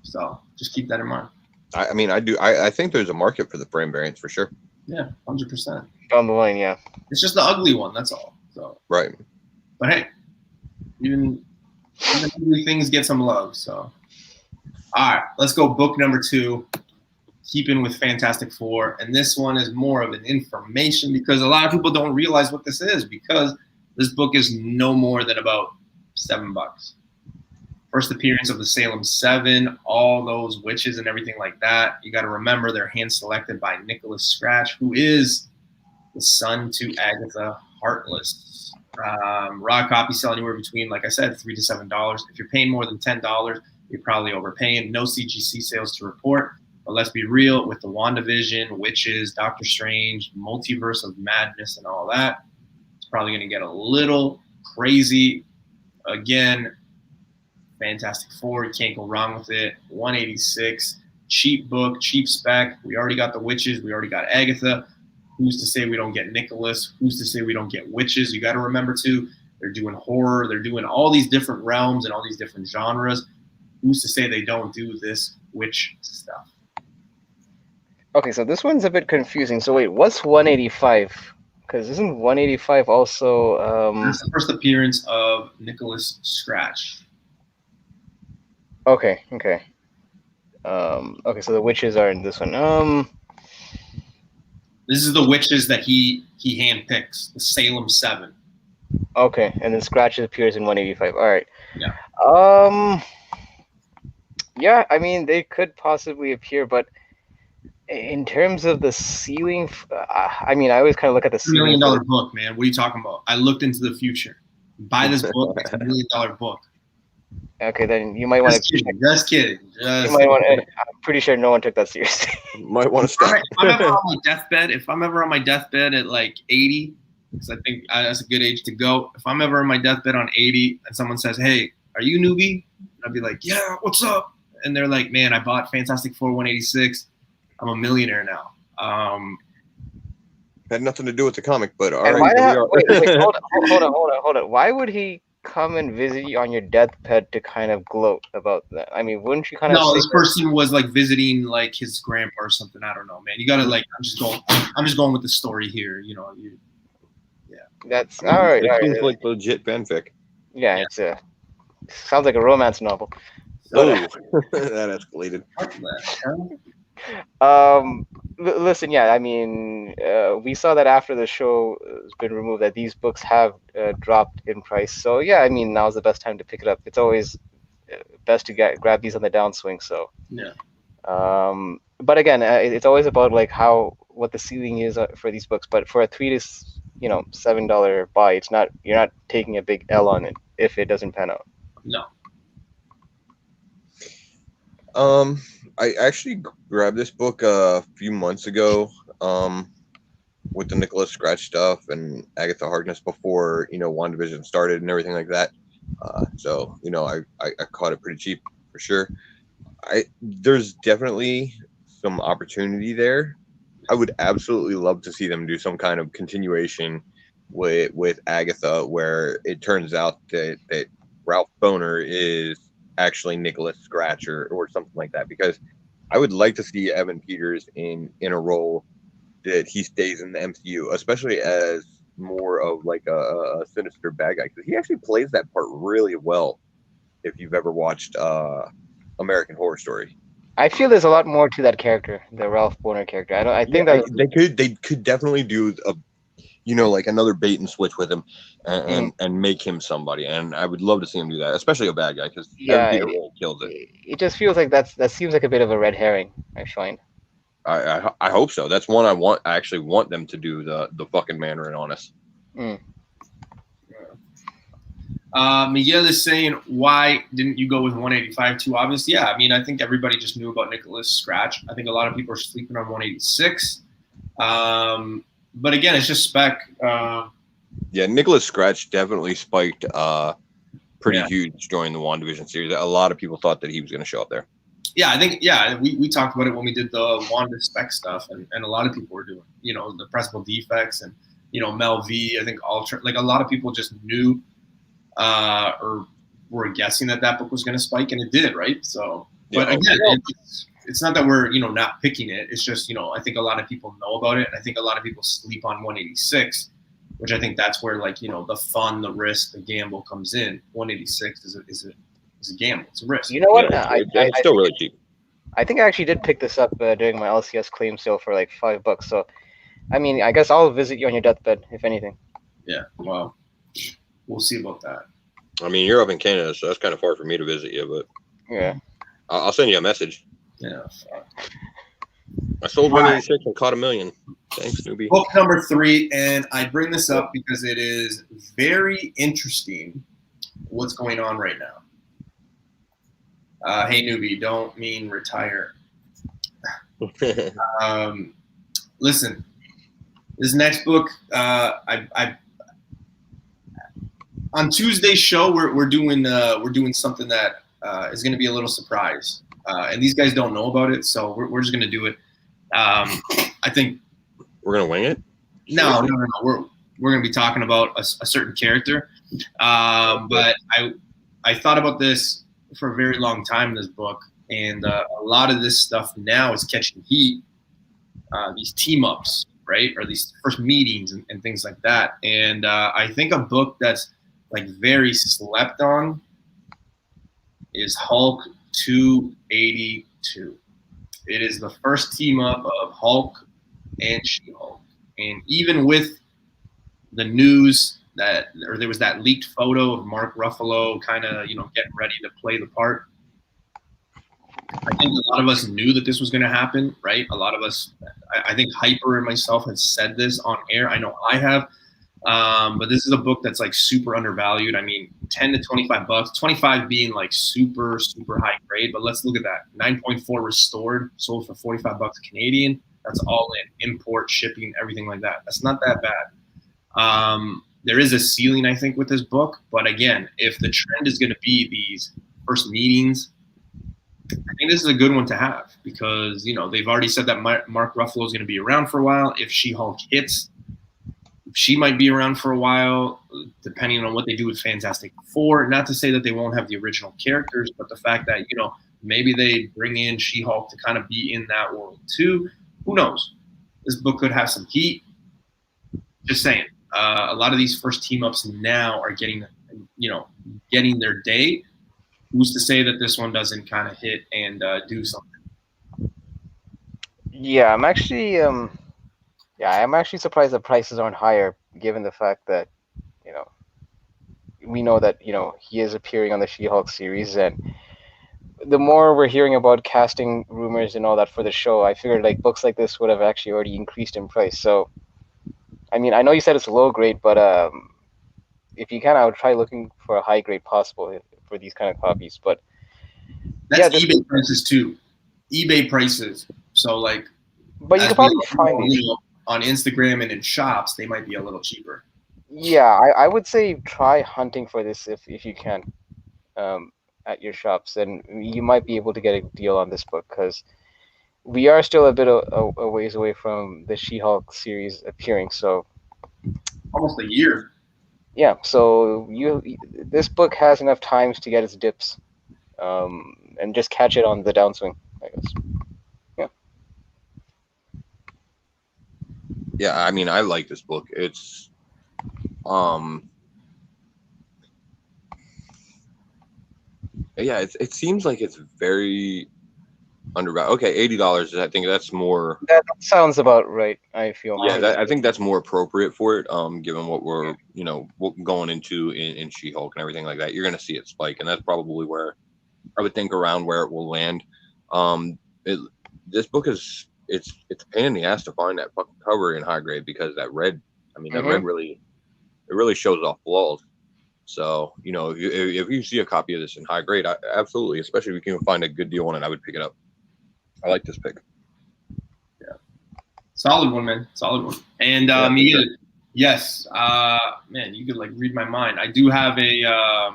So just keep that in mind. I mean, I think there's a market for the frame variants for sure. Yeah, 100%. Down the line, yeah. It's just the ugly one. That's all. So Right. but hey, even ugly things get some love. So all right, let's go book number 2. Keeping with Fantastic Four, and this one is more of an information because a lot of people don't realize what this is because this book is no more than about $7. First appearance of the Salem 7, all those witches and everything like that. You got to remember they're hand selected by Nicholas Scratch, who is the son to Agatha Heartless. Raw copy sell anywhere between, like I said, $3 to $7. If you're paying more than $10, you're probably overpaying. No CGC sales to report. But let's be real, with the WandaVision, Witches, Doctor Strange, Multiverse of Madness, and all that, it's probably going to get a little crazy. Again, Fantastic Four, you can't go wrong with it. 186, cheap book, cheap spec. We already got the Witches. We already got Agatha. Who's to say we don't get Nicholas? Who's to say we don't get Witches? You got to remember, too, they're doing horror. They're doing all these different realms and all these different genres. Who's to say they don't do this witch stuff? Okay, so this one's a bit confusing. So wait, what's 185? Because isn't 185 also? That's the first appearance of Nicholas Scratch. Okay. Okay, so the witches are in this one. This is the witches that he handpicks, the Salem 7. Okay, and then Scratch appears in 185. All right. Yeah. Yeah, I mean they could possibly appear, but in terms of the ceiling, I mean, I always kind of look at the ceiling. $1 million book, man. What are you talking about? I looked into the future. Buy this book. It's $1 million book. Okay, then you might want to. Just kidding. You might want. I'm pretty sure no one took that seriously. Might want to stop. If I'm ever on my deathbed, at like 80, because I think that's a good age to go. If I'm ever on my deathbed on 80, and someone says, "Hey, are you Newbie?" I'd be like, "Yeah, what's up?" And they're like, "Man, I bought Fantastic Four 186. I'm a millionaire now." Had nothing to do with the comic, but all And right. wait, hold on. Why would he come and visit you on your deathbed to kind of gloat about that? I mean, wouldn't you kind of? No, this person was like visiting like his grandpa or something. I don't know, man. You gotta like. I'm just going with the story here. You know. That's all right. It All seems right. like legit fanfic. Yeah, it's sounds like a romance novel. Oh, that escalated. Listen, yeah, I mean, we saw that after the show has been removed that these books have dropped in price. So yeah, I mean, now's the best time to pick it up. It's always best to grab these on the downswing. So Yeah. But again, it's always about like what the ceiling is for these books. But for a $3 to $7 buy, you're not taking a big L on it if it doesn't pan out. No. I actually grabbed this book a few months ago, with the Nicholas Scratch stuff and Agatha Harkness before, WandaVision started and everything like that. So, I caught it pretty cheap for sure. There's definitely some opportunity there. I would absolutely love to see them do some kind of continuation with Agatha, where it turns out that Ralph Boner is actually Nicholas Scratch or something like that, because I would like to see Evan Peters in a role that he stays in the MCU, especially as more of like a sinister bad guy, because he actually plays that part really well. If you've ever watched American Horror Story, I feel there's a lot more to that character, the Ralph Boner character. I think they could definitely do like another bait and switch with him and make him somebody. And I would love to see him do that, especially a bad guy, because Evan Peters really kills it. It just feels like that seems like a bit of a red herring, I find. I hope so. That's one I actually want them to do, the fucking Mandarin on us. Miguel is saying, why didn't you go with 185 too obvious? Yeah, I mean, I think everybody just knew about Nicholas Scratch. I think a lot of people are sleeping on 186. But again, it's just spec. Yeah, Nicholas Scratch definitely spiked pretty huge during the WandaVision series. A lot of people thought that he was going to show up there. Yeah, I think, we talked about it when we did the Wanda spec stuff, and a lot of people were doing, the pressable defects and, Mel V. I think like a lot of people just knew or were guessing that book was going to spike, and it did, right? So, but again, it's not that we're not picking it. It's just I think a lot of people know about it, and I think a lot of people sleep on 186, which I think that's where the fun, the risk, the gamble comes in. 186 is a gamble. It's a risk. You know what? Yeah, it's still really cheap. I think I actually did pick this up during my LCS claim sale for like $5. So, I mean, I guess I'll visit you on your deathbed, if anything. Yeah, well, we'll see about that. I mean, you're up in Canada, so that's kind of far for me to visit you, but yeah, I'll send you a message. Yeah. I sold 186 and caught $1 million. Thanks, Newbie. Book number 3, and I bring this up because it is very interesting what's going on right now. Hey, Newbie, don't mean retire. Listen, this next book, on Tuesday's show, we're doing something that is going to be a little surprise, and these guys don't know about it, so we're just going to do it. I think we're going to wing it. No. We're going to be talking about a certain character, but I thought about this for a very long time in this book, and a lot of this stuff now is catching heat. These team ups, right, or these first meetings and things like that. And I think a book that's like very slept on is Hulk 282. It is the first team up of Hulk and She-Hulk, and even with the news that, or there was that leaked photo of Mark Ruffalo kind of getting ready to play the part. I think a lot of us knew that this was going to happen, right? A lot of us, I think Hyper and myself have said this on air. I know I have, but this is a book that's like super undervalued. I mean, 10 to 25 bucks, 25 being like super, super high grade. But let's look at that. 9.4 restored, sold for 45 bucks Canadian. That's all in import, shipping, everything like that. That's not that bad. There is a ceiling, I think, with this book. But again, if the trend is going to be these first meetings, I think this is a good one to have because, they've already said that Mark Ruffalo is going to be around for a while. If She-Hulk hits, she might be around for a while, depending on what they do with Fantastic Four. Not to say that they won't have the original characters, but the fact that, maybe they bring in She-Hulk to kind of be in that world too. Who knows? This book could have some heat. Just saying. A lot of these first team-ups now are getting their day. Who's to say that this one doesn't kind of hit and do something? Yeah, I'm actually surprised the prices aren't higher, given the fact that, we know that, he is appearing on the She-Hulk series, and the more we're hearing about casting rumors and all that for the show, I figured like books like this would have actually already increased in price. So, I mean, I know you said it's low grade, but if you can, I would try looking for a high grade possible for these kind of copies. But that's eBay prices too. eBay prices. So like, but you can probably find these on Instagram and in shops. They might be a little cheaper. Yeah, I would say try hunting for this if you can at your shops, and you might be able to get a deal on this book because we are still a bit a ways away from the She-Hulk series appearing. So almost a year. Yeah, so this book has enough times to get its dips, and just catch it on the downswing, I guess. Yeah. Yeah, I mean, I like this book. It's, yeah, it seems like it's very undervalued. Okay, $80. I think that's more. That sounds about right. I feel. Yeah, I think that's more appropriate for it. Given what we're going into in She-Hulk and everything like that, you're gonna see it spike, and that's probably where I would think around where it will land. This book is it's a pain in the ass to find that fucking cover in high grade because that red. I mean, that red really shows off flaws. So if you see a copy of this in high grade, absolutely, especially if you can find a good deal on it, I would pick it up. I like this pick. Yeah, solid one, man. Solid one. And yes, man, you could like read my mind. I do have a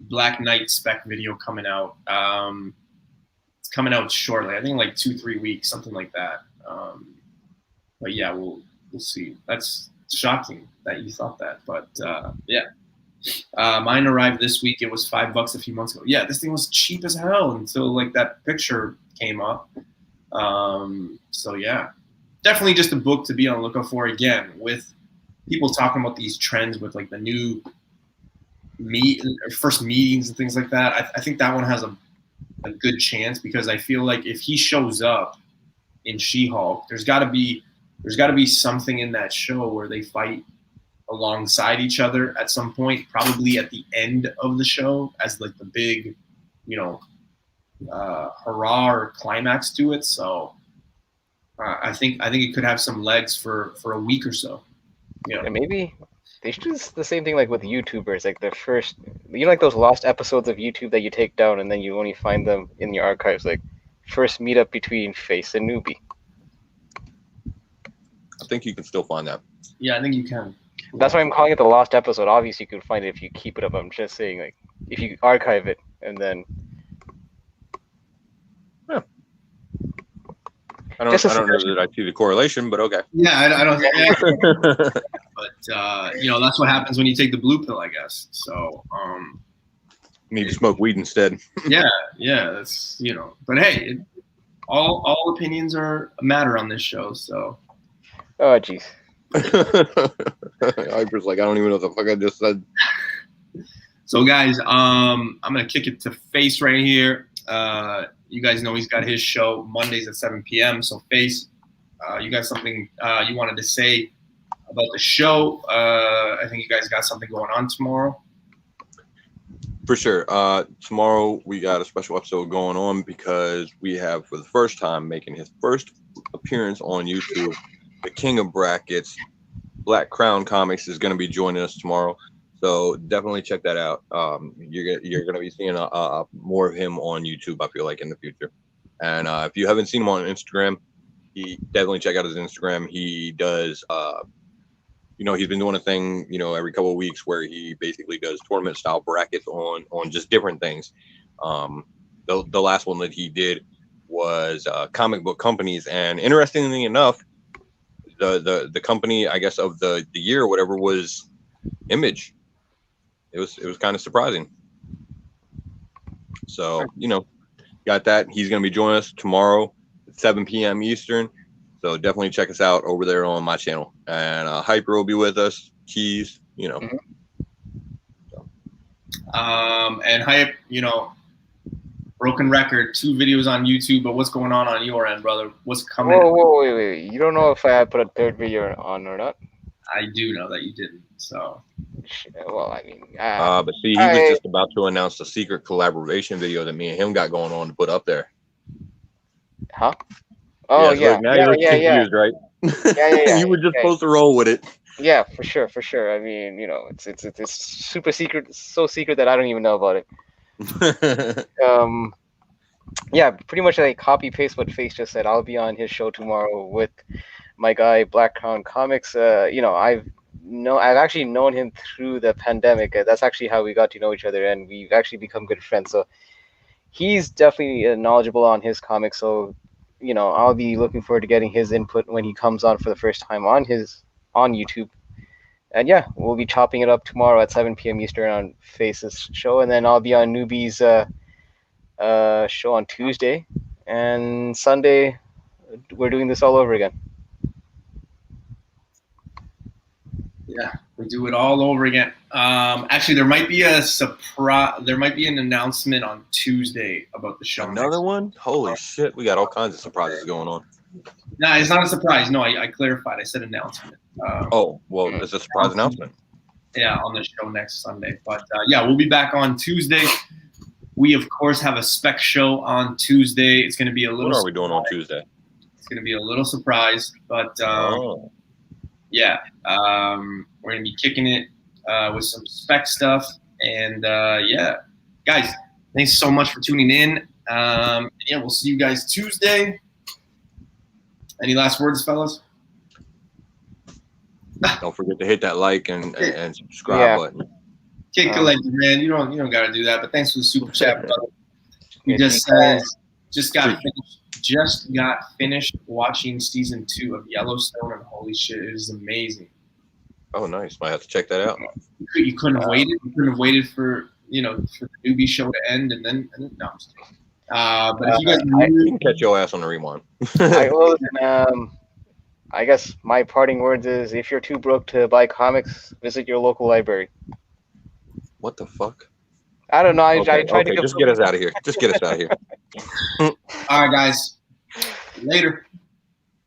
Black Knight spec video coming out. It's coming out shortly. I think like 2-3 weeks, something like that. But yeah, we'll see. That's shocking that you thought that, but yeah. Mine arrived this week. It was $5 a few months ago. Yeah, this thing was cheap as hell until like that picture came up. So yeah, definitely just a book to be on the lookout for. Again, with people talking about these trends with like the new first meetings and things like that. I think that one has a good chance, because I feel like if he shows up in She-Hulk, there's got to be something in that show where they fight alongside each other at some point, probably at the end of the show, as like the big, hurrah or climax to it. So I think it could have some legs for a week or so. And maybe they should do the same thing like with YouTubers, like the first, like those lost episodes of YouTube that you take down and then you only find them in your archives, like first meetup between Face and Newbie. I think you can still find that. Yeah, I think you can. That's why I'm calling it the lost episode. Obviously, you can find it if you keep it up. I'm just saying, like, if you archive it and then. Yeah. I don't know that I see the correlation, but okay. Yeah, I don't. Yeah. But that's what happens when you take the blue pill, I guess. So. You need to smoke weed instead. Yeah, that's But hey, all opinions matter on this show. So. Oh jeez. I was like, I don't even know what the fuck I just said. So guys, I'm gonna kick it to Face right here. You guys know he's got his show Mondays at 7 p.m. So Face, you got something you wanted to say about the show? I think you guys got something going on tomorrow. For sure. Tomorrow we got a special episode going on because we have, for the first time, making his first appearance on YouTube, the King of Brackets, Black Crown Comics, is going to be joining us tomorrow. So definitely check that out. You're going to be seeing more of him on YouTube, I feel like, in the future. And if you haven't seen him on Instagram, definitely check out his Instagram. He does, he's been doing a thing, every couple of weeks where he basically does tournament style brackets on just different things. The last one that he did was comic book companies, and interestingly enough, the company, I guess, of the year or whatever was Image. It was kind of surprising. So, got that. He's going to be joining us tomorrow at 7 p.m. Eastern. So definitely check us out over there on my channel. And Hyper will be with us. Keys, Mm-hmm. So. And Hype, broken record, 2 videos on YouTube, but what's going on your end, brother? What's coming? Whoa, wait. You don't know if I put a 3rd video on or not? I do know that you didn't, so. Well, I mean. But see, he was just about to announce the secret collaboration video that me and him got going on to put up there. Huh? Oh, yeah. Now you're confused, right? Yeah. You were just supposed to roll with it. Yeah, for sure. I mean, it's super secret, so secret that I don't even know about it. Yeah, pretty much like copy paste what Face just said. I'll be on his show tomorrow with my guy Black Crown Comics. I've actually known him through the pandemic. That's actually how we got to know each other, and we've actually become good friends. So he's definitely knowledgeable on his comics. So I'll be looking forward to getting his input when he comes on for the first time on YouTube. And yeah, we'll be chopping it up tomorrow at 7 p.m. Eastern on Face's show, and then I'll be on Newbie's show on Tuesday, and Sunday we're doing this all over again. Yeah, we do it all over again. Actually, there might be a surprise. There might be an announcement on Tuesday about the show. Another one? Holy shit! We got all kinds of surprises going on. No, it's not a surprise. No, I clarified. I said announcement. It's a surprise announcement. Yeah, on the show next Sunday. But yeah, we'll be back on Tuesday. We of course have a spec show on Tuesday. It's going to be a little. What are we doing on Tuesday? It's going to be a little surprise, but yeah, we're going to be kicking it with some spec stuff. And yeah, guys, thanks so much for tuning in. Yeah, we'll see you guys Tuesday. Any last words, fellas? Don't forget to hit that like and subscribe button. Kid Collector, man, you don't got to do that. But thanks for the super chat, brother. He just says just got finished watching season 2 of Yellowstone, and holy shit, it is amazing. Oh, nice. Might have to check that out. You couldn't have waited. You couldn't have waited for the Newbie show to end, and then no. I'm just kidding. But if you guys You can catch your ass on the rewind. I guess my parting words is: if you're too broke to buy comics, visit your local library. What the fuck? I don't know. I tried to Just get us out of here. Just get us out of here. all right, guys, later.